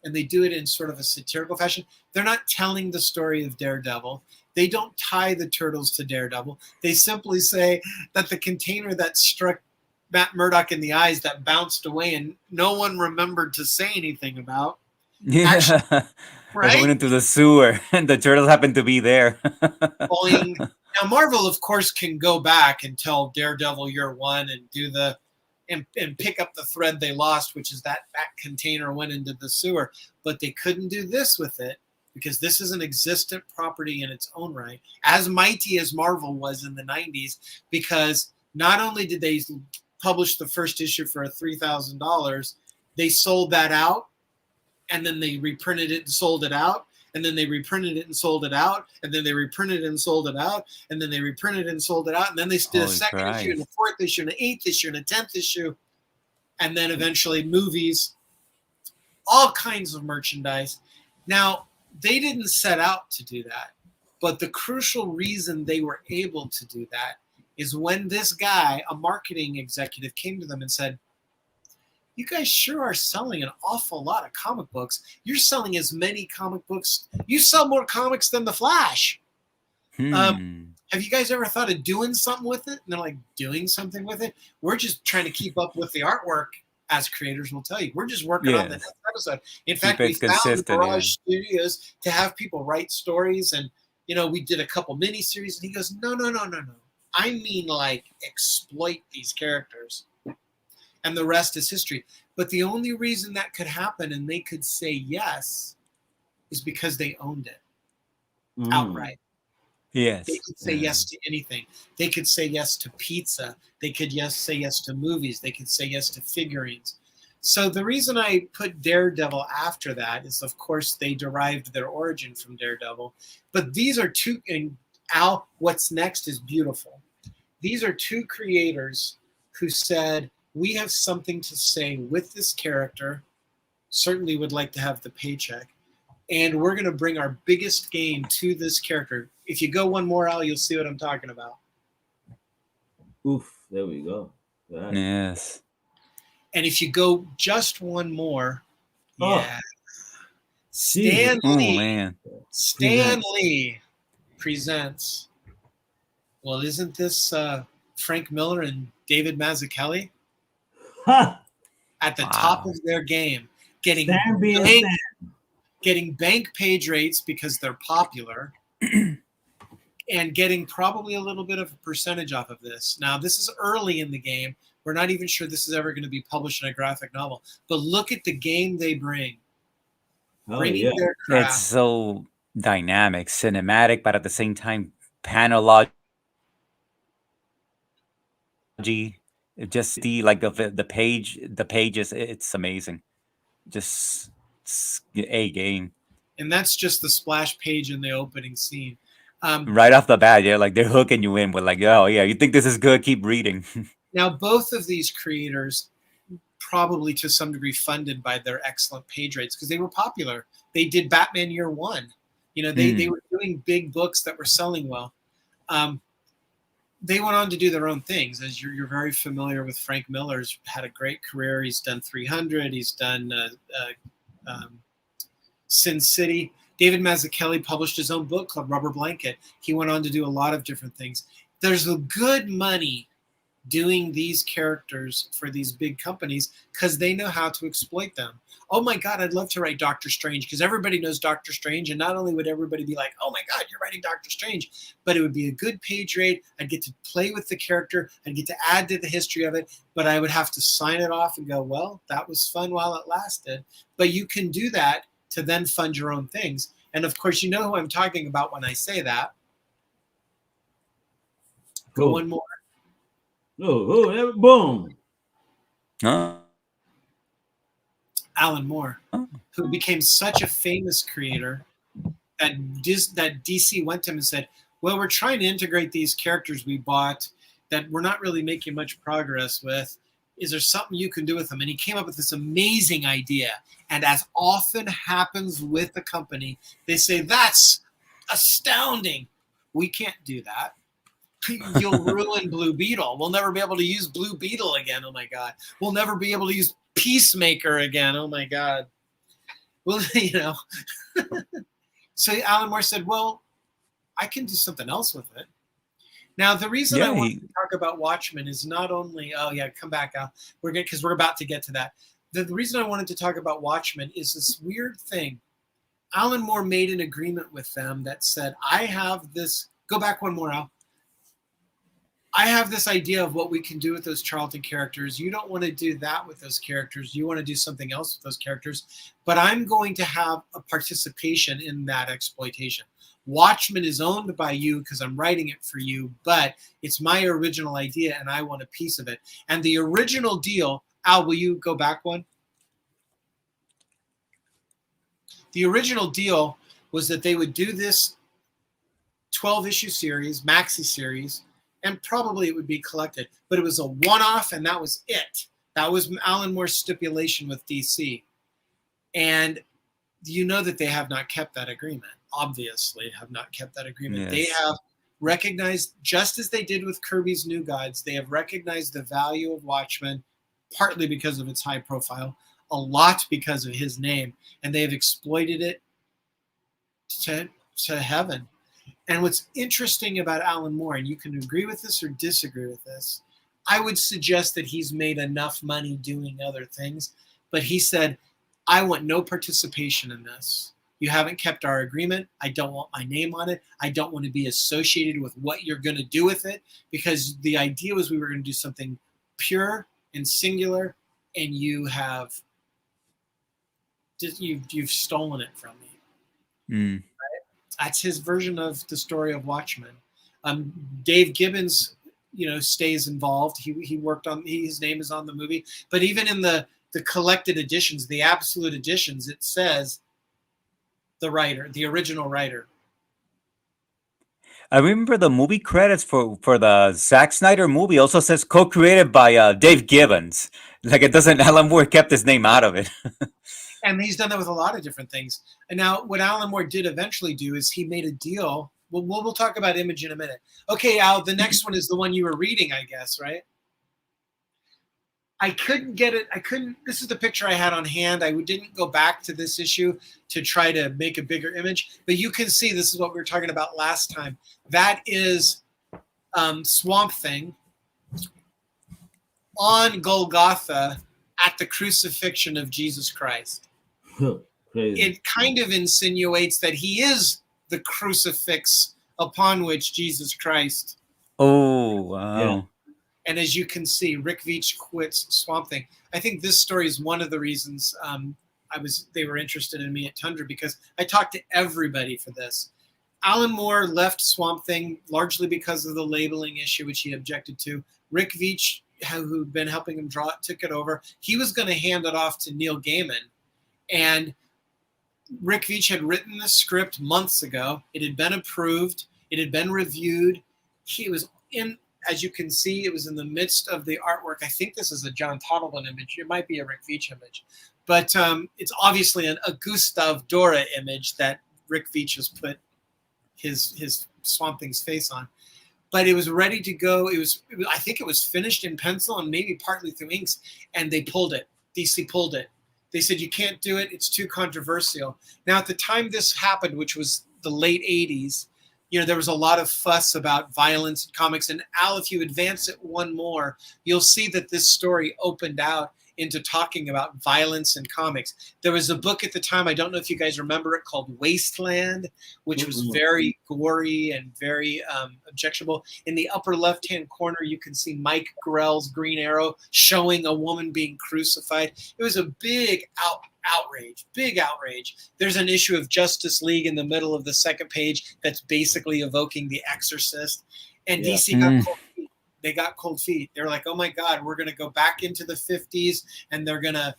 and they do it in sort of a satirical fashion. They're not telling the story of Daredevil. They don't tie the Turtles to Daredevil. They simply say that the container that struck Matt Murdock in the eyes that bounced away and no one remembered to say anything about. Yeah. Actually, right? They went into the sewer, and the turtles happened to be there. Now, Marvel, of course, can go back and tell Daredevil year one and do and pick up the thread they lost, which is that container went into the sewer. But they couldn't do this with it because this is an existent property in its own right, as mighty as Marvel was in the 90s, because not only did they publish the first issue for $3,000, they sold that out, and then they reprinted it and sold it out, and then they reprinted it and sold it out, and then they reprinted it and sold it out, and then they reprinted it and sold it out, and then they did a second issue and a fourth issue and an eighth issue and a 10th issue, and then eventually movies, all kinds of merchandise. Now, they didn't set out to do that, but the crucial reason they were able to do that is when this guy, a marketing executive, came to them and said, you guys sure are selling an awful lot of comic books. You're selling as many comic books. You sell more comics than The Flash. Have you guys ever thought of doing something with it? And they're like, doing something with it? We're just trying to keep up with the artwork, as creators will tell you. We're just working on the next episode. In fact, we found Garage Studios to have people write stories. And, we did a couple miniseries. And he goes, no. I mean, like, exploit these characters. And the rest is history. But the only reason that could happen and they could say yes is because they owned it outright. Yes. They could say yes to anything. They could say yes to pizza. They could say yes to movies. They could say yes to figurines. So the reason I put Daredevil after that is, of course, they derived their origin from Daredevil. But these are two, and Al, what's next is beautiful. These are two creators who said, we have something to say with this character, certainly would like to have the paycheck, and we're going to bring our biggest game to this character. If you go one more, Al, you'll see what I'm talking about. Oof, there we go. Right. Yes. And if you go just one more, yeah. Jesus. Stan Lee presents, well, isn't this Frank Miller and David Mazzucchelli at the top of their game, getting bank page rates because they're popular, and getting probably a little bit of a percentage off of this. Now, this is early in the game. We're not even sure this is ever going to be published in a graphic novel. But look at the game they bring. Bringing their craft. It's so dynamic, cinematic, but at the same time, panology. Just the pages. It's amazing. Just a game. And that's just the splash page in the opening scene. Right off the bat, yeah, like they're hooking you in with like, oh yeah, you think this is good? Keep reading. Now, both of these creators, probably to some degree funded by their excellent page rates, because they were popular. They did Batman Year One. You know, they were doing big books that were selling well. They went on to do their own things. As you're very familiar with, Frank Miller's had a great career. He's done 300. He's done Sin City. David Mazzucchelli published his own book called Rubber Blanket. He went on to do a lot of different things. There's a good money doing these characters for these big companies because they know how to exploit them. Oh my God, I'd love to write Doctor Strange because everybody knows Doctor Strange, and not only would everybody be like, oh my God, you're writing Doctor Strange, but it would be a good page rate. I'd get to play with the character. I'd get to add to the history of it, but I would have to sign it off and go, well, that was fun while it lasted. But you can do that to then fund your own things. And of course, you know who I'm talking about when I say that. Go one more. Oh, boom. Alan Moore, who became such a famous creator that DC went to him and said, well, we're trying to integrate these characters we bought that we're not really making much progress with. Is there something you can do with them? And he came up with this amazing idea. And as often happens with the company, they say, that's astounding. We can't do that. You'll ruin Blue Beetle. We'll never be able to use Blue Beetle again. Oh my God. We'll never be able to use Peacemaker again. Oh my God. Well, you know. So Alan Moore said, well, I can do something else with it. Now, the reason I want to talk about Watchmen is not only, oh yeah, come back, Al. Because we're about to get to that. The reason I wanted to talk about Watchmen is this weird thing. Alan Moore made an agreement with them that said, I have this, go back one more, Al. I have this idea of what we can do with those Charlton characters. You don't want to do that with those characters. You want to do something else with those characters. But I'm going to have a participation in that exploitation. Watchmen is owned by you because I'm writing it for you, but it's my original idea and I want a piece of it. And the original deal, Al, will you go back one? The original deal was that they would do this 12-issue series, maxi series, and probably it would be collected. But it was a one-off, and that was it. That was Alan Moore's stipulation with DC. And you know that they have not kept that agreement. Obviously have not kept that agreement. Yes. They have recognized, just as they did with Kirby's New Gods, they have recognized the value of Watchmen, partly because of its high profile, a lot because of his name, and they have exploited it to heaven. And what's interesting about Alan Moore, and you can agree with this or disagree with this, I would suggest that he's made enough money doing other things, but he said, I want no participation in this. You haven't kept our agreement. I don't want my name on it. I don't want to be associated with what you're going to do with it, because the idea was we were going to do something pure and singular, and you've stolen it from me. Mm. That's his version of the story of Watchmen. Dave Gibbons, stays involved. He worked on, his name is on the movie, but even in the collected editions, the absolute editions, it says the writer, the original writer. I remember the movie credits for the Zack Snyder movie also says co-created by Dave Gibbons. Like it doesn't, Alan Moore kept his name out of it. And he's done that with a lot of different things. And now what Alan Moore did eventually do is he made a deal. We'll talk about Image in a minute. Okay, Al, the next one is the one you were reading, I guess, right? I couldn't get it. This is the picture I had on hand. I didn't go back to this issue to try to make a bigger image, but you can see this is what we were talking about last time. That is Swamp Thing on Golgotha at the crucifixion of Jesus Christ. Crazy. It kind of insinuates that he is the crucifix upon which Jesus Christ. Oh, wow. Yeah. And as you can see, Rick Veitch quits Swamp Thing. I think this story is one of the reasons they were interested in me at Tundra, because I talked to everybody for this. Alan Moore left Swamp Thing largely because of the labeling issue, which he objected to. Rick Veitch, who'd been helping him draw it, took it over. He was going to hand it off to Neil Gaiman. And Rick Veitch had written the script months ago. It had been approved. It had been reviewed. He was in... As you can see, it was in the midst of the artwork. I think this is a John Toddleman image. It might be a Rick Veitch image. But it's obviously a Gustav Dora image that Rick Veitch has put his Swamp Thing's face on. But it was ready to go. I think it was finished in pencil and maybe partly through inks, and they pulled it. DC pulled it. They said, you can't do it. It's too controversial. Now, at the time this happened, which was the late 80s, there was a lot of fuss about violence in comics. And Al, if you advance it one more, you'll see that this story opened out into talking about violence in comics. There was a book at the time, I don't know if you guys remember it, called Wasteland, which was very gory and very objectionable. In the upper left-hand corner, you can see Mike Grell's Green Arrow showing a woman being crucified. It was a big outrage. There's an issue of Justice League in the middle of the second page that's basically evoking The Exorcist. And DC got cold feet. They got cold feet. They're like, oh my God, we're going to go back into the 50s, and they're going to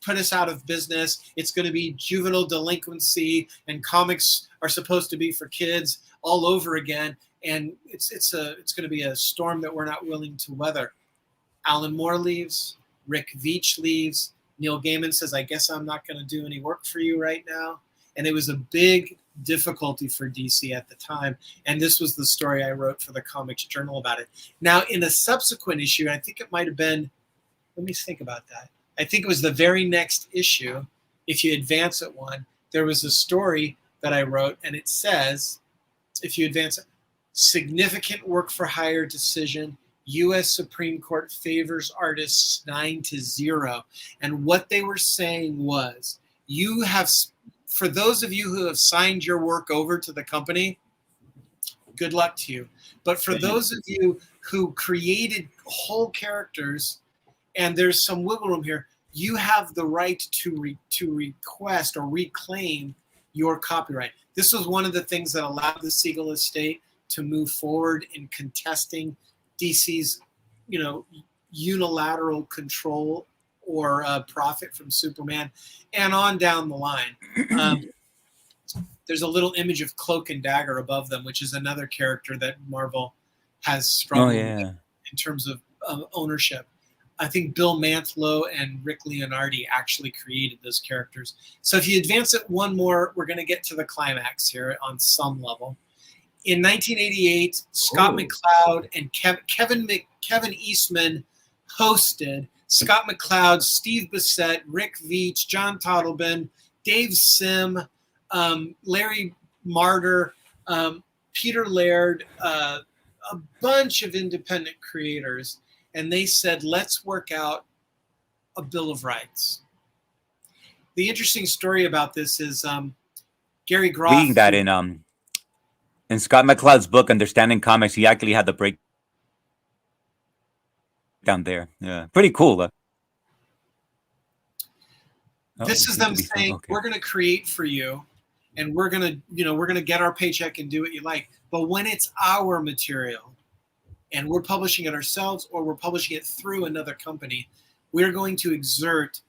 put us out of business. It's going to be juvenile delinquency, and comics are supposed to be for kids all over again. And it's going to be a storm that we're not willing to weather. Alan Moore leaves. Rick Veitch leaves. Neil Gaiman says, I guess I'm not going to do any work for you right now. And it was a big difficulty for DC at the time. And this was the story I wrote for the Comics Journal about it. Now, in a subsequent issue, I think it might have been, let me think about that. I think it was the very next issue. If you advance it one, there was a story that I wrote, and it says, if you advance it, significant work for hire decision, U.S. Supreme Court favors artists 9-0. And what they were saying was, you have, for those of you who have signed your work over to the company, good luck to you. But for those of you who created whole characters, and there's some wiggle room here, you have the right to request or reclaim your copyright. This was one of the things that allowed the Siegel estate to move forward in contesting DC's, unilateral control or profit from Superman, and on down the line. There's a little image of Cloak and Dagger above them, which is another character that Marvel has struggled with in terms of ownership. I think Bill Mantlo and Rick Leonardi actually created those characters. So if you advance it one more, we're going to get to the climax here on some level. In 1988, Scott McCloud and Kevin Eastman hosted. Scott McCloud, Steve Bissett, Rick Veitch, John Toddleman, Dave Sim, Larry Marder, Peter Laird, a bunch of independent creators. And they said, let's work out a Bill of Rights. the interesting story about this is Gary Groth. Reading that in Scott McCloud's book, Understanding Comics, he actually had the break down there. Yeah, pretty cool. This is them saying, we're going to create for you, and we're going to get our paycheck and do what you like. But when it's our material and we're publishing it ourselves or we're publishing it through another company, we're going to exert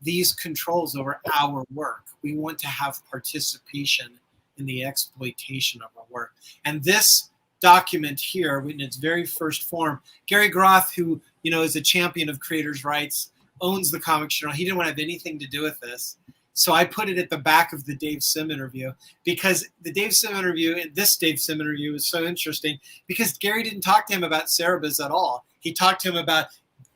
these controls over our work. We want to have participation in the exploitation of our work. And this document here, in its very first form, Gary Groth, who is a champion of creators' rights, owns the Comics Journal. He didn't want to have anything to do with this. So I put it at the back of the Dave Sim interview, because the Dave Sim interview, this Dave Sim interview is so interesting because Gary didn't talk to him about Cerebus at all. He talked to him about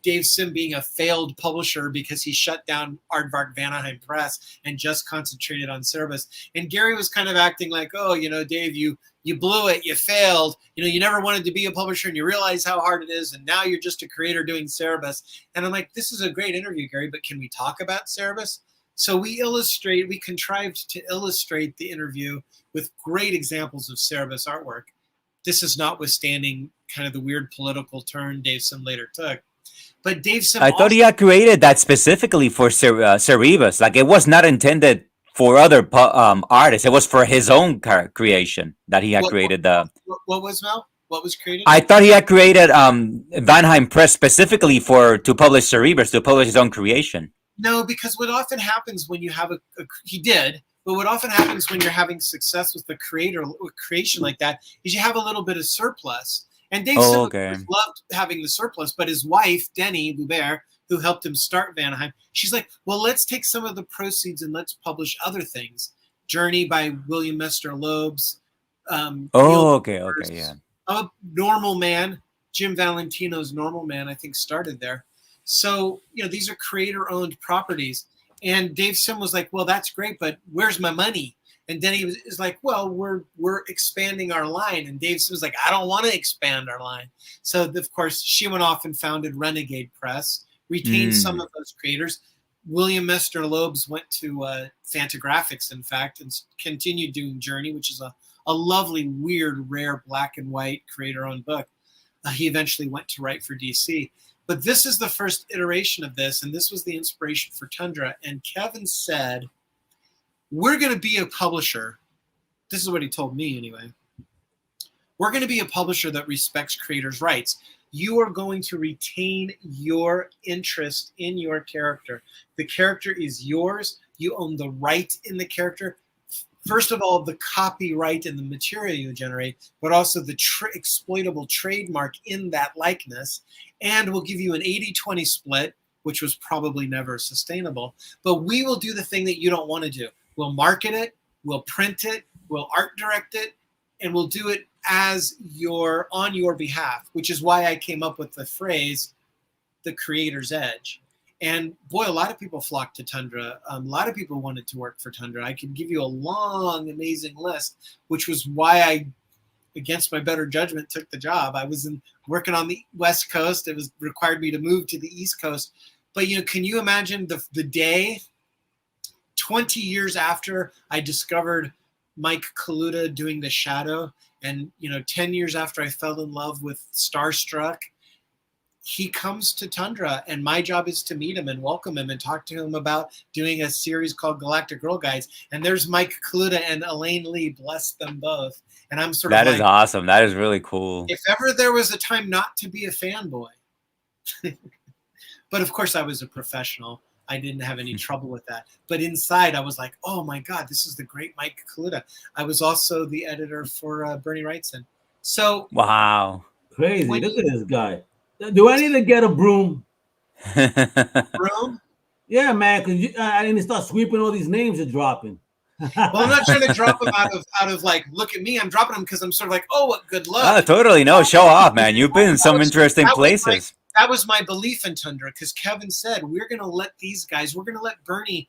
Dave Sim being a failed publisher because he shut down Aardvark Vanaheim Press and just concentrated on Cerebus. And Gary was kind of acting like, oh, Dave, you blew it, you failed, you never wanted to be a publisher and you realize how hard it is, and now you're just a creator doing Cerebus. And I'm like, this is a great interview, Gary, but can we talk about Cerebus? So we contrived to illustrate the interview with great examples of Cerebus artwork. This is notwithstanding kind of the weird political turn Dave Sim later took. But Dave Sim, I thought he had created that specifically for Cerebus. Like, it was not intended for other artists. It was for his own creation that he had created. What was, Mel? What was created? I thought he had created Vanheim Press specifically to publish Cerebus, to publish his own creation. No, because what often happens when you have he did, but what often happens when you're having success with the creation like that is you have a little bit of surplus. And Dave Sim loved having the surplus, but his wife, Denny Boubert, who helped him start Vanaheim, she's like, well, let's take some of the proceeds and let's publish other things. Journey by William Mester Loebs. Yeah. Normal Man, Jim Valentino's Normal Man, I think, started there. So, these are creator-owned properties. And Dave Sim was like, well, that's great, but where's my money? And Denny is like, well, we're expanding our line. And Dave was like, I don't want to expand our line. So, of course, she went off and founded Renegade Press, retained some of those creators. William Mester Loebs went to Fantagraphics, in fact, and continued doing Journey, which is a lovely, weird, rare black and white creator-owned book. He eventually went to write for DC. But this is the first iteration of this, and this was the inspiration for Tundra. And Kevin said, we're going to be a publisher. This is what he told me anyway. We're going to be a publisher that respects creators' rights. You are going to retain your interest in your character. The character is yours. You own the right in the character. First of all, the copyright in the material you generate, but also the exploitable trademark in that likeness. And we'll give you an 80-20 split, which was probably never sustainable. But we will do the thing that you don't want to do. We'll market it, we'll print it, we'll art direct it, and we'll do it on your behalf, which is why I came up with the phrase, the creator's edge. And boy, a lot of people flocked to Tundra. A lot of people wanted to work for Tundra. I could give you a long, amazing list, which was why I, against my better judgment, took the job. I was working on the West Coast. It required me to move to the East Coast. But can you imagine the day 20 years after I discovered Mike Kaluta doing The Shadow, and 10 years after I fell in love with Starstruck, he comes to Tundra, and my job is to meet him and welcome him and talk to him about doing a series called Galactic Girl Guides. And there's Mike Kaluta and Elaine Lee, bless them both. And I'm sort of that is awesome. That is really cool. If ever there was a time not to be a fanboy, but of course I was a professional. I didn't have any trouble with that. But inside I was like, oh my God, this is the great Mike Kaluta. I was also the editor for Bernie Wrightson. So wow, crazy! Look at this guy. Do I need to get a broom? Broom? Yeah, man, because I need to start sweeping all these names you're dropping. Well, I'm not trying to drop them out of like, look at me. I'm dropping them because I'm sort of like, oh, what good luck. Oh, totally. No, show off, man. You've been in some interesting places. That was my belief in Tundra, because Kevin said, we're going to let these guys, we're going to let Bernie,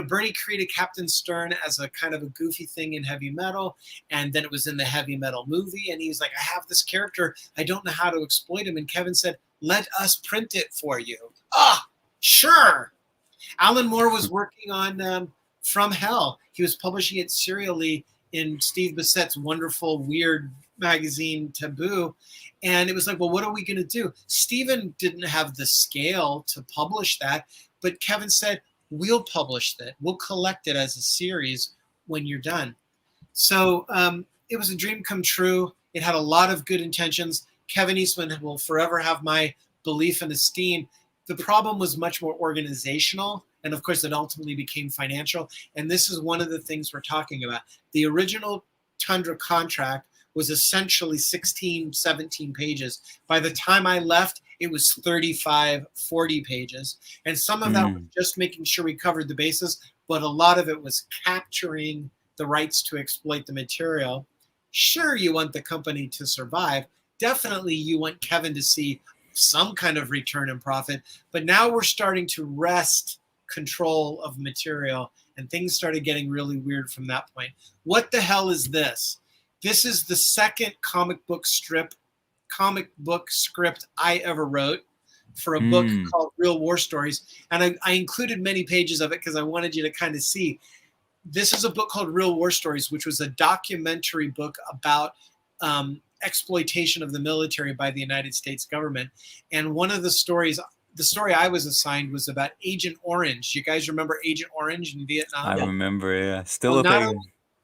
Bernie created Captain Stern as a kind of a goofy thing in heavy metal. And then it was in the heavy metal movie. And he was like, I have this character. I don't know how to exploit him. And Kevin said, let us print it for you. Ah, sure. Alan Moore was working on From Hell. He was publishing it serially in Steve Bissett's wonderful, weird magazine Taboo. And it was like, well, what are we going to do? Steven didn't have the scale to publish that, but Kevin said, we'll publish that. We'll collect it as a series when you're done. So it was a dream come true. It had a lot of good intentions. Kevin Eastman will forever have my belief and esteem. The problem was much more organizational. And of course, it ultimately became financial. And this is one of the things we're talking about. The original Tundra contract was essentially 16, 17 pages. By the time I left, it was 35, 40 pages. And some of that was just making sure we covered the bases, but a lot of it was capturing the rights to exploit the material. Sure, you want the company to survive. Definitely you want Kevin to see some kind of return and profit. But now we're starting to wrest control of material, and things started getting really weird from that point. What the hell is this? This is the second comic book script I ever wrote for a book called Real War Stories. And I included many pages of it because I wanted you to kind of see. This is a book called Real War Stories, which was a documentary book about exploitation of the military by the United States government. And one of the stories, the story I was assigned was about Agent Orange. You guys remember Agent Orange in Vietnam? I remember, yeah. Still a thing.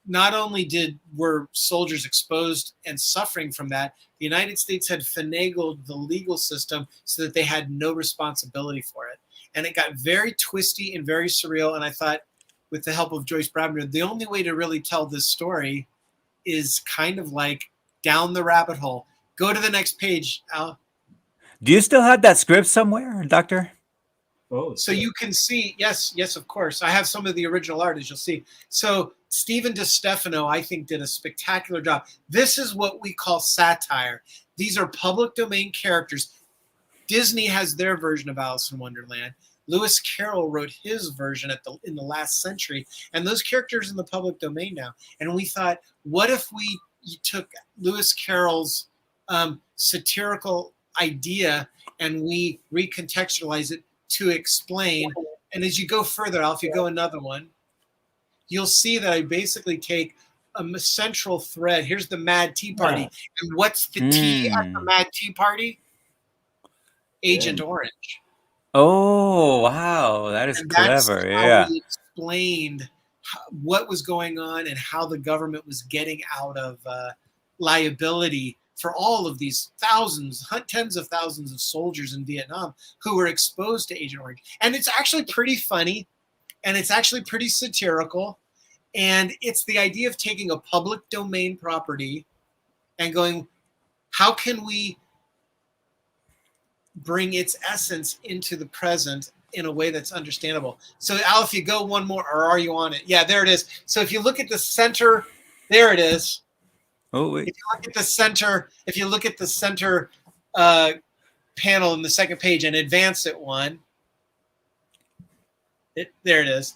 Not only were soldiers exposed and suffering from that, the United States had finagled the legal system so that they had no responsibility for it. And it got very twisty and very surreal. And I thought, with the help of Joyce Brabner, the only way to really tell this story is kind of like down the rabbit hole. Go to the next page, Al. Do you still have that script somewhere, Doctor? Oh, so you can see, yes, of course. I have some of the original art, as you'll see. So Stephen DeStefano, I think, did a spectacular job. This is what we call satire. These are public domain characters. Disney has their version of Alice in Wonderland. Lewis Carroll wrote his version in the last century, and those characters in the public domain now. And we thought, what if we took Lewis Carroll's satirical idea and we recontextualize it to explain? And as you go further, Al, if you go another one, you'll see that I basically take a central thread. Here's the Mad Tea Party. And what's the tea at the Mad Tea Party? Agent Orange. Oh, wow. That is clever. Yeah. We explained what was going on and how the government was getting out of liability for all of these thousands, tens of thousands of soldiers in Vietnam who were exposed to Agent Orange. And it's actually pretty funny, and it's actually pretty satirical. And it's the idea of taking a public domain property and going, how can we bring its essence into the present in a way that's understandable? So Al, if you go one more, or are you on it? Yeah, there it is. So if you look at the center, there it is. Oh, wait. If you look at the center panel in the second page and advance it one, there it is.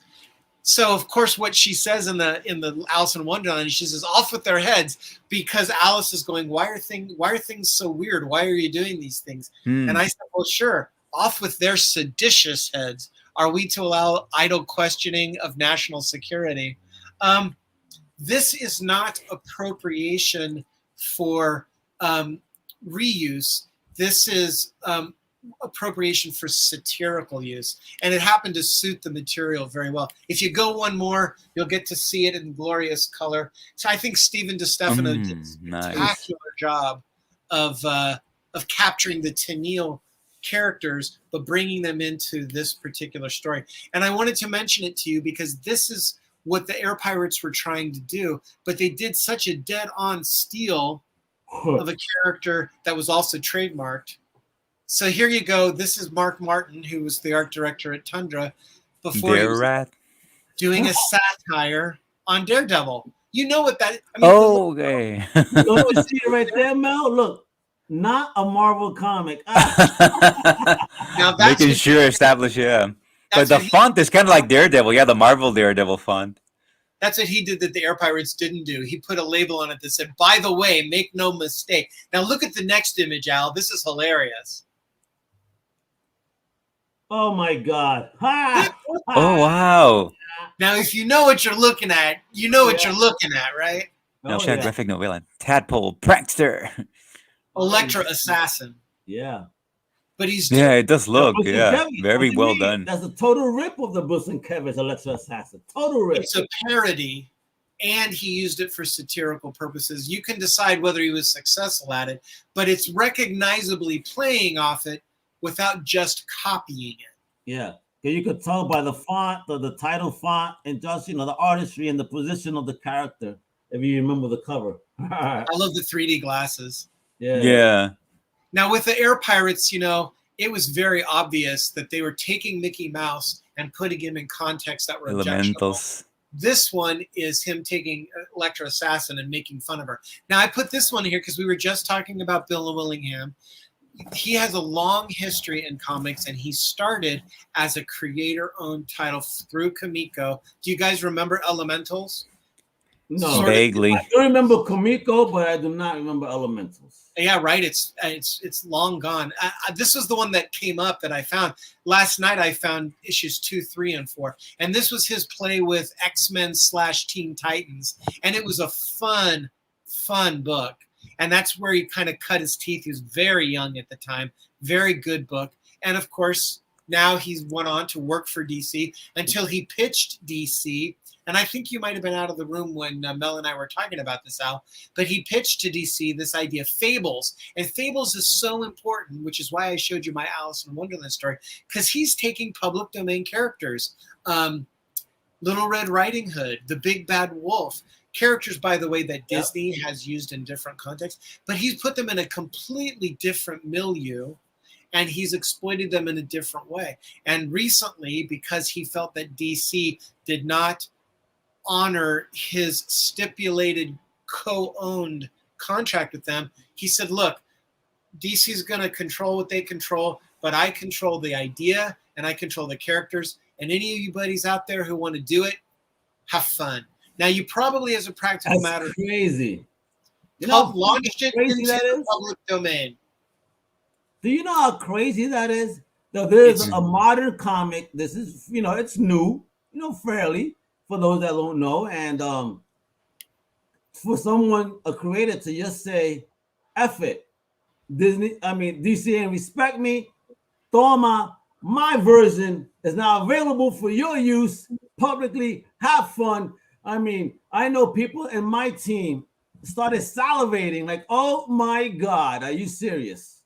So of course, what she says in the Alice in Wonderland, she says, "Off with their heads," because Alice is going, why are things so weird? Why are you doing these things? And I said, well, sure, off with their seditious heads. Are we to allow idle questioning of national security? This is not appropriation for reuse. This is appropriation for satirical use, and it happened to suit the material very well. If you go one more, you'll get to see it in glorious color. So I think Stephen DeStefano did a spectacular job of capturing the Tennille characters, but bringing them into this particular story. And I wanted to mention it to you because this is what the Air Pirates were trying to do, but they did such a dead-on steal of a character that was also trademarked. So here you go. This is Mark Martin, who was the art director at Tundra, before he was doing a satire on Daredevil. You know what that? I mean, okay. You know what you see right there, Mel? Look, not a Marvel comic. Now that's making sure establish, yeah. But the font is kind of like Daredevil. Yeah, the Marvel Daredevil font. That's what he did that the Air Pirates didn't do. He put a label on it that said, "By the way, make no mistake." Now look at the next image, Al. This is hilarious. Oh my God! Ha! Oh wow! Now, if you know what you're looking at, you know what you're looking at, right? No, Oh, yeah. Graphic novella. Tadpole prankster. Electra Assassin. Yeah. But he's Yeah, it does look. Bruce and Yeah, Kevin. What very do you well mean? done. That's a total rip of the Bruce and Kevin's Electra Assassin. Total rip. it's a parody, and he used it for satirical purposes. You can decide whether he was successful at it, but it's recognizably playing off it without just copying it. Yeah. You could tell by the font, the title font, and just the artistry and the position of the character. If you remember the cover. I love the 3D glasses. Yeah. Now with the Air Pirates, it was very obvious that they were taking Mickey Mouse and putting him in contexts that were objectionable. Elementals. This one is him taking Electra Assassin and making fun of her. Now, I put this one here because we were just talking about Bill Willingham. He has a long history in comics, and he started as a creator-owned title through Comico. Do you guys remember Elementals? No. Vaguely. I do remember Comico, but I do not remember Elementals. Yeah, right. It's long gone. This was the one that came up that I found last night. I found issues 2, 3, and 4, and this was his play with X-Men / Teen Titans, and it was a fun book. And that's where he kind of cut his teeth. He was very young at the time. Very good book, and of course now he's went on to work for DC until he pitched DC. And I think you might have been out of the room when Mel and I were talking about this, Al. But he pitched to DC this idea of Fables. And Fables is so important, which is why I showed you my Alice in Wonderland story, because he's taking public domain characters. Little Red Riding Hood, the Big Bad Wolf. Characters, by the way, that Disney has used in different contexts. But he's put them in a completely different milieu. And he's exploited them in a different way. And recently, because he felt that DC did not honor his stipulated co-owned contract with them, he said, look, DC's going to control what they control, but I control the idea and I control the characters, and any of you buddies out there who want to do it, have fun. Now, you probably, as a practical matter, crazy. Launched it crazy into that the is? public domain. Do you know how crazy that is? Now, there's a modern comic. This is, it's new, fairly, for those that don't know. And for someone, a creator, to just say, F it. DC ain't respect me. Toma, my version is now available for your use publicly. Have fun. I know people in my team started salivating like, oh my God, are you serious?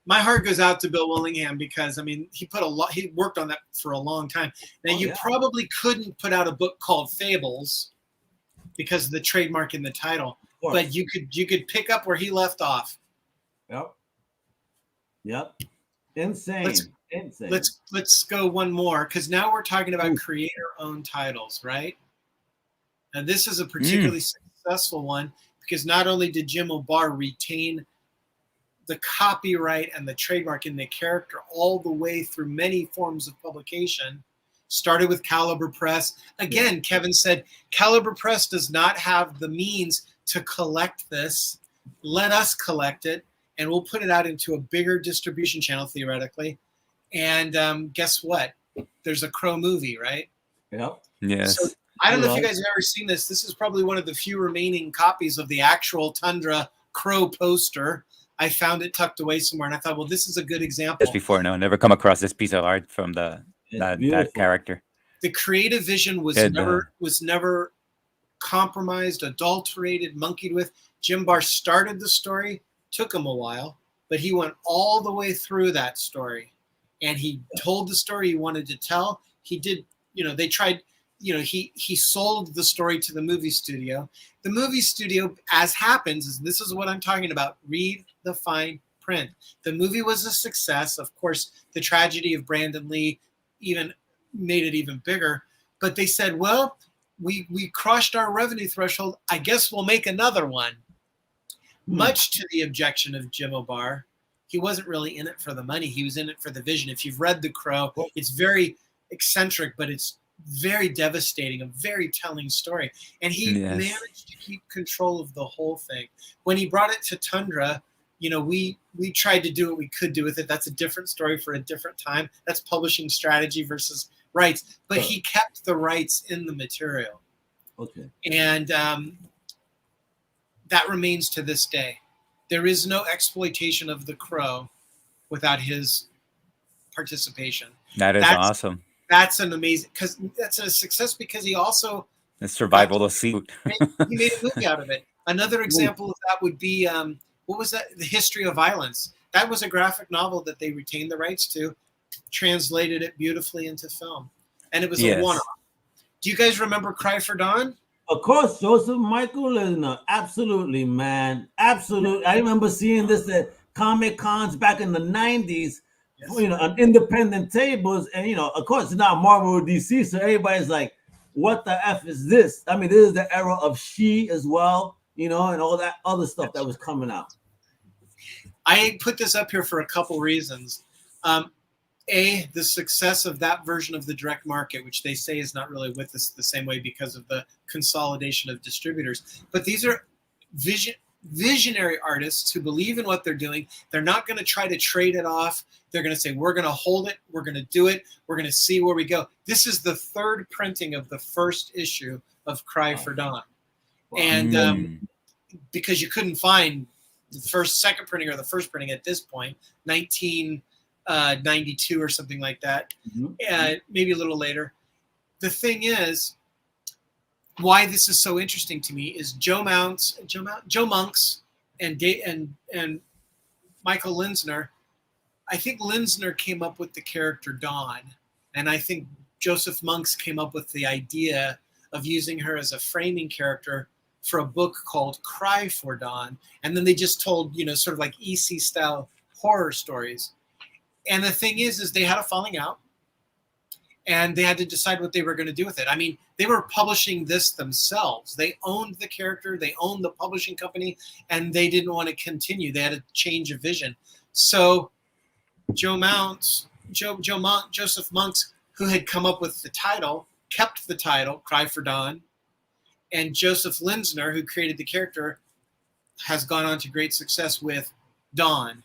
My heart goes out to Bill Willingham because, he worked on that for a long time. Now, you probably couldn't put out a book called Fables because of the trademark in the title, but you could pick up where he left off. Yep. Insane. Let's go one more, because now we're talking about creator-owned titles, right? And this is a particularly successful one because not only did Jim O'Barr retain the copyright and the trademark in the character all the way through many forms of publication, started with Caliber Press. Again, Kevin said, Caliber Press does not have the means to collect this. Let us collect it, and we'll put it out into a bigger distribution channel, theoretically. And guess what? There's a Crow movie, right? Yep. Yes. So, I don't know if you guys have ever seen this. This is probably one of the few remaining copies of the actual Tundra Crow poster. I found it tucked away somewhere, and I thought, well, this is a good example. Just before, no, never come across this piece of art from that character. The creative vision was never compromised, adulterated, monkeyed with. Jim Barr started the story, took him a while, but he went all the way through that story, and he told the story he wanted to tell. He did, they tried. He sold the story to the movie studio. The movie studio, as happens, this is what I'm talking about. Read the fine print. The movie was a success. Of course, the tragedy of Brandon Lee even made it even bigger. But they said, well, we crushed our revenue threshold. I guess we'll make another one. Much to the objection of Jim O'Barr. He wasn't really in it for the money. He was in it for the vision. If you've read The Crow, it's very eccentric, but it's very devastating, a very telling story. And he managed to keep control of the whole thing. When he brought it to Tundra, we tried to do what we could do with it. That's a different story for a different time. That's publishing strategy versus rights. But he kept the rights in the material. Okay. And that remains to this day. There is no exploitation of the Crow without his participation. That's awesome. That's an amazing, because that's a success because he also the survival of the suit. he made a movie out of it. Another example of that would be what was that? The History of Violence. That was a graphic novel that they retained the rights to, translated it beautifully into film, and it was a one-off. Do you guys remember Cry for Dawn? Of course, Joseph Michael Lisner. Absolutely, man. Absolutely. I remember seeing this at Comic Cons back in the 90s, on independent tables. And, of course, it's not Marvel or DC. So everybody's like, what the F is this? I mean, this is the era of She as well, and all that other stuff that was coming out. I put this up here for a couple reasons. The success of that version of the direct market, which they say is not really with us the same way because of the consolidation of distributors. But these are visionary artists who believe in what they're doing. They're not going to try to trade it off. They're going to say, we're going to hold it. We're going to do it. We're going to see where we go. This is the third printing of the first issue of Cry for Dawn. And because you couldn't find the second printing or the first printing at this point, 1992 or something like that, maybe a little later. The thing is, why this is so interesting to me is Joe Monks and Michael Linsner. I think Linsner came up with the character Dawn, and I think Joseph Monks came up with the idea of using her as a framing character for a book called Cry for Dawn, and then they just told sort of like EC style horror stories. And the thing is they had a falling out, and they had to decide what they were going to do with it. I mean, they were publishing this themselves. They owned the character, they owned the publishing company, and they didn't want to continue. They had a change of vision. So Joseph Monks, who had come up with the title, kept the title, Cry for Dawn, and Joseph Linsner, who created the character, has gone on to great success with Dawn.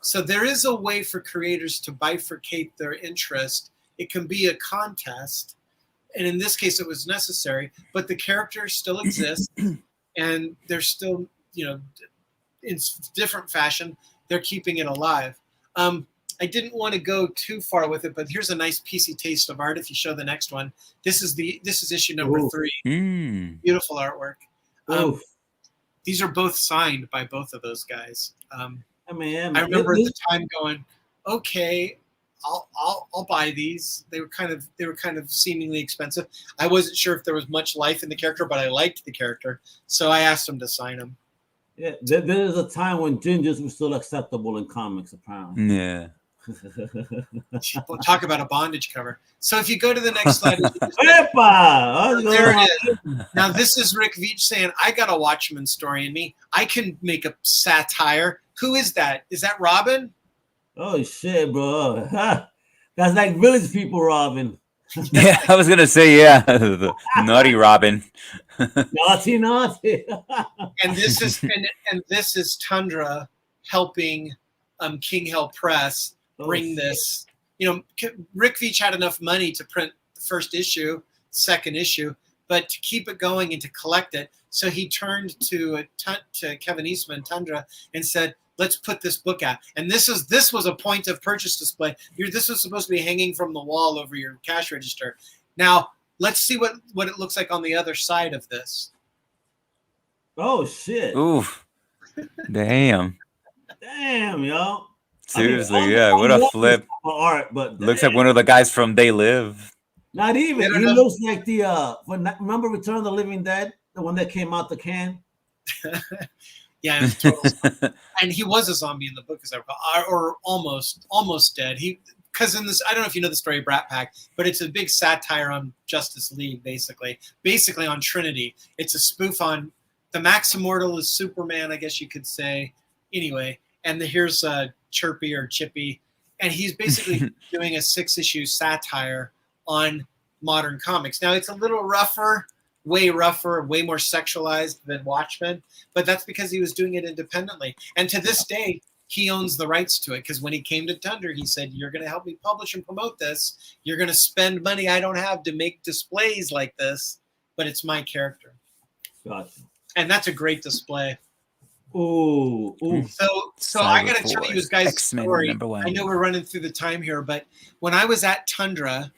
So there is a way for creators to bifurcate their interest. It can be a contest, and in this case it was necessary, but the character still exists, and they're still, in different fashion, they're keeping it alive. I didn't want to go too far with it, but here's a nice piecey taste of art. If you show the next one, this is issue number 3. Beautiful artwork. These are both signed by both of those guys. I remember at the time going, okay, I'll buy these. They were kind of seemingly expensive. I wasn't sure if there was much life in the character, but I liked the character, so I asked them to sign them. Yeah, there is a time when gingers were still acceptable in comics, apparently. Yeah. We'll talk about a bondage cover. So if you go to the next slide, there it is. Now this is Rick Veitch saying, "I got a Watchmen story in me. I can make a satire." Who is that? Is that Robin? Oh shit, bro! That's like Village People, Robin. Yeah, I was gonna say, the naughty Robin. naughty. And this is Tundra helping King Hell Press bring this. Rick Veitch had enough money to print the first issue, second issue, but to keep it going and to collect it, so he turned to Kevin Eastman, Tundra, and said, let's put this book out. And this was a point of purchase display. This was supposed to be hanging from the wall over your cash register. Now, let's see what it looks like on the other side of this. Oh, shit. Oof. Damn, yo. Seriously, what a flip. Art, but looks like one of the guys from They Live. Not even. He looks like remember Return of the Living Dead? The one that came out the can? Yeah, it was total. And he was a zombie in the book, as I recall, or almost dead. Because in this, I don't know if you know the story of Brat Pack, but it's a big satire on Justice League, basically on Trinity. It's a spoof on the Max Immortal is Superman, I guess you could say. Anyway, and here's Chirpy or Chippy, and he's basically doing a 6-issue satire on modern comics. Now it's a little rougher way rougher, way more sexualized than Watchmen, but that's because he was doing it independently. And to this day, he owns the rights to it, because when he came to Tundra, he said, "You're going to help me publish and promote this. You're going to spend money I don't have to make displays like this, but it's my character." Gotcha. And that's a great display. Ooh. So I got to tell you guys a X-Men story. #1. I know we're running through the time here, but when I was at Tundra,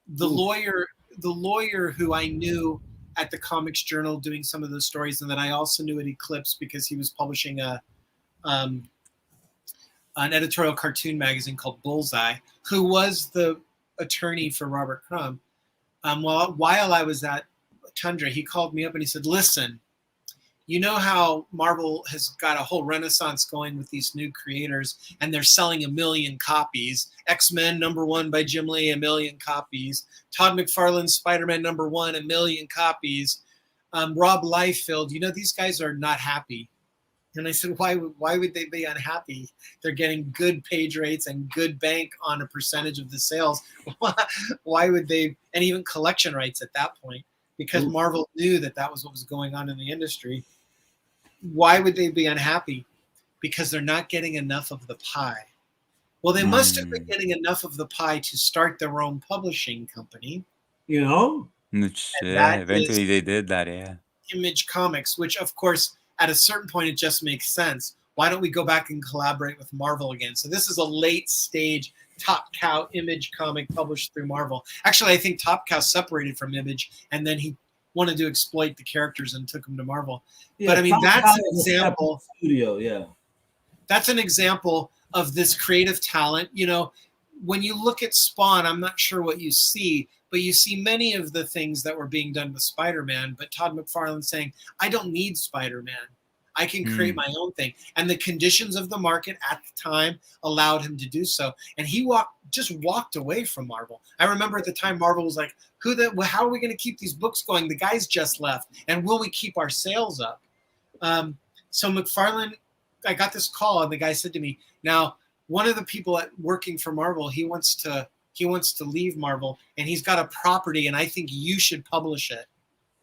the lawyer who I knew at the Comics Journal doing some of those stories, and that I also knew at Eclipse because he was publishing an editorial cartoon magazine called Bullseye, who was the attorney for Robert Crumb. While I was at Tundra, he called me up and he said, "Listen, you know how Marvel has got a whole renaissance going with these new creators, and they're selling 1 million copies. X-Men #1 by Jim Lee, 1 million copies. Todd McFarlane's Spider-Man #1, 1 million copies. Rob Liefeld, you know, these guys are not happy." And I said, why would they be unhappy? They're getting good page rates and good bank on a percentage of the sales. Why would they, and even collection rights at that point, because Marvel knew that that was what was going on in the industry. Why would they be unhappy? Because they're not getting enough of the pie. Well, they must have been getting enough of the pie to start their own publishing company. You know? Yeah, eventually they did that, yeah. Image Comics, which of course, at a certain point, it just makes sense. Why don't we go back and collaborate with Marvel again? So this is a late stage Top Cow Image comic published through Marvel. Actually, I think Top Cow separated from Image, and then he wanted to exploit the characters and took them to Marvel. Yeah, but I mean, Top that's Cow an is a example. Studio, yeah. That's an example of this creative talent. You know, when you look at Spawn, I'm not sure what you see, but you see many of the things that were being done with Spider-Man, but Todd McFarlane saying, "I don't need Spider-Man. I can create my own thing." And the conditions of the market at the time allowed him to do so. And he just walked away from Marvel. I remember at the time Marvel was like, how are we going to keep these books going? The guys just left. And will we keep our sales up? So McFarlane, I got this call and the guy said to me, "Now, one of the people working for Marvel, he wants to leave Marvel, and he's got a property, and I think you should publish it."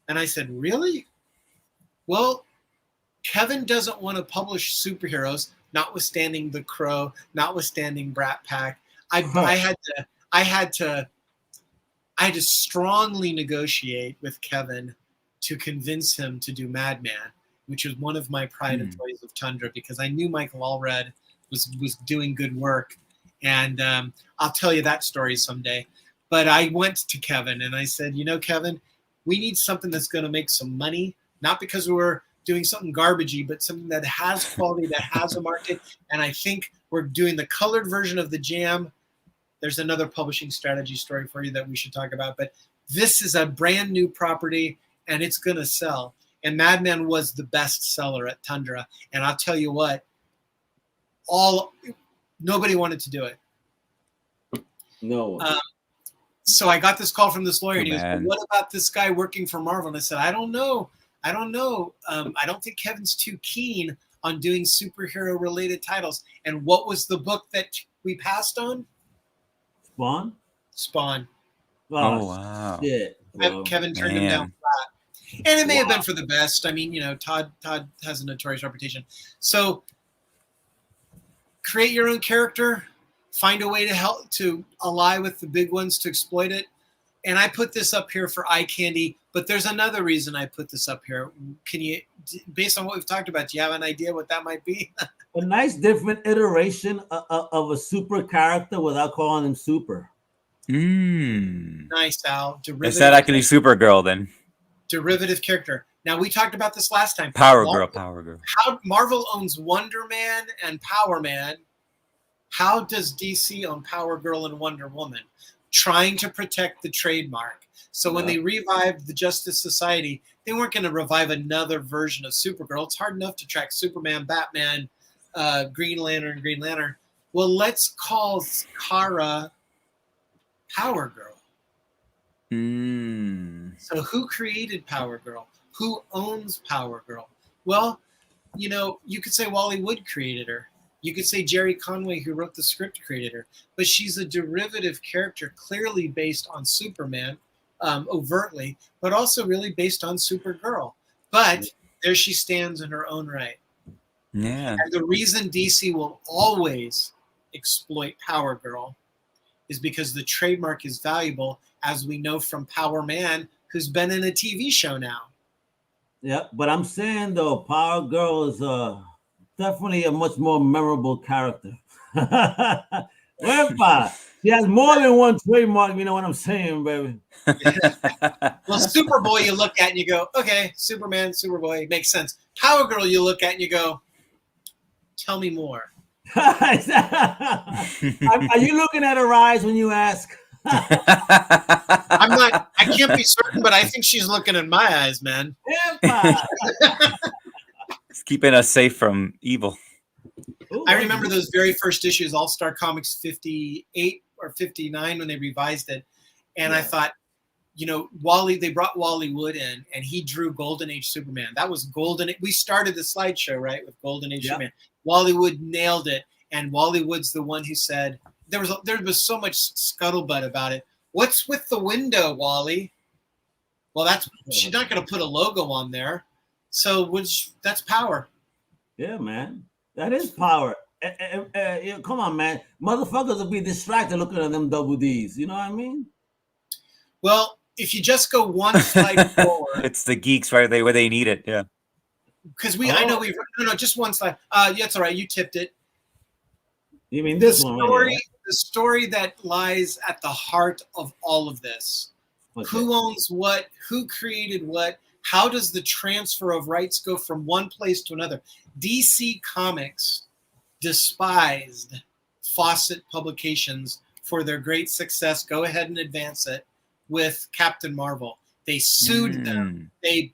And I said, "Really?" "Well, Kevin doesn't want to publish superheroes, notwithstanding The Crow, notwithstanding Brat Pack. I had to strongly negotiate with Kevin to convince him to do Madman, which was one of my pride and joys of Tundra, because I knew Michael Allred was doing good work. And I'll tell you that story someday. But I went to Kevin and I said, "You know, Kevin, we need something that's going to make some money, not because we're doing something garbagey, but something that has quality, that has a market. And I think we're doing the colored version of the Jam." There's another publishing strategy story for you that we should talk about. But this is a brand new property, and it's going to sell. And Madman was the best seller at Tundra. And I'll tell you what, nobody wanted to do it. No one. So I got this call from this lawyer, and he goes, "Well, what about this guy working for Marvel?" And I said, I don't know. I don't think Kevin's too keen on doing superhero-related titles. And what was the book that we passed on? Spawn. Oh, wow. Shit. Well, Kevin turned him down flat. And it may have been for the best. I mean, you know, Todd has a notorious reputation. So create your own character, find a way to ally with the big ones to exploit it. And I put this up here for eye candy, but there's another reason I put this up here. Can you, based on what we've talked about, do you have an idea what that might be? a nice different iteration of a super character without calling him super. Nice, Al. Is that actually Supergirl then? Derivative character. Now, we talked about this last time. Power Girl. How Marvel owns Wonder Man and Power Man. How does DC own Power Girl and Wonder Woman? Trying to protect the trademark. So when they revived the Justice Society, they weren't going to revive another version of Supergirl. It's hard enough to track Superman, Batman, Green Lantern. Well, let's call Kara Power Girl. So who created Power Girl? Who owns Power Girl? Well, you know, you could say Wally Wood created her. You could say Jerry Conway, who wrote the script, created her. But she's a derivative character clearly based on Superman, overtly, but also really based on Supergirl. But there she stands in her own right. Yeah. And the reason DC will always exploit Power Girl is because the trademark is valuable, as we know from Power Man, who's been in a TV show now. Yeah, but I'm saying though, Power Girl is definitely a much more memorable character. Whereby she has more than one trademark, you know what I'm saying, baby? Well, Superboy you look at and you go, okay, Superman, Superboy, makes sense. Power Girl you look at and you go, tell me more. Are you looking at her eyes when you ask? I can't be certain, but I think she's looking in my eyes, man. It's keeping us safe from evil. Ooh, I remember those very first issues, All-Star Comics 58 or 59, when they revised it. And I thought, you know, they brought Wally Wood in, and he drew Golden Age Superman. That was Golden. We started the slideshow, right, with Golden Age Superman. Wally Wood nailed it. And Wally Wood's the one who said, there was so much scuttlebutt about it. What's with the window, Wally? Well, she's not going to put a logo on there. So that's power. Yeah, man. That is power. Come on, man. Motherfuckers will be distracted looking at them double Ds. You know what I mean? Well, if you just go one slide forward. It's the geeks right there where they need it. Yeah. Because just one slide. Yeah, it's all right. You tipped it. You mean this one? Right? The story that lies at the heart of all of this. Okay. Who owns what? Who created what? How does the transfer of rights go from one place to another? DC Comics despised Fawcett Publications for their great success. Go ahead and advance it with Captain Marvel. They sued them. They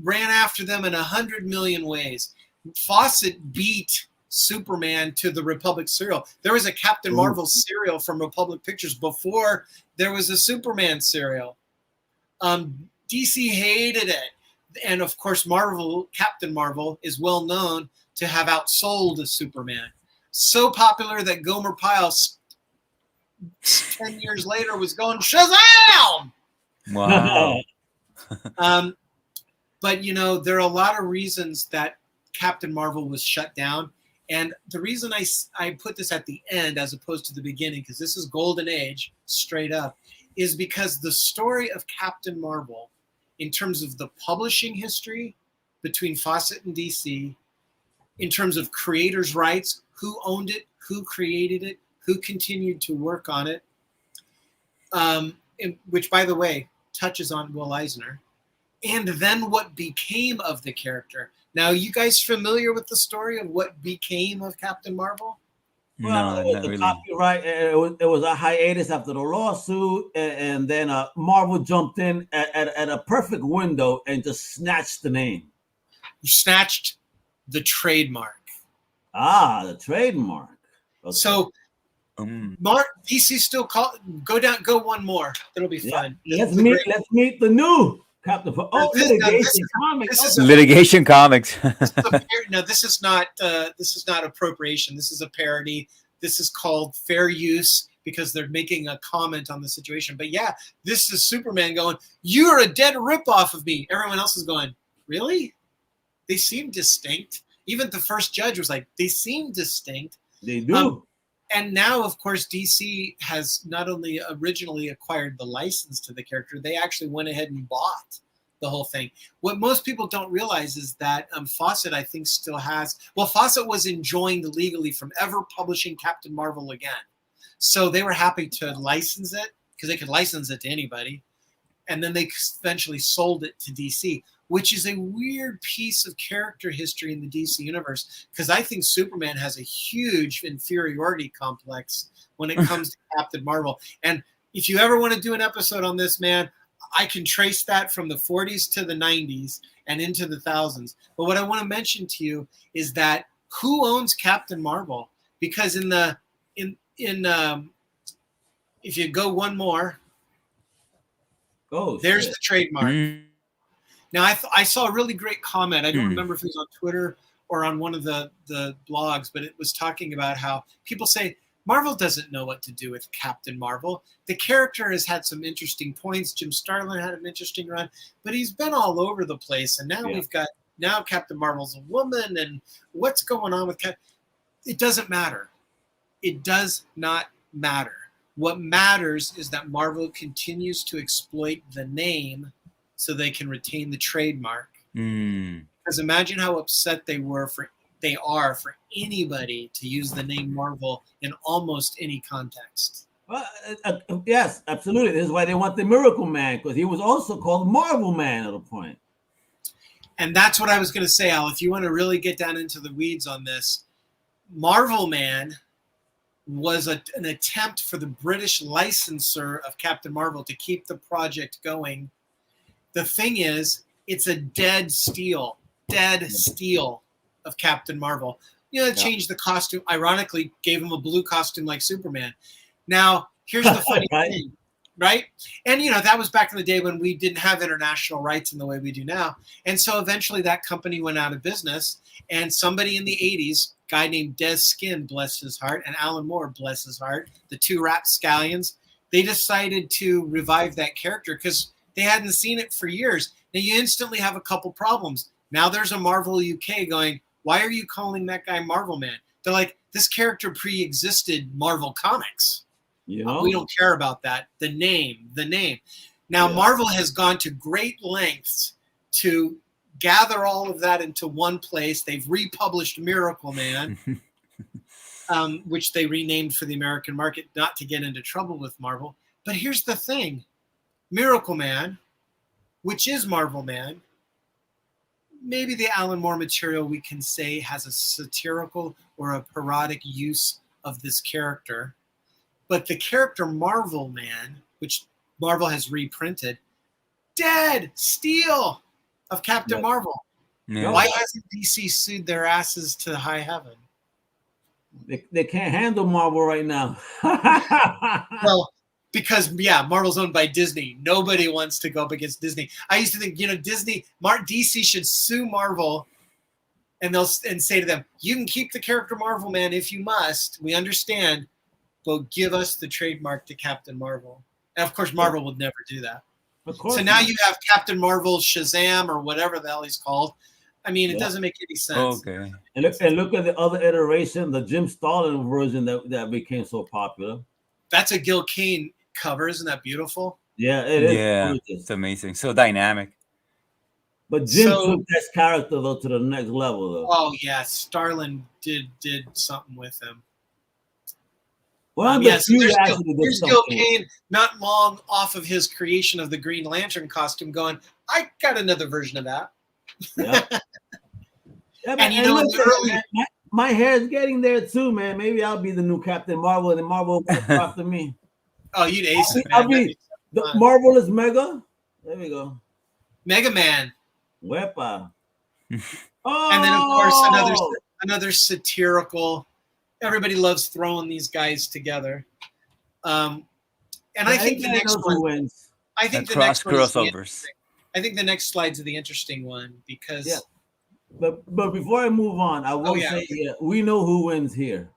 ran after them in 100 million ways. Fawcett beat Superman to the Republic serial. There was a Captain Marvel serial from Republic Pictures before there was a Superman serial. DC hated it. And of course, Captain Marvel is well known to have outsold Superman. So popular that Gomer Pyle 10 years later was going, Shazam! Wow. But, you know, there are a lot of reasons that Captain Marvel was shut down. And the reason I put this at the end as opposed to the beginning, because this is Golden Age, straight up, is because the story of Captain Marvel, in terms of the publishing history between Fawcett and DC, in terms of creators' rights, who owned it, who created it, who continued to work on it, which, by the way, touches on Will Eisner, and then what became of the character. Now, you guys familiar with the story of what became of Captain Marvel? Well, no, not really. Copyright. It was a hiatus after the lawsuit, and then Marvel jumped in at a perfect window and just snatched the name. Snatched the trademark. The trademark. Okay. So, DC still go one more. It'll be fun. Let's meet the new Captain. Litigation Comics. No, this is not appropriation. This is a parody. This is called fair use because they're making a comment on the situation. But yeah, this is Superman going, "You're a dead ripoff of me." Everyone else is going, "Really?" They seem distinct. Even the first judge was like, "They seem distinct." They do. And now, of course, DC has not only originally acquired the license to the character, they actually went ahead and bought the whole thing. What most people don't realize is that Fawcett, I think, still has... Well, Fawcett was enjoined legally from ever publishing Captain Marvel again. So they were happy to license it, because they could license it to anybody. And then they eventually sold it to DC, which is a weird piece of character history in the DC universe, because I think Superman has a huge inferiority complex when it comes to Captain Marvel. And if you ever want to do an episode on this, man, I can trace that from the 40s to the 90s and into the thousands. But what I want to mention to you is that who owns Captain Marvel? Because if you go one more, there's the trademark. Now, I saw a really great comment. I don't remember if it was on Twitter or on one of the blogs, but it was talking about how people say, Marvel doesn't know what to do with Captain Marvel. The character has had some interesting points. Jim Starlin had an interesting run, but he's been all over the place. And now we've got Captain Marvel's a woman, and what's going on with Captain? It doesn't matter. It does not matter. What matters is that Marvel continues to exploit the name so they can retain the trademark. Because imagine how upset they are for anybody to use the name Marvel in almost any context. Well, yes, absolutely. This is why they want the Miracle Man, because he was also called Marvel Man at a point. And that's what I was going to say, Al. If you want to really get down into the weeds on this, Marvel Man was an attempt for the British licensor of Captain Marvel to keep the project going. The thing is, it's a dead steal of Captain Marvel. Changed the costume. Ironically, gave him a blue costume like Superman. Now, here's the funny thing, right? And, that was back in the day when we didn't have international rights in the way we do now. And so eventually that company went out of business. And somebody in the 80s, guy named Des Skin, bless his heart, and Alan Moore, bless his heart, the two rapscallions, they decided to revive that character because they hadn't seen it for years. Now, you instantly have a couple problems. Now there's a Marvel UK going, why are you calling that guy Marvel Man? They're like, this character pre-existed Marvel Comics. We don't care about that. The name. Now, Marvel has gone to great lengths to gather all of that into one place. They've republished Miracleman, which they renamed for the American market, not to get into trouble with Marvel. But here's the thing. Miracleman, which is Marvel Man, maybe the Alan Moore material we can say has a satirical or a parodic use of this character. But the character Marvel Man, which Marvel has reprinted, dead steal of Captain Marvel. Yeah. Why hasn't DC sued their asses to high heaven? They can't handle Marvel right now. Well, because Marvel's owned by Disney. Nobody wants to go up against Disney. I used to think, DC should sue Marvel, and say to them, "You can keep the character Marvel Man if you must. We understand, but give us the trademark to Captain Marvel." And of course, Marvel would never do that. So now you have Captain Marvel Shazam or whatever the hell he's called. I mean, it doesn't make any sense. Okay. And look at the other iteration, the Jim Starlin version that became so popular. That's a Gil Kane cover. Isn't that beautiful? Yeah, it is. Yeah, it's amazing. So dynamic. But Jim took that character though to the next level though. Oh yeah, Starlin did something with him. Well, here's Gil Kane not long off of his creation of the Green Lantern costume going, I got another version of that. Yeah. And my hair's getting there too, man. Maybe I'll be the new Captain Marvel and then Marvel will come after me. Oh, you'd ace it, man. I'll be the Marvel is Mega. There we go. Mega Man. Wepa. And then of course another satirical. Everybody loves throwing these guys together. And I think the next one wins. I think the next crossovers. I think the next slide's the interesting one because But before I move on, I will say we know who wins here.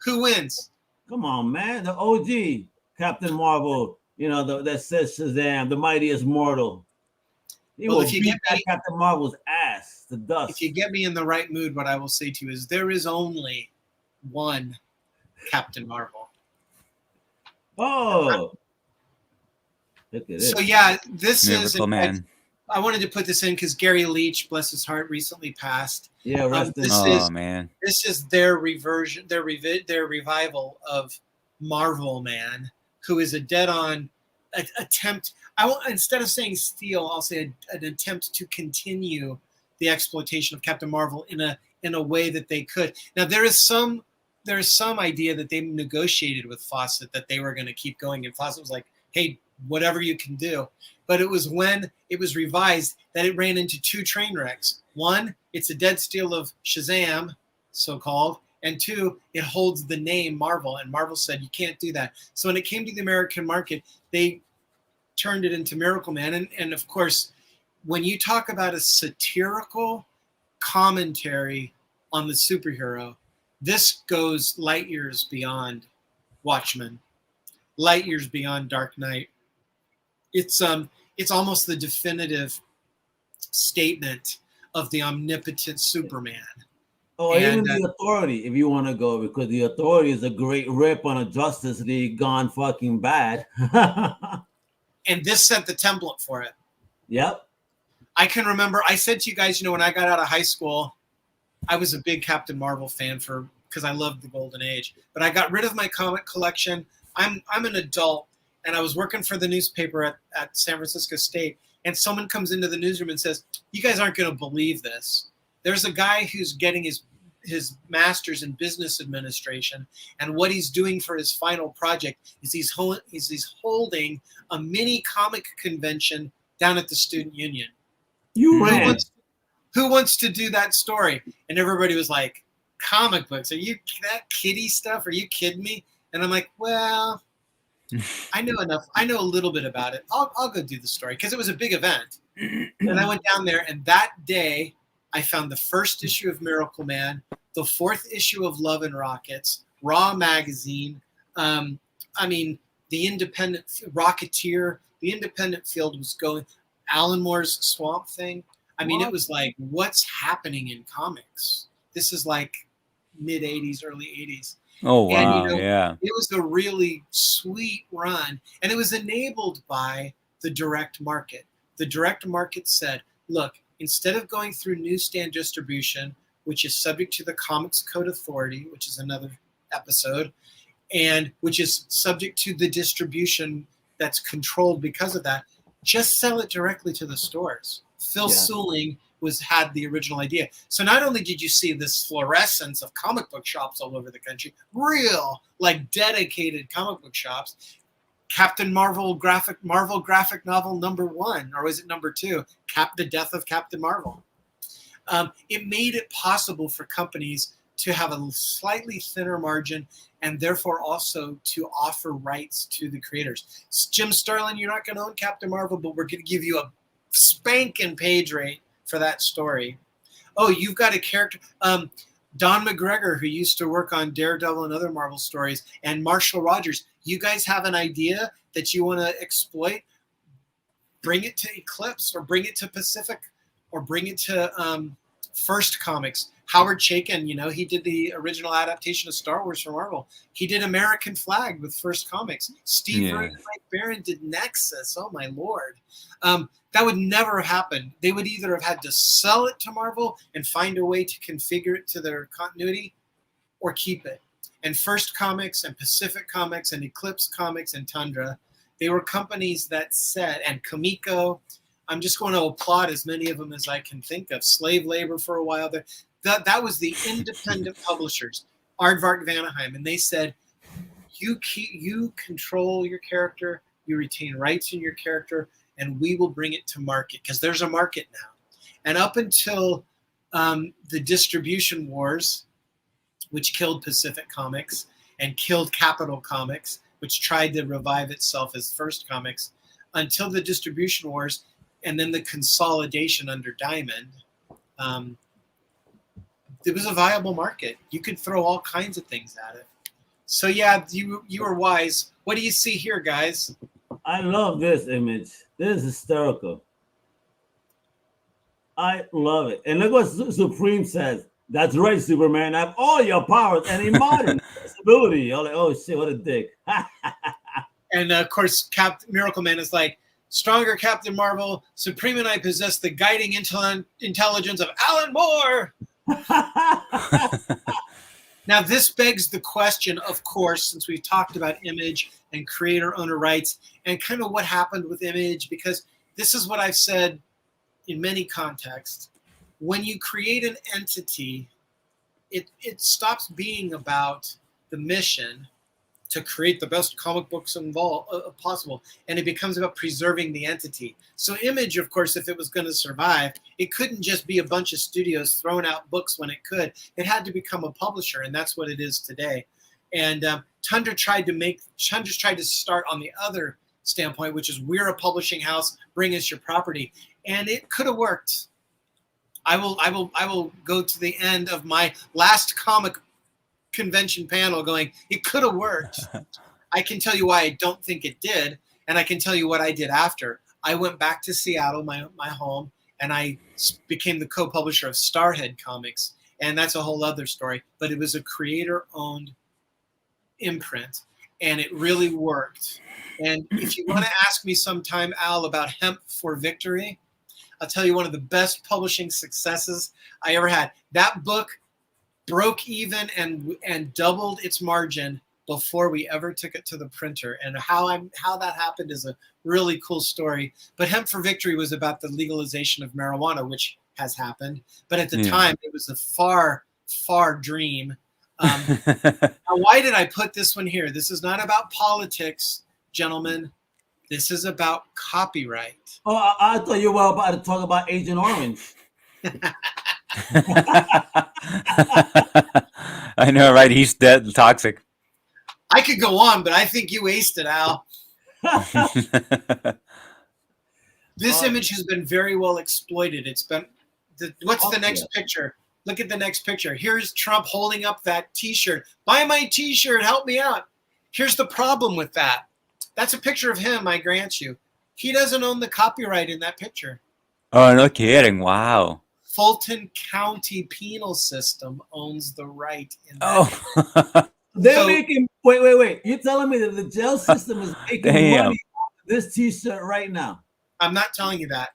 Who wins? Come on, man. The OG Captain Marvel, that says Shazam, the mightiest mortal. If you get Captain Marvel's ass to dust. If you get me in the right mood, what I will say to you is there is only one Captain Marvel. Oh. Look at this. So this is man. I wanted to put this in because Gary Leach, bless his heart, recently passed. Yeah, This is their reversion, their revival of Marvel Man, who is a dead-on attempt. Instead of saying steal, I'll say an attempt to continue the exploitation of Captain Marvel in a way that they could. Now there is some idea that they negotiated with Fawcett that they were going to keep going, and Fawcett was like, "Hey, whatever you can do." But it was when it was revised that it ran into two train wrecks. One, it's a dead steal of Shazam, so-called, and two, it holds the name Marvel, and Marvel said you can't do that. So when it came to the American market, they turned it into Miracleman, and of course, when you talk about a satirical commentary on the superhero, this goes light years beyond Watchmen, light years beyond Dark Knight. It's almost the definitive statement of the omnipotent Superman. Or even the Authority, if you want to go, because the Authority is a great rip on a Justice League gone fucking bad. And this set the template for it. Yep. I can remember, I said to you guys, when I got out of high school, I was a big Captain Marvel fan because I loved the Golden Age. But I got rid of my comic collection. I'm an adult, and I was working for the newspaper at San Francisco State, and someone comes into the newsroom and says, "You guys aren't going to believe this. There's a guy who's getting his master's in business administration, and what he's doing for his final project is he's holding a mini comic convention down at the Student Union. Who wants to do that story?" And everybody was like, "Comic books? Are you that kiddie stuff? Are you kidding me?" And I'm like, "Well, I know enough. I know a little bit about it. I'll go do the story," because it was a big event. And I went down there, and that day I found the first issue of Miracleman, the 4th issue of Love and Rockets, Raw magazine. The Independent Rocketeer, the Independent Field was going. Alan Moore's Swamp Thing. It was like, what's happening in comics? This is like mid 80s, early 80s. Oh, wow. And, yeah. It was a really sweet run, and it was enabled by the direct market. The direct market said, look, instead of going through newsstand distribution, which is subject to the Comics Code Authority, which is another episode, and which is subject to the distribution that's controlled because of that, just sell it directly to the stores. Phil Suling had the original idea. So not only did you see this fluorescence of comic book shops all over the country, real, like dedicated comic book shops, Captain Marvel graphic novel #1, or was it #2? The Death of Captain Marvel. It made it possible for companies to have a slightly thinner margin and therefore also to offer rights to the creators. Jim Starlin, you're not going to own Captain Marvel, but we're going to give you a spanking page rate for that story. Oh, you've got a character, Don McGregor, who used to work on Daredevil and other Marvel stories, and Marshall Rogers. You guys have an idea that you want to exploit? Bring it to Eclipse, or bring it to Pacific, or bring it to First Comics. Howard Chaykin, he did the original adaptation of Star Wars for Marvel. He did American Flag with First Comics. Steve Mike Barron did Nexus. Oh, my Lord. That would never have happened. They would either have had to sell it to Marvel and find a way to configure it to their continuity, or keep it. And First Comics and Pacific Comics and Eclipse Comics and Tundra, they were companies that said, and Comico, I'm just going to applaud as many of them as I can think of. Slave labor for a while there. That was the independent publishers, Aardvark Vanaheim, and they said, you control your character, you retain rights in your character, and we will bring it to market, because there's a market now. And up until the distribution wars, which killed Pacific Comics and killed Capital Comics, which tried to revive itself as First Comics, until the distribution wars and then the consolidation under Diamond, it was a viable market. You could throw all kinds of things at it. So yeah, you were wise. What do you see here, guys? I love this image. This is hysterical. I love it. And look what Supreme says. That's right, Superman. I have all your powers and a modern accessibility. You're like, oh shit, what a dick. And of course, Miracleman is like, stronger Captain Marvel, Supreme and I possess the guiding intelligence of Alan Moore. Now, this begs the question, of course, since we've talked about Image and creator-owner rights and kind of what happened with Image, because this is what I've said in many contexts. When you create an entity, it stops being about the mission to create the best comic books possible, and it becomes about preserving the entity. So Image, of course, if it was going to survive, it couldn't just be a bunch of studios throwing out books when it could. It had to become a publisher, and that's what it is today. And Tundra tried to start on the other standpoint, which is, we're a publishing house, bring us your property, and it could have worked. I will go to the end of my last comic convention panel going, it could have worked. I can tell you why I don't think it did, and I can tell you what I did after. I went back to Seattle, my home, and I became the co-publisher of Starhead Comics, and that's a whole other story. But it was a creator-owned imprint, and it really worked. And if you want to ask me sometime, Al, about Hemp for Victory, I'll tell you one of the best publishing successes I ever had. That book broke even and doubled its margin before we ever took it to the printer. And how that happened is a really cool story. But Hemp for Victory was about the legalization of marijuana, which has happened. But at the time, it was a far, far dream. Now, why did I put this one here? This is not about politics, gentlemen. This is about copyright. Oh, I thought you were about to talk about Agent Orange. I know, right? He's dead, toxic. I could go on, but I think you aced it, Al. This image has been very well exploited. It's been, what's the next picture? Look at the next picture. Here's Trump holding up that T-shirt. Buy my T-shirt, help me out. Here's the problem with that. That's a picture of him, I grant you. He doesn't own the copyright in that picture. Oh, no kidding. Wow. Fulton County Penal System owns the right in that. Oh. They're making, wait. You're telling me that the jail system is making money off of this T-shirt right now? I'm not telling you that.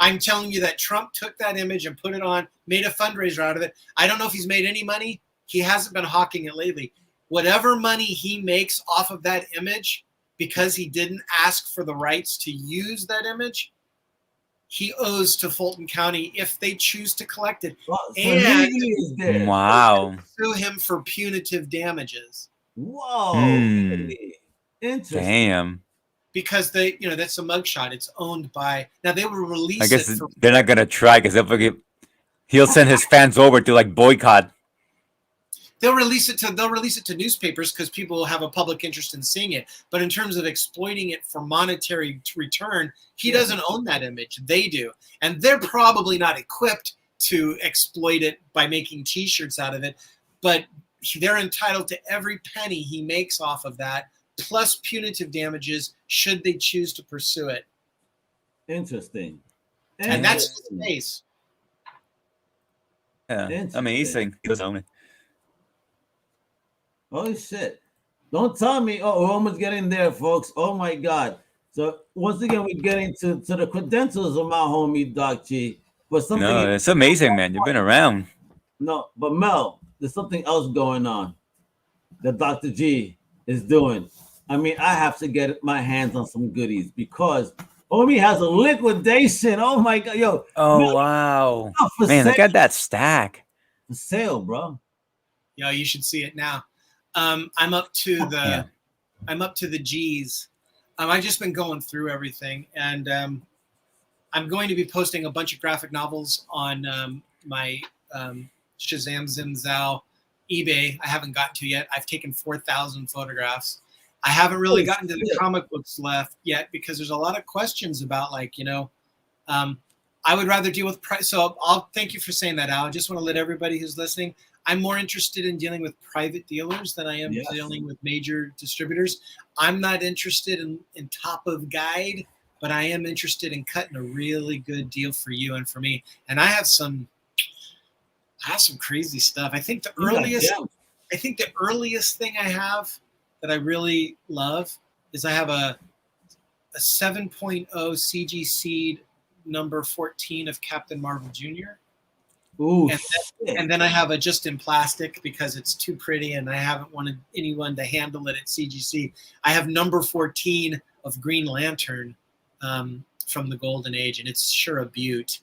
I'm telling you that Trump took that image and put it on, made a fundraiser out of it. I don't know if he's made any money. He hasn't been hawking it lately. Whatever money he makes off of that image, because he didn't ask for the rights to use that image, he owes to Fulton County if they choose to collect it. Well, so and wow. sue him for punitive damages. Whoa. Interesting. Damn. Because they, that's a mugshot. It's owned by, now they will release I guess it. they're not going to try because he'll send his fans over to like boycott. They'll release it to newspapers because people will have a public interest in seeing it. But in terms of exploiting it for monetary return, he doesn't own that image. They do. And they're probably not equipped to exploit it by making T-shirts out of it. But they're entitled to every penny he makes off of that, plus punitive damages should they choose to pursue it. Interesting. And that's his case. Yeah, amazing. He doesn't own it. Holy shit. Don't tell me. Oh, we're almost getting there, folks. Oh my God. So once again, we're getting to the credentials of my homie Doc G. But something it's amazing, man. You've been around. No, but Mel, there's something else going on that Dr. G is doing. I mean, I have to get my hands on some goodies because homie has a liquidation. Oh my God. Yo. Oh, Mel, wow. Man, look at that stack. For sale, bro. Yo, you should see it now. I'm up to the G's. I've just been going through everything, and I'm going to be posting a bunch of graphic novels on my Shazam Zimzal eBay. I haven't gotten to yet. I've taken 4,000 photographs. I haven't really gotten to the comic books left yet because there's a lot of questions about I would rather deal with price. So I'll thank you for saying that, Al. I just want to let everybody who's listening. I'm more interested in dealing with private dealers than I am dealing with major distributors. I'm not interested in top of guide, but I am interested in cutting a really good deal for you and for me. And I have some crazy stuff. I think the earliest thing I have that I really love is I have a 7.0 CG Seed number 14 of Captain Marvel Jr. Ooh, and then I have a just in plastic because it's too pretty and I haven't wanted anyone to handle it at CGC. I have number 14 of Green Lantern from the Golden Age, and it's sure a beaut.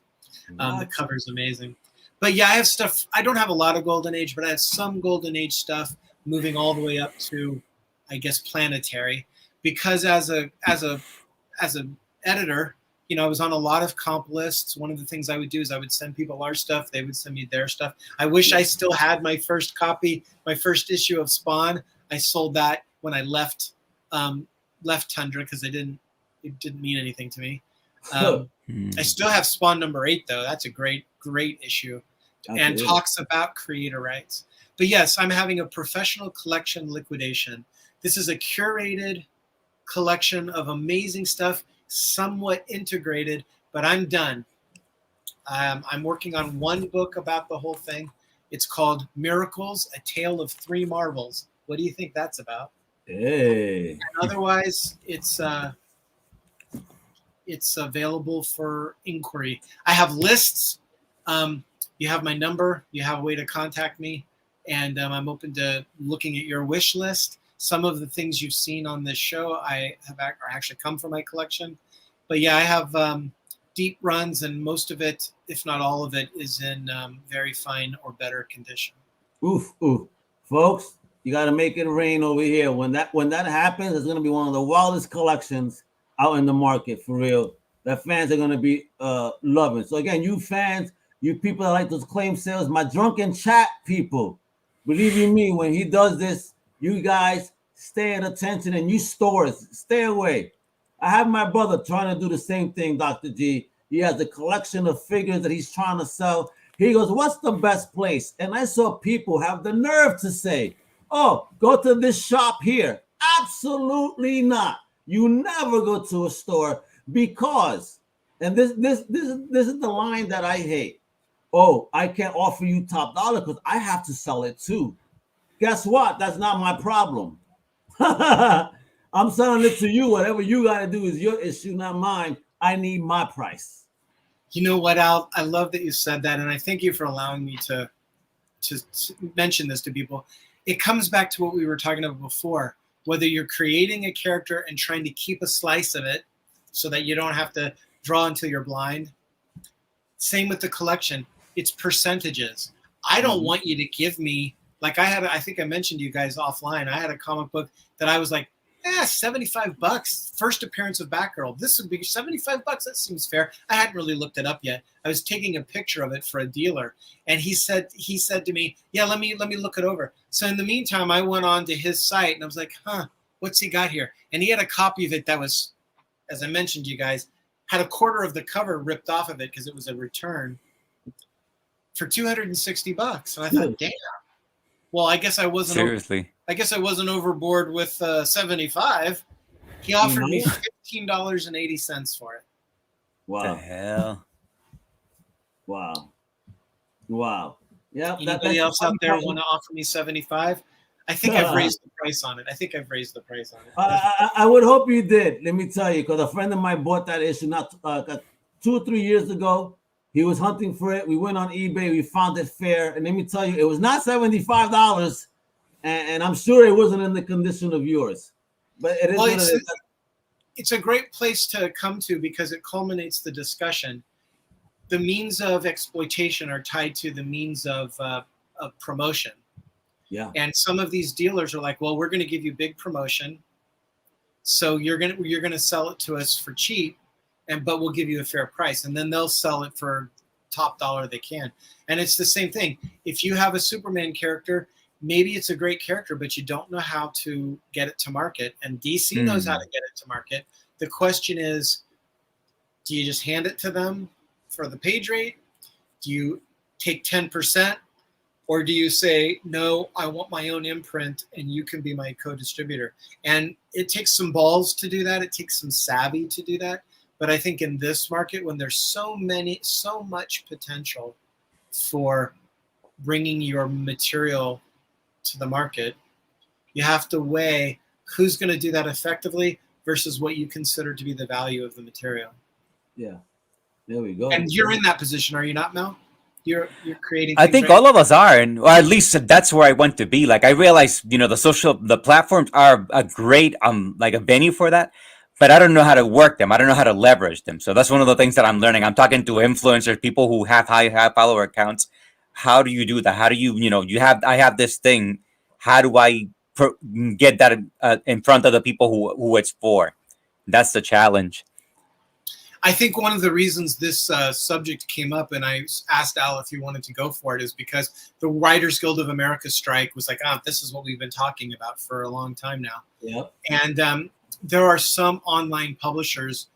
The cover's amazing. But yeah, I have stuff. I don't have a lot of Golden Age, but I have some Golden Age stuff moving all the way up to, I guess, Planetary. Because as a editor, I was on a lot of comp lists. One of the things I would do is I would send people our stuff. They would send me their stuff. I wish I still had my first copy, my first issue of Spawn. I sold that when I left Tundra because it didn't mean anything to me. I still have Spawn number 8 though. That's a great issue, and talks about creator rights. But yes, I'm having a professional collection liquidation. This is a curated collection of amazing stuff, somewhat integrated, but I'm done. I'm working on one book about the whole thing. It's called Miracles, A Tale of Three Marvels. What do you think that's about? Hey. And otherwise, it's available for inquiry. I have lists. You have my number. You have a way to contact me. And I'm open to looking at your wish list. Some of the things you've seen on this show are actually come from my collection. But yeah, I have deep runs, and most of it, if not all of it, is in very fine or better condition. Oof. Folks, you got to make it rain over here. When that happens, it's going to be one of the wildest collections out in the market, for real, that fans are going to be loving. So again, you fans, you people that like those claim sales, my drunken chat people, believe you me, when he does this, you guys stay at attention, and you stores, stay away. I have my brother trying to do the same thing, Dr. G. He has a collection of figures that he's trying to sell. He goes, what's the best place? And I saw people have the nerve to say, oh, go to this shop here. Absolutely not. You never go to a store because, and this is the line that I hate. Oh, I can't offer you top dollar because I have to sell it too. Guess what? That's not my problem. I'm selling it to you. Whatever you got to do is your issue, not mine. I need my price. You know what, Al? I love that you said that, and I thank you for allowing me to mention this to people. It comes back to what we were talking about before. Whether you're creating a character and trying to keep a slice of it so that you don't have to draw until you're blind. Same with the collection. It's percentages. I don't want you to give me, like I think I mentioned to you guys offline, I had a comic book that I was like, $75. First appearance of Batgirl. This would be $75. That seems fair. I hadn't really looked it up yet. I was taking a picture of it for a dealer, and he said to me, "Yeah, let me look it over." So in the meantime, I went on to his site, and I was like, "Huh, what's he got here?" And he had a copy of it that was, as I mentioned to you guys, had a quarter of the cover ripped off of it because it was a return for $260. And I thought, damn. Well, I guess I wasn't seriously. I guess I wasn't overboard with 75. He offered me $15.80 for it. Wow. The hell? Wow. Yeah. Anybody else out there want to offer me 75? I think I've raised the price on it. I would hope you did. Let me tell you, because a friend of mine bought that issue not 2 or 3 years ago. He was hunting for it. We went on eBay. We found it fair. And let me tell you, it was not $75. And I'm sure it wasn't in the condition of yours. But it is what it is. It's a great place to come to because it culminates the discussion. The means of exploitation are tied to the means of promotion. Yeah. And some of these dealers are like, well, we're going to give you big promotion. So you're going to sell it to us for cheap, but we'll give you a fair price. And then they'll sell it for top dollar they can. And it's the same thing. If you have a Superman character, maybe it's a great character, but you don't know how to get it to market. And DC knows how to get it to market. The question is, do you just hand it to them for the page rate? Do you take 10%? Or do you say, no, I want my own imprint and you can be my co-distributor? And it takes some balls to do that. It takes some savvy to do that. But I think in this market, when there's so much potential for bringing your material to the market, you have to weigh who's going to do that effectively versus what you consider to be the value of the material. Yeah, there we go. And you're in that position, are you not, Mel? You're creating. I think all of us are, and or at least that's where I want to be. Like I realize, the platforms are a great like a venue for that, but I don't know how to work them. I don't know how to leverage them. So that's one of the things that I'm learning. I'm talking to influencers, people who have high follower accounts. How do you do that? How do you, I have this thing. How do I get that in front of the people who it's for? That's the challenge. I think one of the reasons this subject came up, and I asked Al if he wanted to go for it, is because the Writers Guild of America strike was like, this is what we've been talking about for a long time now. Yep. And there are some online publishers,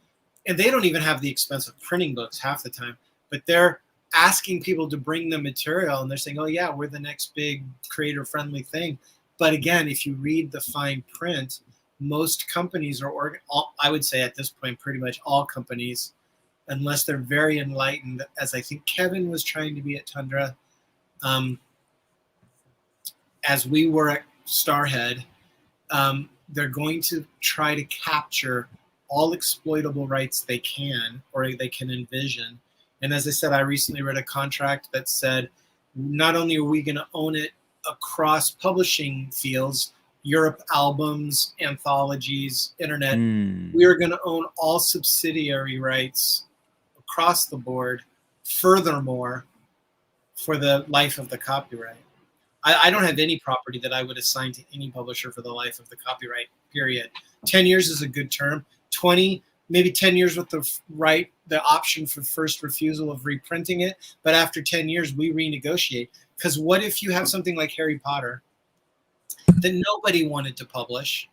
and they don't even have the expense of printing books half the time, but they're asking people to bring them material, and they're saying, oh yeah, we're the next big creator friendly thing. But again, if you read the fine print, most companies are, I would say at this point, pretty much all companies, unless they're very enlightened, as I think Kevin was trying to be at Tundra, as we were at Starhead, they're going to try to capture all exploitable rights they can, or they can envision. And as I said, I recently read a contract that said, not only are we going to own it across publishing fields, Europe albums, anthologies, internet, we are going to own all subsidiary rights across the board, furthermore, for the life of the copyright. I don't have any property that I would assign to any publisher for the life of the copyright, period. 10 years is a good term. 20, maybe 10 years with the option for first refusal of reprinting it. But after 10 years, we renegotiate. Because what if you have something like Harry Potter that nobody wanted to publish,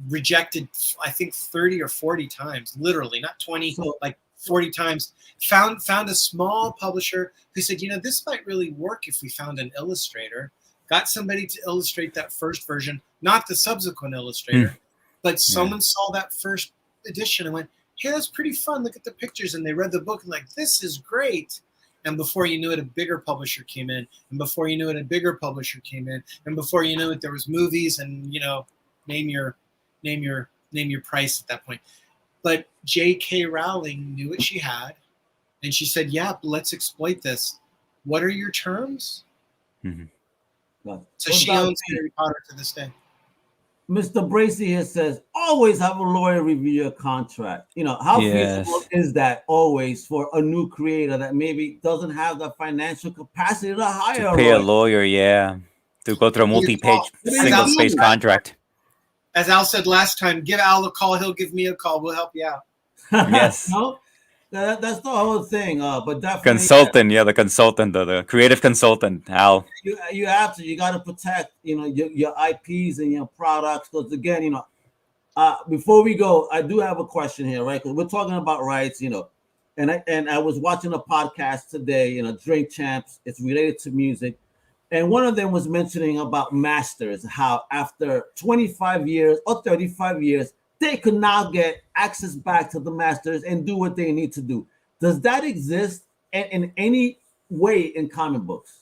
rejected, I think 30 or 40 times, literally, not 20, like 40 times, found a small publisher who said, this might really work if we found an illustrator, got somebody to illustrate that first version, not the subsequent illustrator, but someone saw that first edition and went, hey, that's pretty fun. Look at the pictures. And they read the book and like, this is great. And before you knew it, a bigger publisher came in. And before you knew it, a bigger publisher came in. And before you knew it, there was movies and, name your price at that point. But J.K. Rowling knew what she had. And she said, yeah, let's exploit this. What are your terms? Mm-hmm. So she owns Harry Potter to this day. Mr. Bracey here says, always have a lawyer review your contract. How feasible is that always for a new creator that maybe doesn't have the financial capacity to hire to pay a lawyer, to go through a multi-page single-space contract. As Al said last time, give Al a call. He'll give me a call. We'll help you out. Yes. That's the whole thing. But definitely consultant, the consultant, the creative consultant, Al. You have to. You got to protect, your IPs and your products. Because again, before we go, I do have a question here, right? Because we're talking about rights, and I was watching a podcast today, Drink Champs. It's related to music. And one of them was mentioning about masters, how after 25 years or 35 years, they could now get access back to the masters and do what they need to do. Does that exist in any way in comic books?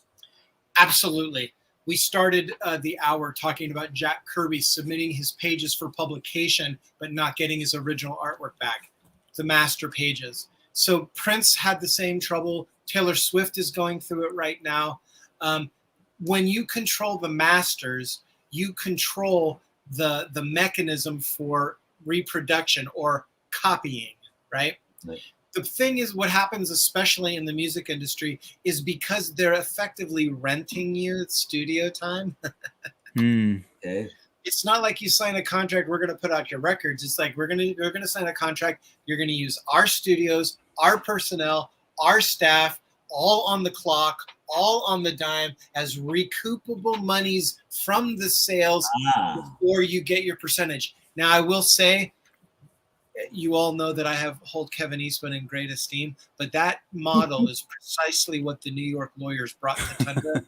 Absolutely. We started the hour talking about Jack Kirby submitting his pages for publication, but not getting his original artwork back, the master pages. So Prince had the same trouble. Taylor Swift is going through it right now. When you control the masters, you control the mechanism for reproduction or copying, right? The thing is, what happens, especially in the music industry, is because they're effectively renting you studio time. Okay. It's not like you sign a contract, we're going to put out your records. It's like we're going to sign a contract. You're going to use our studios, our personnel, our staff, all on the clock, all on the dime as recoupable monies from the sales before you get your percentage. Now, I will say, you all know that I hold Kevin Eastman in great esteem, but that model is precisely what the New York lawyers brought to Tundra.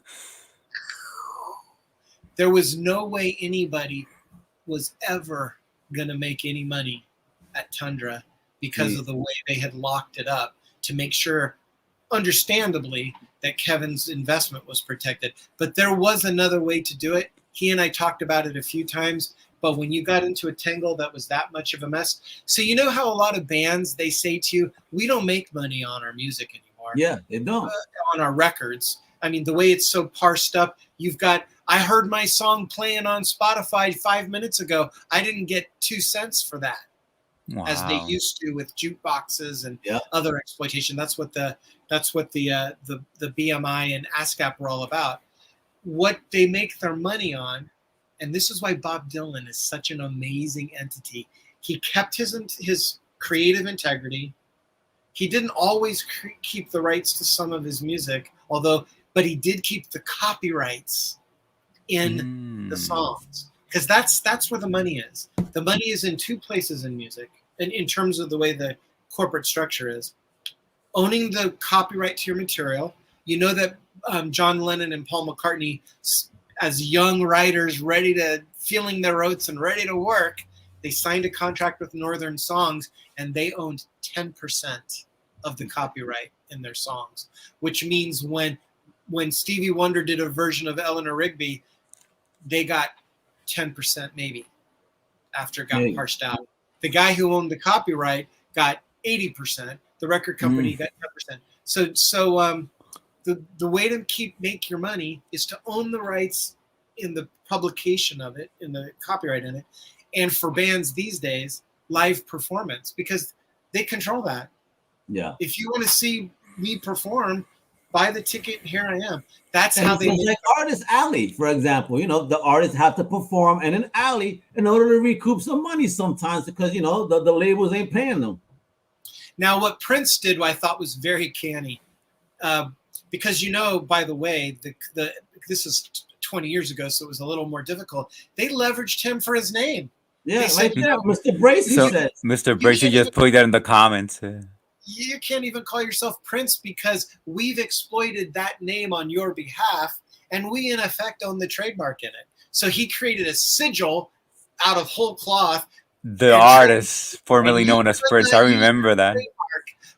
There was no way anybody was ever going to make any money at Tundra because of the way they had locked it up to make sure, understandably, that Kevin's investment was protected. But there was another way to do it. He and I talked about it a few times, but when you got into a tangle that was that much of a mess. So you know how a lot of bands, they say to you, we don't make money on our music anymore. Yeah, they don't. On our records. I mean, the way it's so parsed up, you've got, I heard my song playing on Spotify 5 minutes ago. I didn't get 2 cents for that. Wow. As they used to with jukeboxes and other exploitation. That's what the BMI and ASCAP were all about. What they make their money on, and this is why Bob Dylan is such an amazing entity. He kept his creative integrity. He didn't always keep the rights to some of his music, but he did keep the copyrights in the songs, because that's where the money is. The money is in 2 places in music, and in terms of the way the corporate structure is. owning the copyright to your material. You know that John Lennon and Paul McCartney, as young writers, feeling their oats and ready to work, they signed a contract with Northern Songs, and they owned 10% of the copyright in their songs, which means when Stevie Wonder did a version of Eleanor Rigby, they got 10% maybe after it got parsed out. The guy who owned the copyright got 80%. The record company got 10%. So the way to make your money is to own the rights in the publication of it, in the copyright in it, and for bands these days, live performance, because they control that. Yeah. If you want to see me perform, buy the ticket. Here I am. That's how they like Artist Alley, for example. The artists have to perform in an alley in order to recoup some money sometimes, because the labels ain't paying them. Now, what Prince did, I thought was very canny, because by the way, this is 20 years ago, so it was a little more difficult. They leveraged him for his name. Yeah, like Mr. Bracey said. Mr. Bracey just put that in the comments. You can't even call yourself Prince because we've exploited that name on your behalf, and we in effect own the trademark in it. So he created a sigil out of whole cloth. The artist formerly known as Prince, I remember that.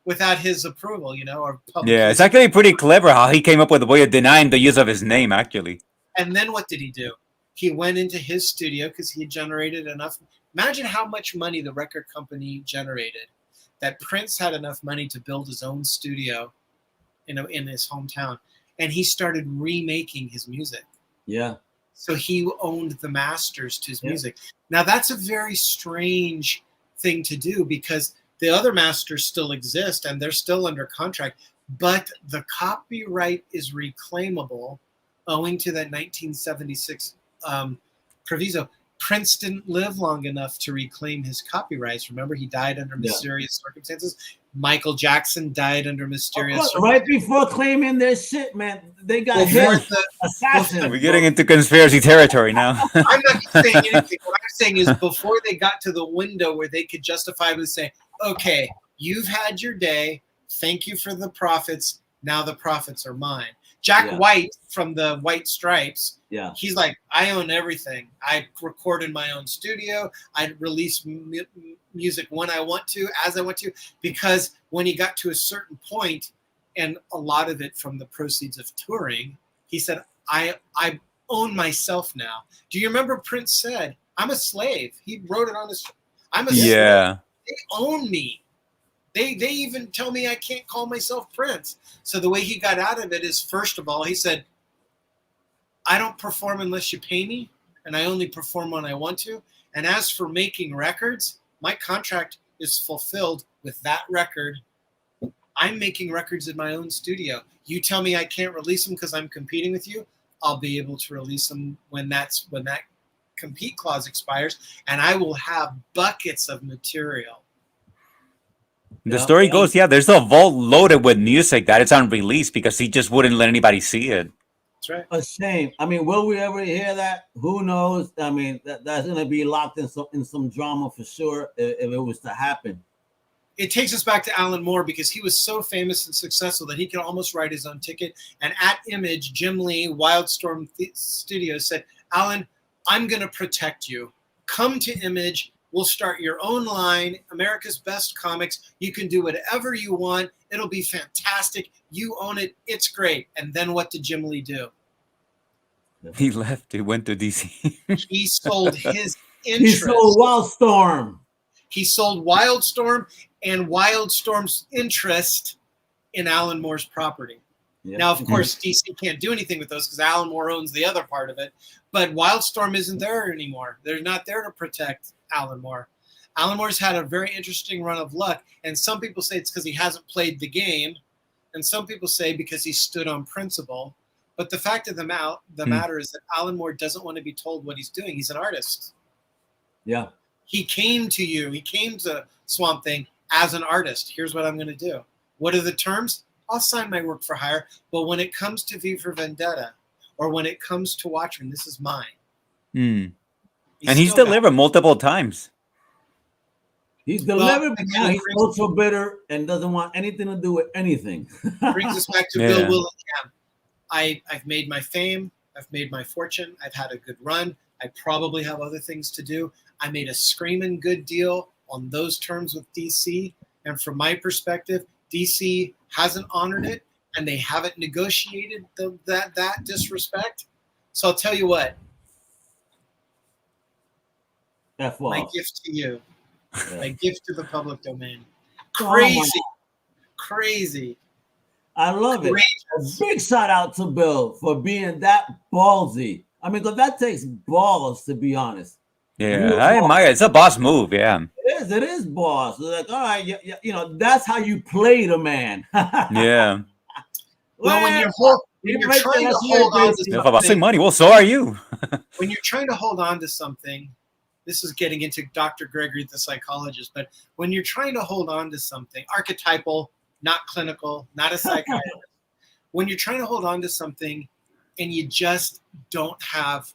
Without his approval, or public. Yeah, it's actually pretty clever how he came up with a way of denying the use of his name, actually. And then what did he do? He went into his studio because he generated enough. Imagine how much money the record company generated, that Prince had enough money to build his own studio in his hometown. And he started remaking his music. Yeah. So he owned the masters to his music. Now, that's a very strange thing to do because the other masters still exist and they're still under contract, but the copyright is reclaimable owing to that 1976 proviso. Prince didn't live long enough to reclaim his copyrights. Remember, he died under mysterious circumstances. Michael Jackson died under mysterious circumstances. Right before claiming their shit, man, they got hit. Assassin. We're getting into conspiracy territory now. I'm not saying anything. What I'm saying is before they got to the window where they could justifiably say, okay, you've had your day. Thank you for the profits. Now the profits are mine. Jack White from the White Stripes, he's like, I own everything. I record in my own studio. I release music when I want to, as I want to, because when he got to a certain point, and a lot of it from the proceeds of touring, he said, I own myself now. Do you remember Prince said, I'm a slave? He wrote it on his, I'm a slave. They own me. They even tell me I can't call myself Prince. So the way he got out of it is, first of all, he said, I don't perform unless you pay me, and I only perform when I want to. And as for making records, my contract is fulfilled with that record. I'm making records in my own studio. You tell me I can't release them because I'm competing with you, I'll be able to release them when that compete clause expires, and I will have buckets of material. The story goes, there's a vault loaded with music that is unreleased because he just wouldn't let anybody see it. That's right. A shame. I mean, will we ever hear that? Who knows? I mean, that's going to be locked in some drama for sure if it was to happen. It takes us back to Alan Moore because he was so famous and successful that he could almost write his own ticket. And at Image, Jim Lee, Wildstorm Studios said, Alan, I'm going to protect you. Come to Image. We'll start your own line, America's Best Comics. You can do whatever you want. It'll be fantastic. You own it. It's great. And then what did Jim Lee do? He left. He went to DC. He sold his interest. He sold Wildstorm. He sold Wildstorm and Wildstorm's interest in Alan Moore's property. Yep. Now, of course, DC can't do anything with those because Alan Moore owns the other part of it. But Wildstorm isn't there anymore. They're not there to protect Alan Moore. Alan Moore's had a very interesting run of luck. And some people say it's because he hasn't played the game. And some people say because he stood on principle. But the fact of the matter is that Alan Moore doesn't want to be told what he's doing. He's an artist. Yeah. He came to you. He came to Swamp Thing as an artist. Here's what I'm going to do. What are the terms? I'll sign my work for hire. But when it comes to V for Vendetta or when it comes to Watchmen, this is mine. And he's delivered multiple times. He's delivered, but again, now he's also bitter and doesn't want anything to do with anything. brings us back to Yeah. Bill Willingham. I've made my fame. I've made my fortune. I've had a good run. I probably have other things to do. I made a screaming good deal on those terms with DC. And from my perspective, DC hasn't honored it, and they haven't negotiated that disrespect. So I'll tell you what. F My off. gift to you. Yeah. My gift to the public domain. Oh, Crazy. Crazy. I love it. A big shout out to Bill for being that ballsy. I mean, because that takes balls, to be honest. Yeah, I admire it. It's a boss move. Yeah. It is boss. It's like, all right, you know, that's how you play the man. Yeah. Well, when you're right trying there, to that's hold very on to basic. If I'm something, money, well, so are you. when you're trying to hold on to something, this is getting into Dr. Gregory the psychologist, but when you're trying to hold on to something, archetypal, not clinical, not a psychiatrist, when you're trying to hold on to something and you just don't have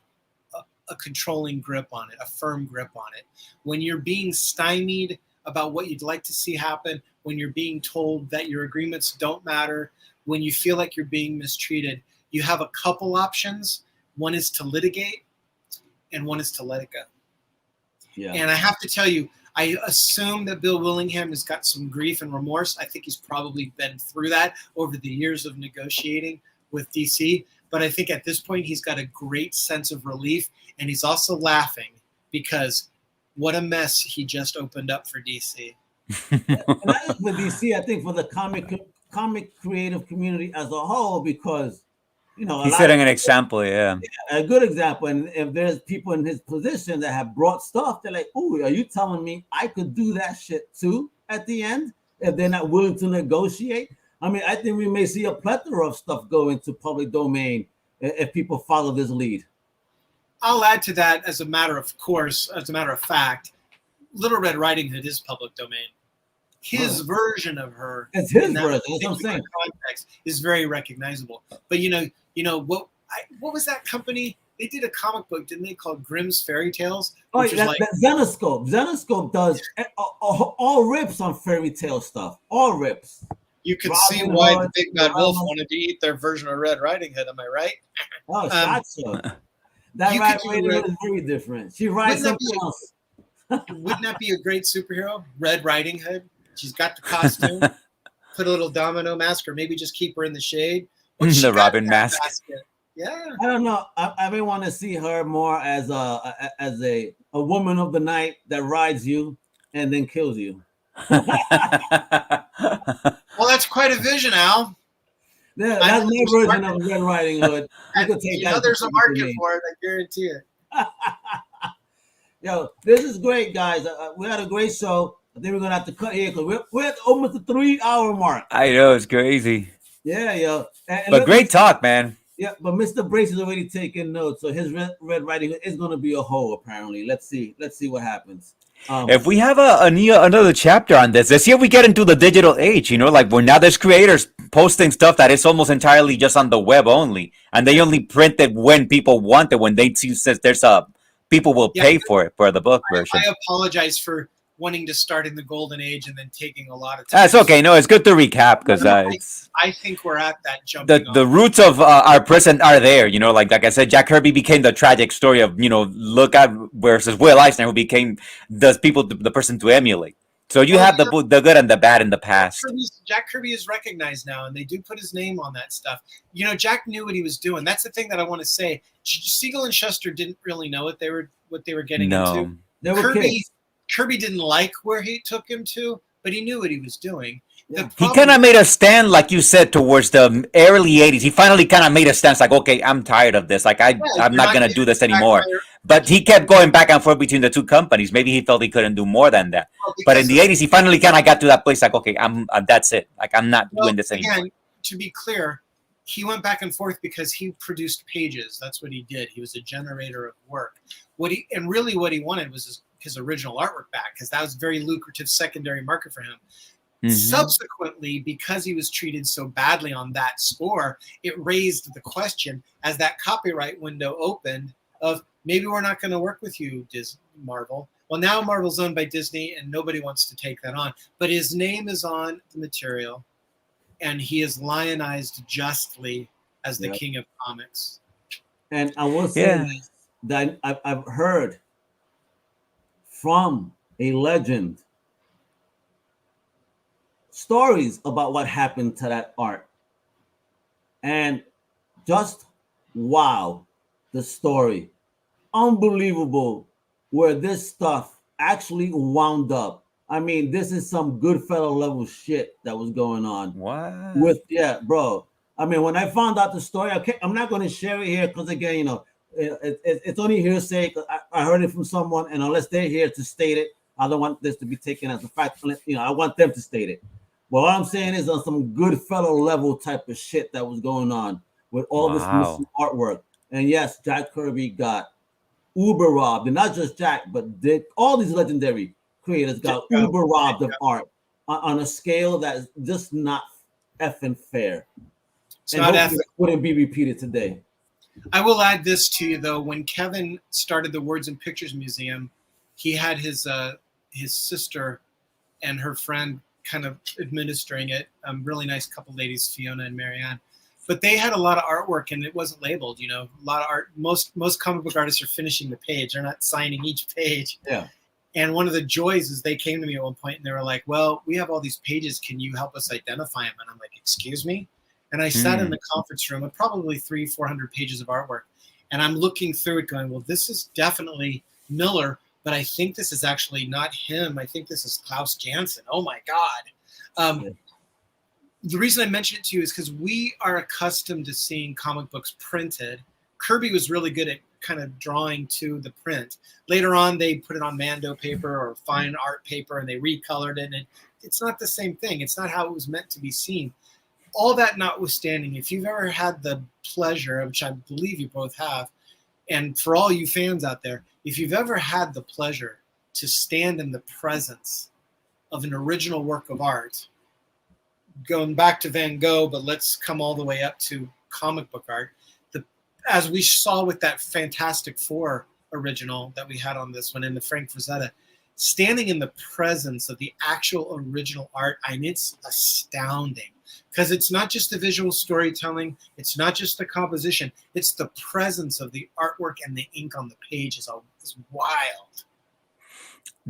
a controlling grip on it, a firm grip on it, when you're being stymied about what you'd like to see happen, when you're being told that your agreements don't matter, when you feel like you're being mistreated, you have a couple options. One is to litigate, and one is to let it go. Yeah. And I have to tell you, I assume that Bill Willingham has got some grief and remorse. I think he's probably been through that over the years of negotiating with DC. But I think at this point, he's got a great sense of relief. And he's also laughing because what a mess he just opened up for DC. And not just for DC, I think for the comic creative community as a whole, because, you know, He's setting an example. Yeah. a good example. And if there's people in his position that have brought stuff, they're like, "Oh, are you telling me I could do that shit too?" At the end, if they're not willing to negotiate, I mean, I think we may see a plethora of stuff go into public domain if people follow this lead. I'll add to that, as a matter of fact, Little Red Riding Hood is public domain. His version of her, It's his in that version. That's what I'm particular saying. context, is very recognizable. But you know what was that company? They did a comic book, didn't they, called Grimm's Fairy Tales? Oh, Which was like, that Zenoscope. Zenoscope does all rips on fairy tale stuff. All rips. you could Robin see why Hood, the Big Bad Wolf Robin- wanted to eat their version of Red Riding Hood. Am I right? Oh, shot so. That you Rat could do Lady Red- is very different. She rides Wouldn't that something be- else. Wouldn't that be a great superhero? Red Riding Hood. She's got the costume. Put a little domino mask, or maybe just keep her in the shade. What's she The got Robin in that mask. basket? Yeah. I don't know. I may want to see her more as a woman of the night that rides you and then kills you. Well, that's quite a vision, Al. Yeah, I that's know my there's version market- of Red Riding Hood. You And could take you that know to there's a public market domain. for it. I guarantee it. Yo, this is great, guys. We had a great show. I think we're gonna have to cut here because we're at almost the 3-hour mark. I know, it's crazy. Yeah, yo. And But look, great talk, man. Yeah, but Mr. Brace is already taking notes, so his Red Riding Hood is going to be a hoe. Apparently, let's see what happens. If we have another chapter on this, let's see if we get into the digital age. You know, like where now there's creators posting stuff that is almost entirely just on the web only, and they only print it when people want it. When they see says there's people will pay for it for the book version. I apologize for wanting to start in the golden age and then taking a lot of time. That's okay. No, it's good to recap because I think we're at that jumping the off. roots of our present are there. You know, like I said, Jack Kirby became the tragic story of, you know, look at versus Will Eisner, who became the person to emulate. So you have the good and the bad in the past. Jack Kirby is recognized now, and they do put his name on that stuff. You know, Jack knew what he was doing. That's the thing that I want to say. Siegel and Shuster didn't really know what they were getting into. They were kids. Kirby didn't like where he took him to, but he knew what he was doing. Yeah. He kind of made a stand, like you said, towards the early 80s. He finally kind of made a stance like, okay, I'm tired of this. Like, I'm not going to do this anymore. But he kept going back and forth between the two companies. Maybe he felt he couldn't do more than that. But in the 80s, he finally kind of got to that place like, okay, that's it. Like, I'm not doing this anymore. Again, to be clear, he went back and forth because he produced pages. That's what he did. He was a generator of work. What he wanted was his original artwork back, because that was a very lucrative secondary market for him. Mm-hmm. Subsequently, because he was treated so badly on that score, it raised the question as that copyright window opened of maybe we're not going to work with you, Marvel. Well, now Marvel's owned by Disney, and nobody wants to take that on. But his name is on the material, and he is lionized justly as the king of comics. And I will say that I've heard from a legend stories about what happened to that art. And just wow, the story. Unbelievable where this stuff actually wound up. I mean, this is some Goodfellow level shit that was going on. What? With bro. I mean, when I found out the story, I'm not going to share it here because again, you know, it's only hearsay. I heard it from someone, and unless they're here to state it, I don't want this to be taken as a fact. You know, I want them to state it. But what I'm saying is on some Goodfellow level type of shit that was going on with all this missing artwork. And yes, Jack Kirby got uber robbed, and not just Jack, but all these legendary creators got uber robbed of art on a scale that is just not effing fair. And hopefully that wouldn't be repeated today. I will add this to you though. When Kevin started the Words and Pictures Museum, he had his sister and her friend kind of administering it. Really nice couple ladies, Fiona and Marianne. But they had a lot of artwork and it wasn't labeled. You know, a lot of art. Most comic book artists are finishing the page. They're not signing each page. Yeah. And one of the joys is they came to me at one point and they were like, "Well, we have all these pages. Can you help us identify them?" And I'm like, "Excuse me." And I sat in the conference room with probably 300-400 pages of artwork. And I'm looking through it going, well, this is definitely Miller, but I think this is actually not him. I think this is Klaus Janson. Oh, my God. The reason I mention it to you is because we are accustomed to seeing comic books printed. Kirby was really good at kind of drawing to the print. Later on, they put it on Mando paper or fine art paper, and they recolored it. And it's not the same thing. It's not how it was meant to be seen. All that notwithstanding, if you've ever had the pleasure, which I believe you both have, and for all you fans out there, if you've ever had the pleasure to stand in the presence of an original work of art, going back to Van Gogh, but let's come all the way up to comic book art, as we saw with that Fantastic Four original that we had on this one in the Frank Frazetta, standing in the presence of the actual original art, I mean, it's astounding. Because it's not just the visual storytelling, it's not just the composition, it's the presence of the artwork and the ink on the page is wild.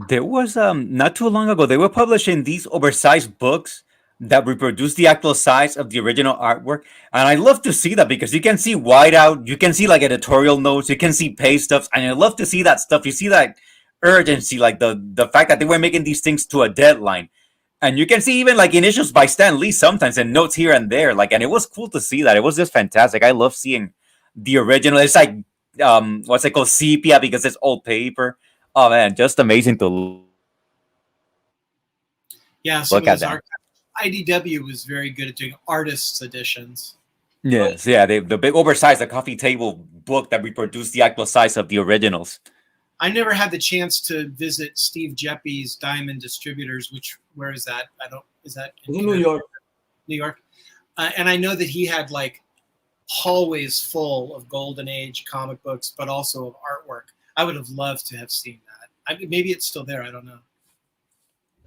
There was not too long ago, they were publishing these oversized books that reproduce the actual size of the original artwork. And I love to see that because you can see whiteout, you can see like editorial notes, you can see page stuffs, and I love to see that stuff. You see that urgency, like the fact that they were making these things to a deadline. And you can see even like initials by Stan Lee sometimes and notes here and there. Like, and it was cool to see that. It was just fantastic. I love seeing the original. It's like what's it called? Sepia, because it's old paper. Oh man, just amazing to look at that. IDW was very good at doing artists' editions. Yes, yeah, the big oversized, the coffee table book that reproduced the actual size of the originals. I never had the chance to visit Steve Geppe's Diamond Distributors, where is that? Is that in New York? New York. And I know that he had like hallways full of Golden Age comic books, but also of artwork. I would have loved to have seen that. Maybe it's still there. I don't know.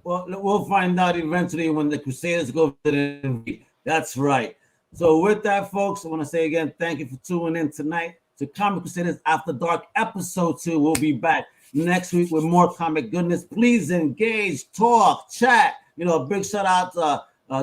Well, we'll find out eventually when the Crusaders go to the. That's right. So with that, folks, I want to say again, thank you for tuning in tonight to Comic Crusaders After Dark Episode 2. We'll be back next week with more comic goodness. Please engage, talk, chat. You know, a big shout out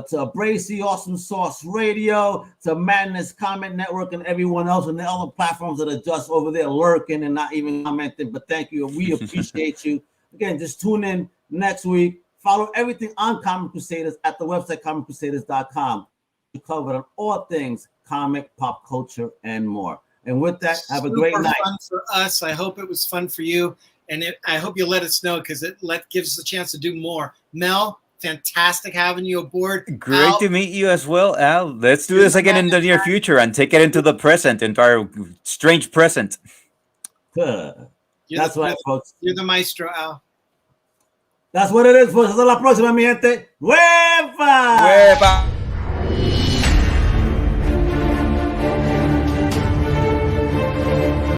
to Bracy, Awesome Sauce Radio, to Madness Comment Network, and everyone else on the other platforms that are just over there lurking and not even commenting. But thank you. We appreciate you. Again, just tune in next week. Follow everything on Comic Crusaders at the website comiccrusaders.com. We cover on all things comic, pop culture, and more. And with that, have a great night. Fun for us. I hope it was fun for you. And I hope you let us know because it gives us a chance to do more. Mel, fantastic having you aboard. Great to meet you as well, Al. Let's do this again in the near future and take it into the present, into our strange present. That's right, folks. You're the maestro, Al. That's what it is, folks. Hasta la próxima, mi gente. ¡Hueva! ¡Hueva!